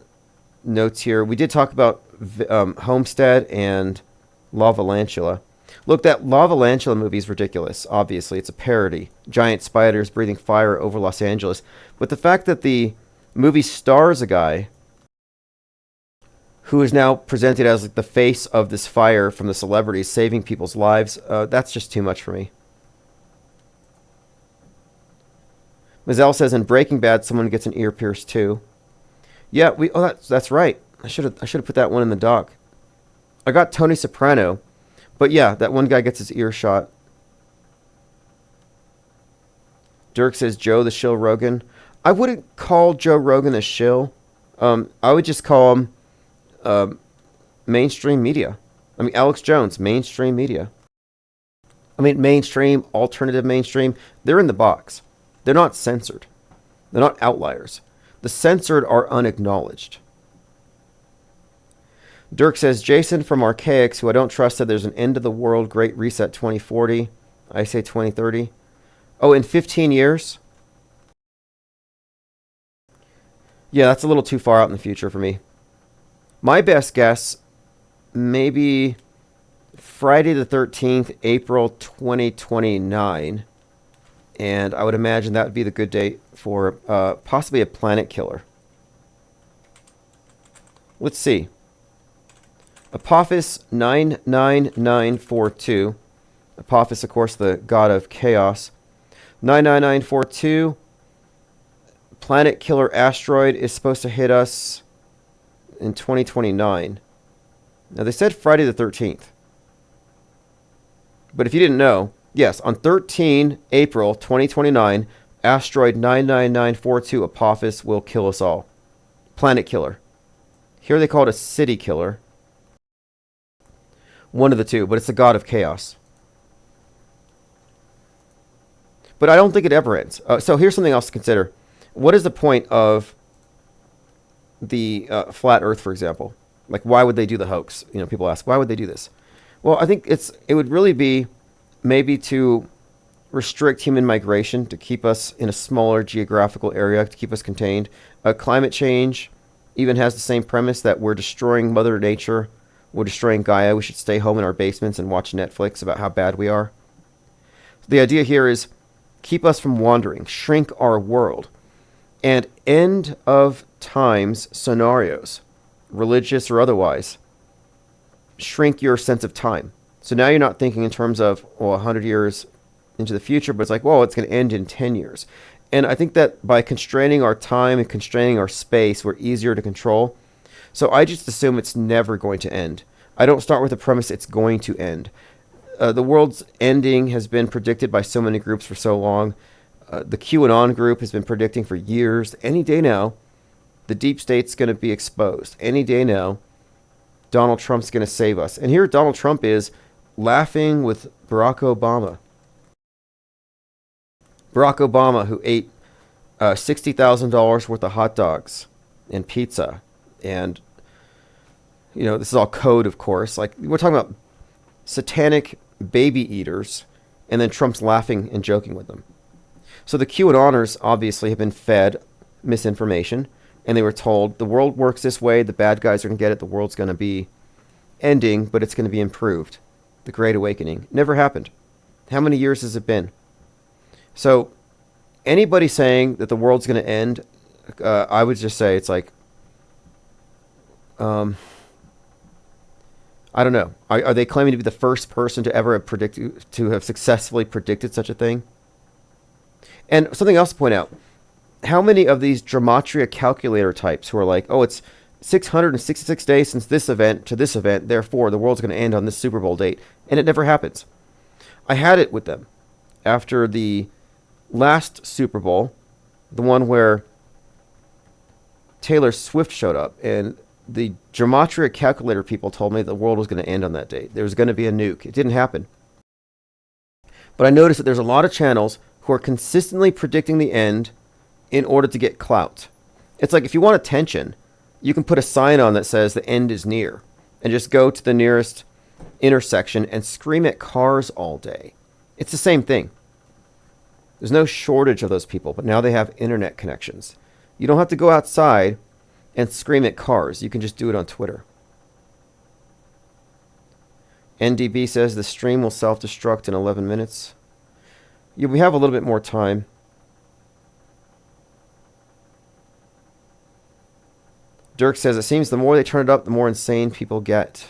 notes here. We did talk about Homestead and Lavalantula. Look, that Lavalantula movie is ridiculous. Obviously, it's a parody. Giant spiders breathing fire over Los Angeles. But the fact that the movie stars a guy who is now presented as like the face of this fire from the celebrities saving people's lives, that's just too much for me. Mazel says in Breaking Bad, someone gets an ear pierced too. Yeah, that's right. I should have put that one in the doc. I got Tony Soprano, but yeah, that one guy gets his ear shot. Dirk says Joe the Shill Rogan. I wouldn't call Joe Rogan a shill. I would just call him mainstream media. I mean, Alex Jones, mainstream media. I mean, mainstream, alternative mainstream, they're in the box. They're not censored. They're not outliers. The censored are unacknowledged. Dirk says, Jason from Archaics, who I don't trust, said there's an end of the world Great Reset 2040. I say 2030. Oh, in 15 years? Yeah, that's a little too far out in the future for me. My best guess, maybe Friday the 13th, April 2029. And I would imagine that would be the good date for possibly a planet killer. Let's see. Apophis 99942. Apophis, of course, the god of chaos. 99942. Planet killer asteroid is supposed to hit us in 2029. Now, they said Friday the 13th. But if you didn't know, yes, on 13 April 2029, asteroid 99942 Apophis will kill us all. Planet killer. Here they call it a city killer. One of the two, but it's the god of chaos. But I don't think it ever ends. So here's something else to consider. What is the point of the flat Earth, for example? Like, why would they do the hoax? You know, people ask, why would they do this? Well, I think it would really be maybe to restrict human migration, to keep us in a smaller geographical area, to keep us contained. Climate change even has the same premise that we're destroying Mother Nature. We're destroying Gaia. We should stay home in our basements and watch Netflix about how bad we are. The idea here is keep us from wandering, shrink our world. And end of times scenarios, religious or otherwise, shrink your sense of time. So now you're not thinking in terms of, 100 years into the future, but it's like, it's going to end in 10 years. And I think that by constraining our time and constraining our space, we're easier to control. So I just assume it's never going to end. I don't start with the premise it's going to end. The world's ending has been predicted by so many groups for so long. The QAnon group has been predicting for years. Any day now, the deep state's going to be exposed. Any day now, Donald Trump's going to save us. And here Donald Trump is laughing with Barack Obama. Barack Obama, who ate $60,000 worth of hot dogs and pizza. And, this is all code, of course. Like, we're talking about satanic baby eaters, and then Trump's laughing and joking with them. So the QAnoners obviously have been fed misinformation, and they were told the world works this way, the bad guys are going to get it, the world's going to be ending, but it's going to be improved. The Great Awakening. Never happened. How many years has it been? So anybody saying that the world's going to end, I would just say it's like, I don't know. Are they claiming to be the first person to ever have successfully predicted such a thing? And something else to point out. How many of these gematria calculator types who are like, it's 666 days since this event to this event, therefore the world's going to end on this Super Bowl date, and it never happens. I had it with them after the last Super Bowl, the one where Taylor Swift showed up, and the gematria calculator people told me the world was going to end on that date. There was going to be a nuke. It didn't happen. But I noticed that there's a lot of channels who are consistently predicting the end in order to get clout. It's like if you want attention, you can put a sign on that says the end is near and just go to the nearest intersection and scream at cars all day. It's the same thing. There's no shortage of those people, but now they have internet connections. You don't have to go outside and scream at cars. You can just do it on Twitter. NDB says the stream will self-destruct in 11 minutes. Yeah, we have a little bit more time. Dirk says, it seems the more they turn it up, the more insane people get.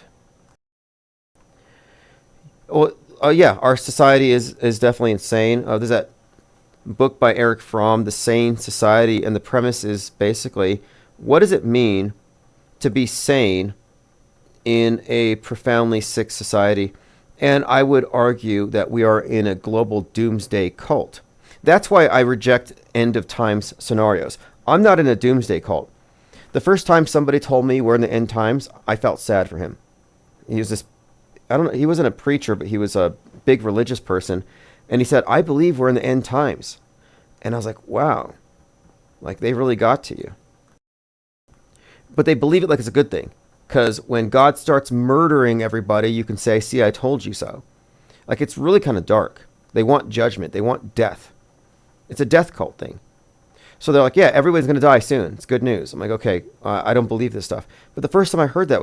Well, yeah, our society is definitely insane. There's that book by Eric Fromm, The Sane Society, and the premise is basically, what does it mean to be sane in a profoundly sick society? And I would argue that we are in a global doomsday cult. That's why I reject end of times scenarios. I'm not in a doomsday cult. The first time somebody told me we're in the end times, I felt sad for him. He was he wasn't a preacher, but he was a big religious person. And he said, I believe we're in the end times. And I was like, wow. Like, they really got to you. But they believe it like it's a good thing. Because when God starts murdering everybody, you can say, see, I told you so. Like, it's really kind of dark. They want judgment. They want death. It's a death cult thing. So they're like, yeah, everybody's going to die soon. It's good news. I'm like, okay, I don't believe this stuff. But the first time I heard that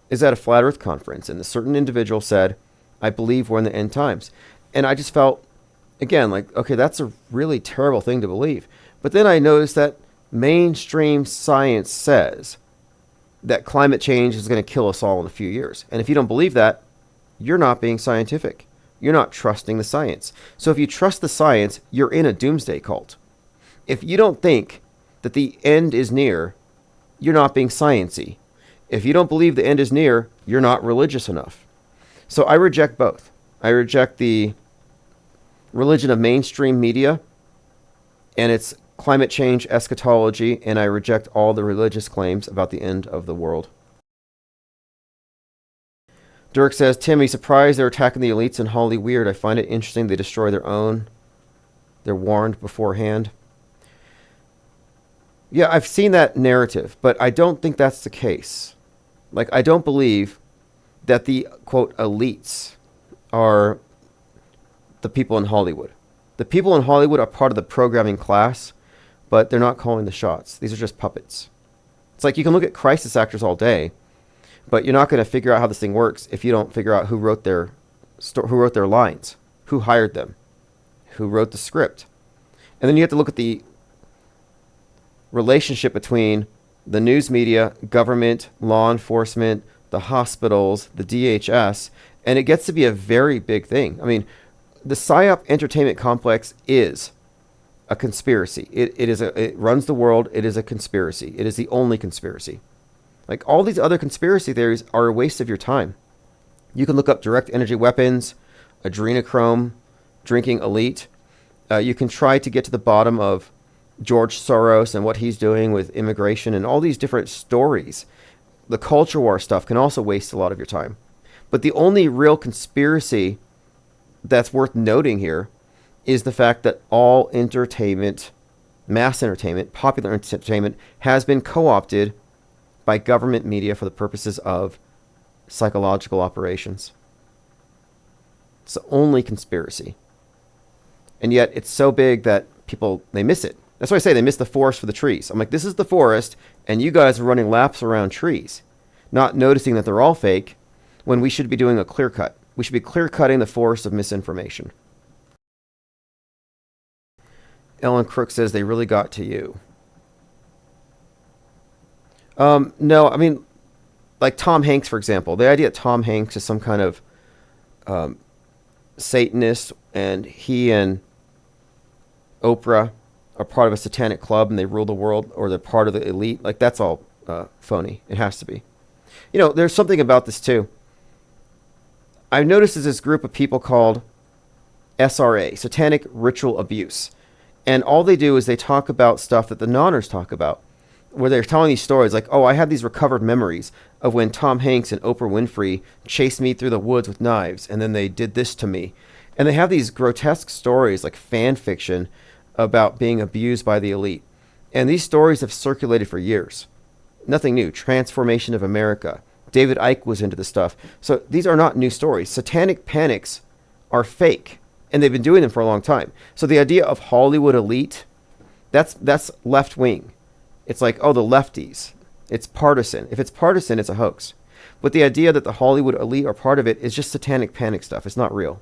is at a Flat Earth conference. And a certain individual said, I believe we're in the end times. And I just felt, again, like, okay, that's a really terrible thing to believe. But then I noticed that mainstream science says that climate change is going to kill us all in a few years. And if you don't believe that, you're not being scientific. You're not trusting the science. So if you trust the science, you're in a doomsday cult. If you don't think that the end is near, you're not being science-y. If you don't believe the end is near, you're not religious enough. So I reject both. I reject the religion of mainstream media and its climate change eschatology, and I reject all the religious claims about the end of the world. Dirk says, Timmy, surprised they're attacking the elites in Hollyweird. I find it interesting they destroy their own. They're warned beforehand. Yeah, I've seen that narrative, but I don't think that's the case. Like, I don't believe that the, quote, elites are the people in Hollywood. The people in Hollywood are part of the programming class, but they're not calling the shots. These are just puppets. It's like you can look at crisis actors all day, but you're not going to figure out how this thing works if you don't figure out who wrote their lines, who hired them, who wrote the script. And then you have to look at the relationship between the news media, government, law enforcement, the hospitals, the DHS, and it gets to be a very big thing. I mean, the PSYOP entertainment complex is a conspiracy. It runs the world. It is a conspiracy. It is the only conspiracy. Like, all these other conspiracy theories are a waste of your time. You can look up direct energy weapons, adrenochrome, drinking elite. You can try to get to the bottom of George Soros and what he's doing with immigration and all these different stories. The culture war stuff can also waste a lot of your time. But the only real conspiracy that's worth noting here is the fact that all entertainment, mass entertainment, popular entertainment, has been co-opted by government media for the purposes of psychological operations. It's the only conspiracy. And yet it's so big that people, they miss it. That's why I say they miss the forest for the trees. I'm like, this is the forest, and you guys are running laps around trees, not noticing that they're all fake when we should be doing a clear cut. We should be clear cutting the forest of misinformation. Ellen Crook says they really got to you. No, I mean, like Tom Hanks, for example. The idea that Tom Hanks is some kind of Satanist, and he and Oprah are part of a satanic club and they rule the world, or they're part of the elite, like, that's all phony. It has to be. You know, there's something about this too. I've noticed there's this group of people called SRA, Satanic Ritual Abuse. And all they do is they talk about stuff that the nonners talk about, where they're telling these stories like, oh, I have these recovered memories of when Tom Hanks and Oprah Winfrey chased me through the woods with knives, and then they did this to me. And they have these grotesque stories, like fan fiction, about being abused by the elite. And these stories have circulated for years. Nothing new. Transformation of America. David Icke was into this stuff. So these are not new stories. Satanic panics are fake, and they've been doing them for a long time. So the idea of Hollywood elite, that's left wing. It's like, oh, the lefties. It's partisan. If it's partisan, it's a hoax. But the idea that the Hollywood elite are part of it is just satanic panic stuff. It's not real.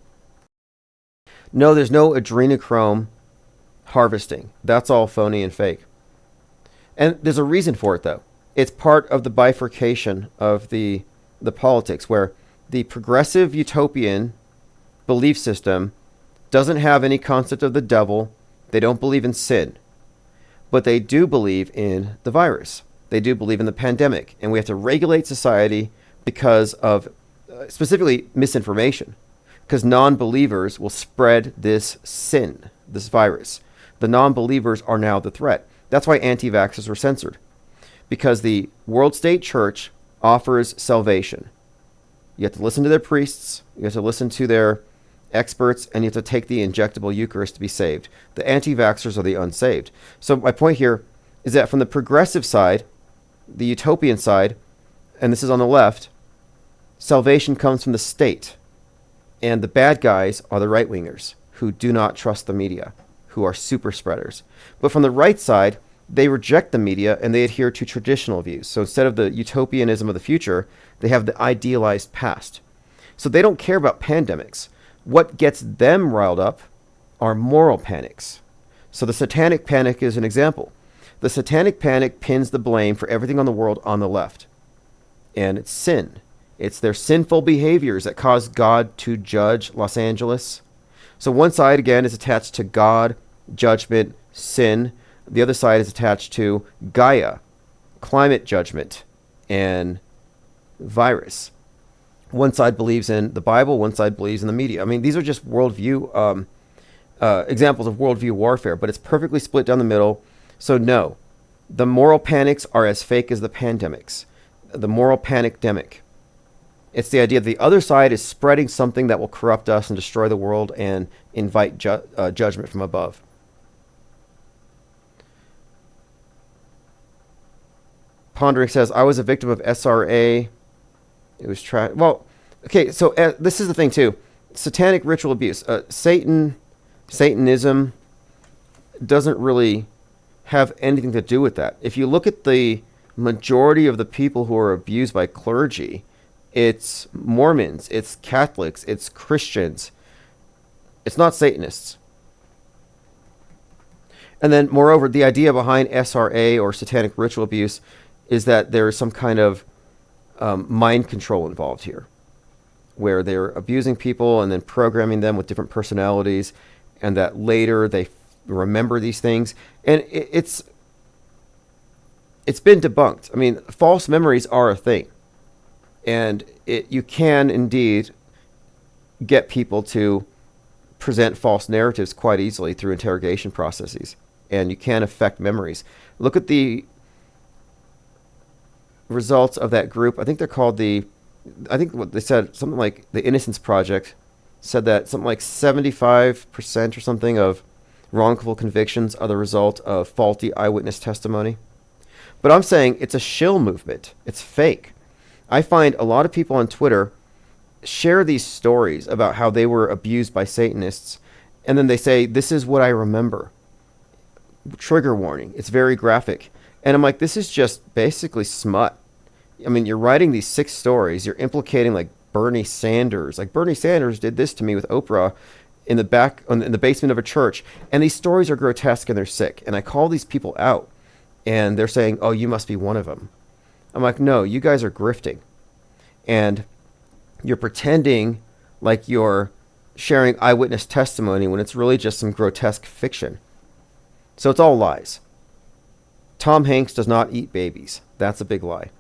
No, there's no adrenochrome harvesting. That's all phony and fake. And there's a reason for it, though. It's part of the bifurcation of the politics, where the progressive utopian belief system doesn't have any concept of the devil. They don't believe in sin. But they do believe in the virus. They do believe in the pandemic. And we have to regulate society because of specifically misinformation. Because non-believers will spread this sin, this virus. The non-believers are now the threat. That's why anti-vaxxers were censored. Because the World State Church offers salvation. You have to listen to their priests, you have to listen to their experts, and you have to take the injectable Eucharist to be saved. The anti-vaxxers are the unsaved. So my point here is that from the progressive side, the utopian side, and this is on the left, salvation comes from the state. And the bad guys are the right-wingers who do not trust the media, who are super spreaders. But from the right side, they reject the media and they adhere to traditional views. So instead of the utopianism of the future, they have the idealized past. So they don't care about pandemics. What gets them riled up are moral panics. So the satanic panic is an example. The satanic panic pins the blame for everything on the world on the left. And it's sin. It's their sinful behaviors that cause God to judge Los Angeles. So one side, again, is attached to God, judgment, sin. The other side is attached to Gaia, climate judgment, and virus. One side believes in the Bible, one side believes in the media. I mean, these are just worldview examples of worldview warfare, but it's perfectly split down the middle. So no, the moral panics are as fake as the pandemics. The moral panic-demic. It's the idea that the other side is spreading something that will corrupt us and destroy the world and invite judgment from above. Pondering says, I was a victim of SRA. It was well, okay, so this is the thing too. Satanic ritual abuse. Satanism doesn't really have anything to do with that. If you look at the majority of the people who are abused by clergy, it's Mormons, it's Catholics, it's Christians. It's not Satanists. And then, moreover, the idea behind SRA or satanic ritual abuse is that there is some kind of mind control involved here, where they're abusing people and then programming them with different personalities, and that later they remember these things. And it's been debunked. I mean, false memories are a thing. And you can indeed get people to present false narratives quite easily through interrogation processes. And you can affect memories. Look at the results of that group. I think they're called I think what they said, something like the Innocence Project, said that something like 75% or something of wrongful convictions are the result of faulty eyewitness testimony. But I'm saying it's a shill movement. It's fake. I find a lot of people on Twitter share these stories about how they were abused by Satanists, and then they say, this is what I remember. Trigger warning. It's very graphic. And I'm like, this is just basically smut. I mean, you're writing these 6 stories. You're implicating like Bernie Sanders. Like Bernie Sanders did this to me with Oprah in the basement of a church. And these stories are grotesque and they're sick. And I call these people out and they're saying, oh, you must be one of them. I'm like, no, you guys are grifting. And you're pretending like you're sharing eyewitness testimony when it's really just some grotesque fiction. So it's all lies. Tom Hanks does not eat babies. That's a big lie.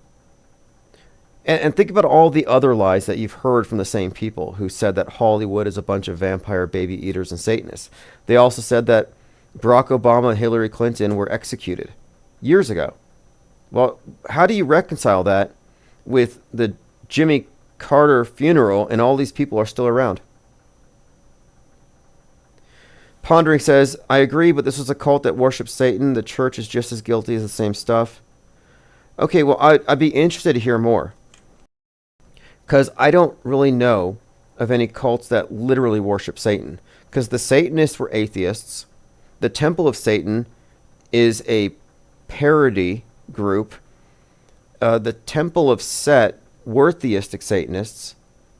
And think about all the other lies that you've heard from the same people who said that Hollywood is a bunch of vampire baby eaters and Satanists. They also said that Barack Obama and Hillary Clinton were executed years ago. Well, how do you reconcile that with the Jimmy Carter funeral and all these people are still around? Pondering says, I agree, but this was a cult that worships Satan. The church is just as guilty as the same stuff. Okay, well, I'd be interested to hear more. Because I don't really know of any cults that literally worship Satan. Because the Satanists were atheists. The Temple of Satan is a parody group. The Temple of Set were theistic Satanists,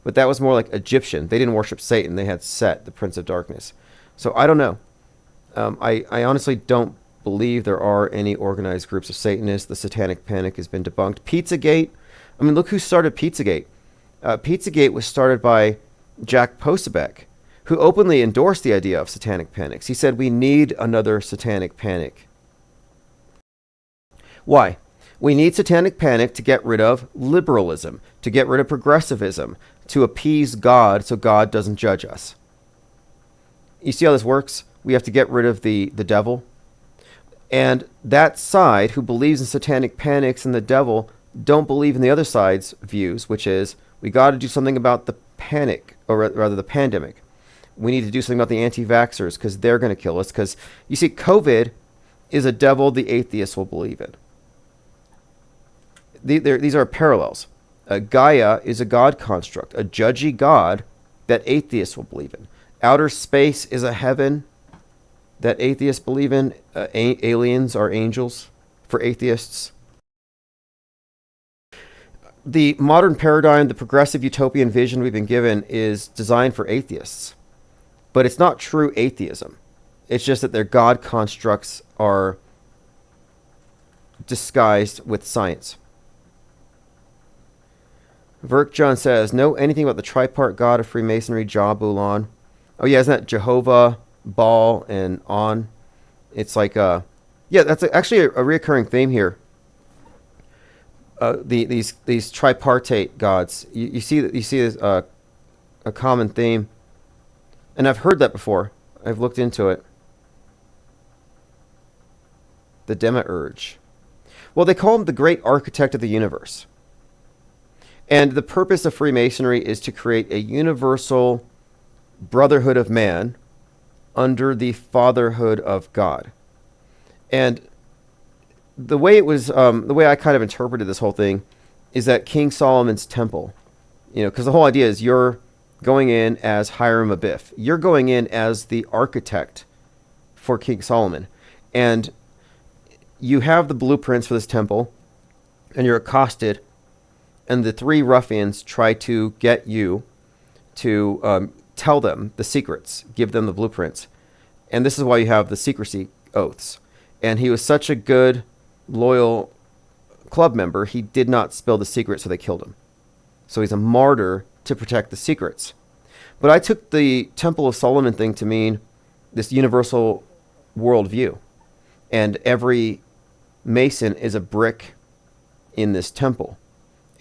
but that was more like Egyptian. They didn't worship Satan. They had Set, the Prince of Darkness. So I don't know. I honestly don't believe there are any organized groups of Satanists. The Satanic Panic has been debunked. Pizzagate. I mean, look who started Pizzagate. Pizzagate was started by Jack Posobiec, who openly endorsed the idea of satanic panics. He said, we need another satanic panic. Why? We need satanic panic to get rid of liberalism, to get rid of progressivism, to appease God so God doesn't judge us. You see how this works? We have to get rid of the devil. And that side who believes in satanic panics and the devil don't believe in the other side's views, which is we got to do something about the panic, or rather the pandemic. We need to do something about the anti-vaxxers because they're going to kill us. Because you see, COVID is a devil the atheists will believe in. These are parallels. Gaia is a God construct, a judgy God that atheists will believe in. Outer space is a heaven that atheists believe in. Aliens are angels for atheists. The modern paradigm, the progressive utopian vision we've been given, is designed for atheists. But it's not true atheism. It's just that their God constructs are disguised with science. Verk John says, know anything about the tripart god of Freemasonry, Jabulan? Oh yeah, isn't that Jehovah, Baal, and On? It's like, yeah, that's actually a reoccurring theme here. These tripartite gods, you see a common theme, and I've heard that before. I've looked into it. The Demiurge. Well, they call him the great architect of the universe. And the purpose of Freemasonry is to create a universal brotherhood of man under the fatherhood of God. And the way it was, the way I kind of interpreted this whole thing is that King Solomon's temple, because the whole idea is you're going in as Hiram Abiff. You're going in as the architect for King Solomon. And you have the blueprints for this temple, and you're accosted, and the three ruffians try to get you to tell them the secrets, give them the blueprints. And this is why you have the secrecy oaths. And he was such a good, loyal club member, he did not spill the secret, so they killed him. So he's a martyr to protect the secrets. But I took the Temple of Solomon thing to mean this universal worldview. And every Mason is a brick in this temple.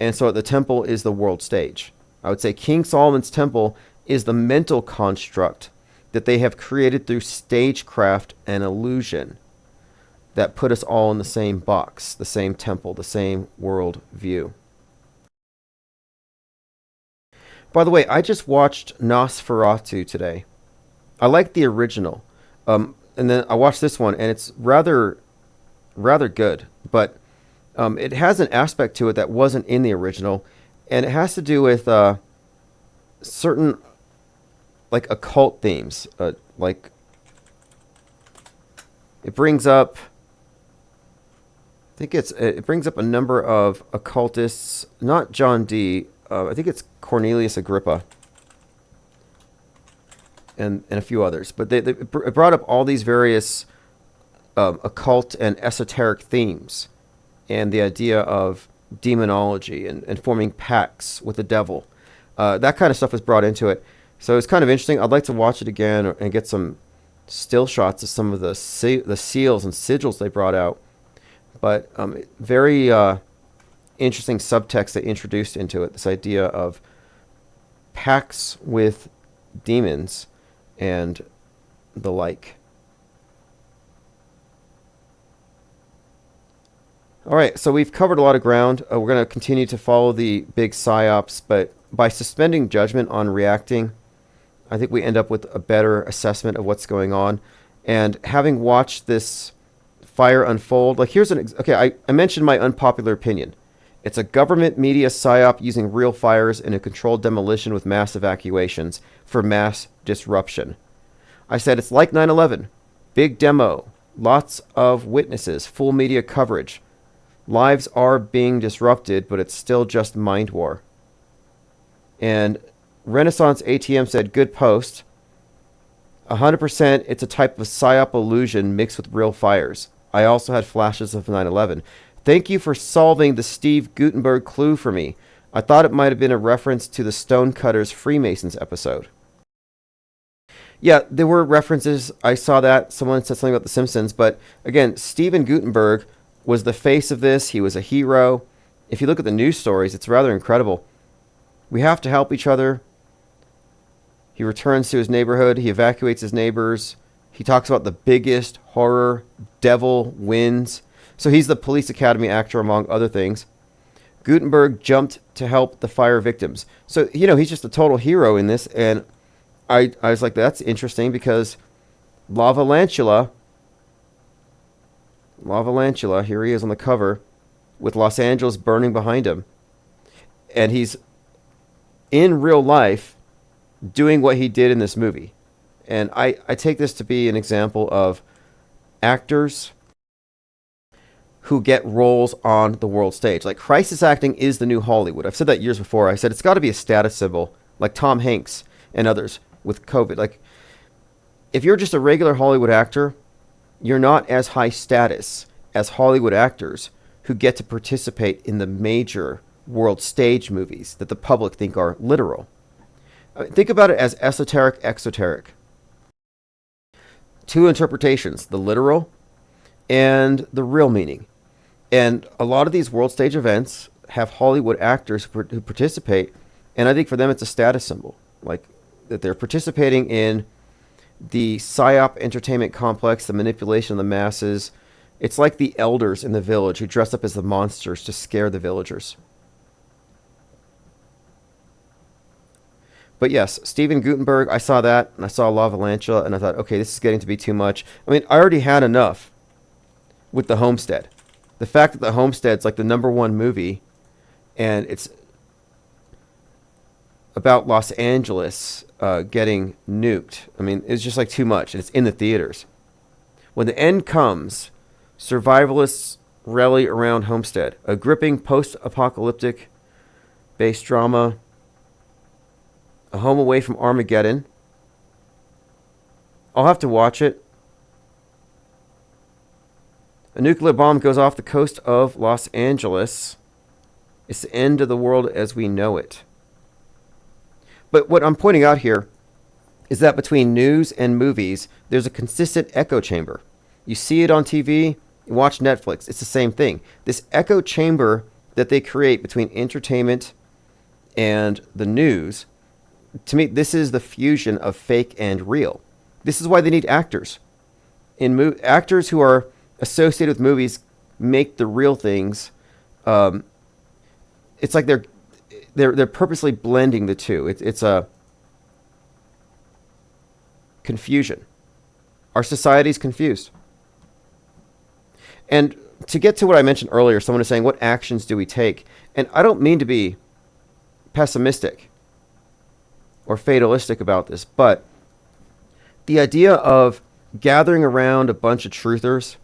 And so the temple is the world stage. I would say King Solomon's temple is the mental construct that they have created through stagecraft and illusion that put us all in the same box, the same temple, the same world view. By the way, I just watched Nosferatu today. I like the original. And then I watched this one, and it's rather good. But it has an aspect to it that wasn't in the original, and it has to do with certain like occult themes. Like it brings up, I think it brings up a number of occultists, not John Dee. I think it's Cornelius Agrippa and a few others. But it brought up all these various occult and esoteric themes, and the idea of demonology and forming pacts with the devil. That kind of stuff was brought into it. So it's kind of interesting. I'd like to watch it again and get some still shots of some of the seals and sigils they brought out. But very interesting subtext they introduced into it, this idea of pacts with demons and the like. All right, so we've covered a lot of ground. We're going to continue to follow the big psyops, but by suspending judgment on reacting, I think we end up with a better assessment of what's going on. And having watched this fire unfold, like here's okay, I mentioned my unpopular opinion. It's a government media psyop using real fires in a controlled demolition with mass evacuations for mass disruption. I said it's like 9/11. Big demo, lots of witnesses, full media coverage. Lives are being disrupted, but it's still just mind war. And Renaissance ATM said, good post. 100% it's a type of psyop illusion mixed with real fires. I also had flashes of 9/11. Thank you for solving the Steve Gutenberg clue for me. I thought it might have been a reference to the Stonecutters Freemasons episode. Yeah, there were references. I saw that. Someone said something about The Simpsons. But again, Steven Gutenberg was the face of this. He was a hero. If you look at the news stories, it's rather incredible. We have to help each other. He returns to his neighborhood. He evacuates his neighbors. He talks about the biggest horror, devil wins. So he's the police academy actor, among other things. Gutenberg jumped to help the fire victims. So, he's just a total hero in this. And I was like, that's interesting because Lava Lantula La Valantula, here he is on the cover with Los Angeles burning behind him. And he's in real life doing what he did in this movie. And I take this to be an example of actors who get roles on the world stage. Like, crisis acting is the new Hollywood. I've said that years before. I said it's got to be a status symbol, like Tom Hanks and others with COVID. Like, if you're just a regular Hollywood actor, you're not as high status as Hollywood actors who get to participate in the major world stage movies that the public think are literal. I mean, think about it as esoteric, exoteric. Two interpretations, the literal and the real meaning. And a lot of these world stage events have Hollywood actors who participate, and I think for them it's a status symbol, like that they're participating in the psyop entertainment complex, the manipulation of the masses. It's like the elders in the village who dress up as the monsters to scare the villagers. But yes, Steven Gutenberg, I saw that, and I saw La Valantula, and I thought, okay, this is getting to be too much. I mean, I already had enough with The Homestead. The fact that The Homestead's like the #1 movie, and it's about Los Angeles getting nuked. I mean, it's just like too much, and it's in the theaters. When the end comes, survivalists rally around Homestead, a gripping post-apocalyptic based drama, a home away from Armageddon. I'll have to watch it. A nuclear bomb goes off the coast of Los Angeles. It's the end of the world as we know it. But what I'm pointing out here is that between news and movies, there's a consistent echo chamber. You see it on TV, you watch Netflix, it's the same thing. This echo chamber that they create between entertainment and the news, to me, this is the fusion of fake and real. This is why they need actors. Actors who are associated with movies make the real things. It's like they're purposely blending the two. It's a confusion. Our society's confused. And to get to what I mentioned earlier, someone is saying, what actions do we take? And I don't mean to be pessimistic or fatalistic about this, but the idea of gathering around a bunch of truthers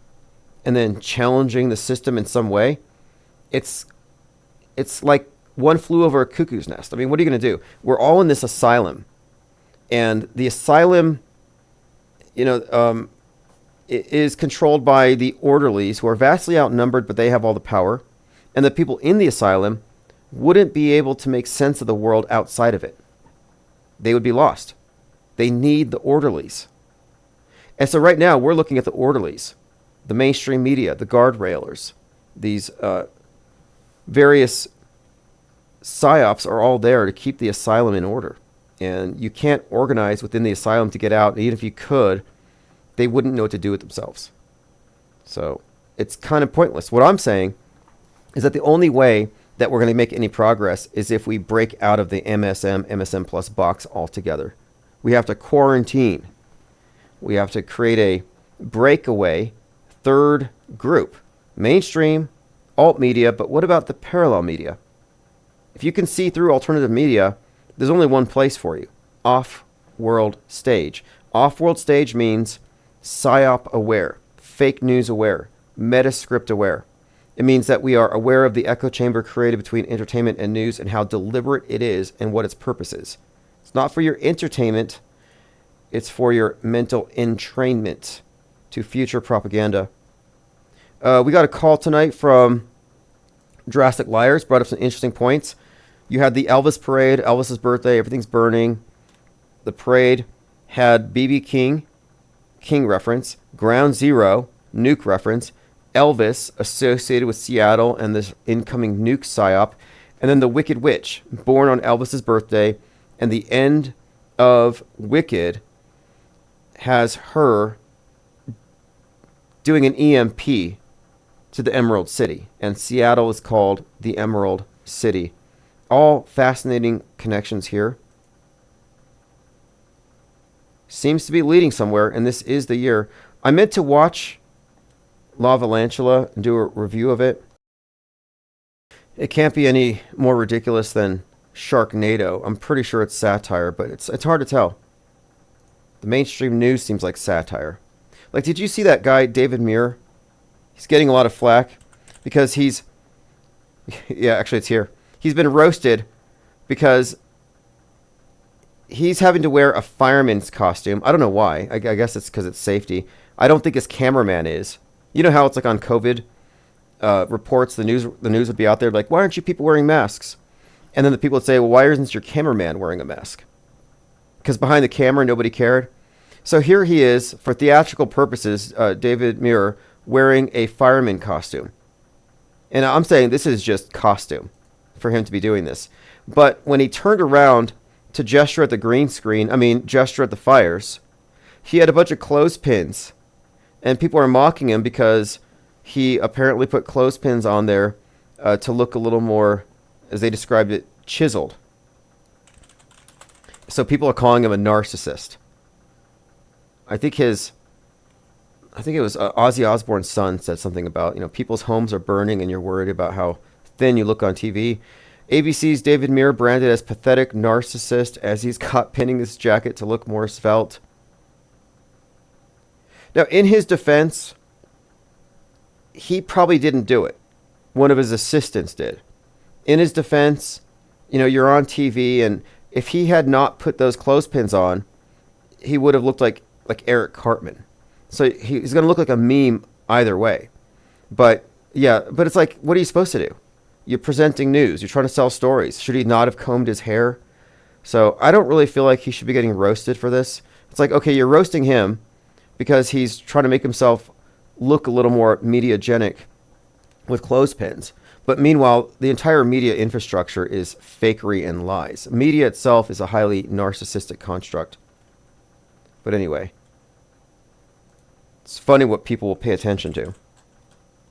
and then challenging the system in some way, it's like one flew over a cuckoo's nest. I mean, what are you going to do? We're all in this asylum, and the asylum, it is controlled by the orderlies, who are vastly outnumbered, but they have all the power, and the people in the asylum wouldn't be able to make sense of the world outside of it. They would be lost. They need the orderlies. And so right now, we're looking at the orderlies, the mainstream media, the guardrailers, these various psyops are all there to keep the asylum in order. And you can't organize within the asylum to get out. And even if you could, they wouldn't know what to do with themselves. So it's kind of pointless. What I'm saying is that the only way that we're going to make any progress is if we break out of the MSM Plus box altogether. We have to quarantine. We have to create a breakaway third group. Mainstream, alt media, but what about the parallel media? If you can see through alternative media, there's only one place for you. Off-world stage. Off-world stage means psyop aware, fake news aware, metascript aware. It means that we are aware of the echo chamber created between entertainment and news and how deliberate it is and what its purpose is. It's not for your entertainment. It's for your mental entrainment to future propaganda. We got a call tonight from Drastic Liars, brought up some interesting points. You had the Elvis parade, Elvis's birthday, everything's burning. The parade had BB King reference, Ground Zero, nuke reference, Elvis associated with Seattle and this incoming nuke psyop, and then the Wicked Witch, born on Elvis's birthday, and the end of Wicked has her doing an EMP to the Emerald City, and Seattle is called the Emerald City. All fascinating connections here. Seems to be leading somewhere, and this is the year. I meant to watch La Valantula and do a review of it. It can't be any more ridiculous than Sharknado. I'm pretty sure it's satire, but it's hard to tell. The mainstream news seems like satire. Like, did you see that guy, David Muir? He's getting a lot of flack because he's... Yeah, actually it's here. He's been roasted because he's having to wear a fireman's costume. I don't know why. I guess it's because it's safety. I don't think his cameraman is. You know how it's like on COVID reports, the news would be out there like, why aren't you people wearing masks? And then the people would say, well, why isn't your cameraman wearing a mask? Because behind the camera, nobody cared. So here he is, for theatrical purposes, David Muir, wearing a fireman costume. And I'm saying this is just costume for him to be doing this. But when he turned around to gesture at the green screen, gesture at the fires, he had a bunch of clothespins. And people are mocking him because he apparently put clothespins on there to look a little more, as they described it, chiseled. So people are calling him a narcissist. I think it was Ozzy Osbourne's son said something about, people's homes are burning and you're worried about how thin you look on TV. ABC's David Muir branded as pathetic narcissist as he's caught pinning his jacket to look more svelte. Now, in his defense, he probably didn't do it. One of his assistants did. In his defense, you're on TV, and if he had not put those clothespins on, he would have looked like Eric Cartman. So he's going to look like a meme either way. But it's like, what are you supposed to do? You're presenting news. You're trying to sell stories. Should he not have combed his hair? So I don't really feel like he should be getting roasted for this. It's like, okay, you're roasting him because he's trying to make himself look a little more mediagenic with clothespins. But meanwhile, the entire media infrastructure is fakery and lies. Media itself is a highly narcissistic construct. But anyway, it's funny what people will pay attention to.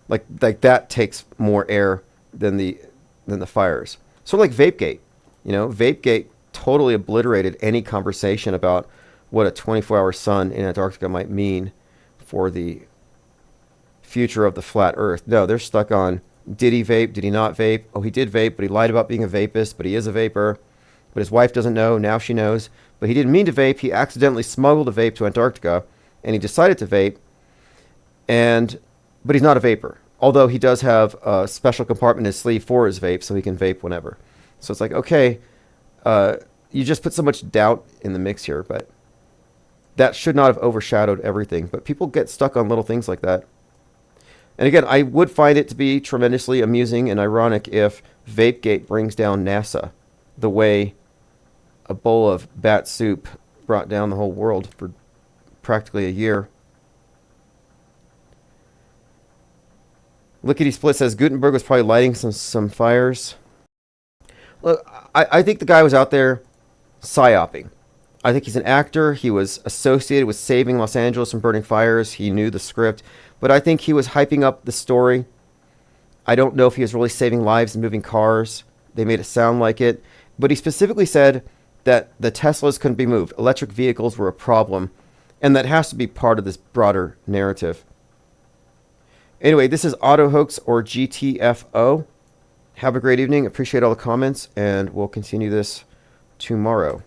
Like that takes more air than the fires. Sort of like Vapegate. Vapegate totally obliterated any conversation about what a 24-hour sun in Antarctica might mean for the future of the flat Earth. No, they're stuck on, did he vape? Did he not vape? Oh, he did vape, but he lied about being a vapist, but he is a vapor. But his wife doesn't know. Now she knows. But he didn't mean to vape. He accidentally smuggled a vape to Antarctica, and he decided to vape. But he's not a vapor. Although he does have a special compartment in his sleeve for his vape, so he can vape whenever. So it's like, okay, you just put so much doubt in the mix here, but that should not have overshadowed everything. But people get stuck on little things like that. And again, I would find it to be tremendously amusing and ironic if Vapegate brings down NASA the way a bowl of bat soup brought down the whole world for practically a year. Lickety Split says Gutenberg was probably lighting some fires. Look, I think the guy was out there psyoping. I think he's an actor. He was associated with saving Los Angeles from burning fires. He knew the script. But I think he was hyping up the story. I don't know if he was really saving lives and moving cars. They made it sound like it. But he specifically said that the Teslas couldn't be moved. Electric vehicles were a problem. And that has to be part of this broader narrative. Anyway, this is Auto Hoax or GTFO. Have a great evening. Appreciate all the comments. And we'll continue this tomorrow.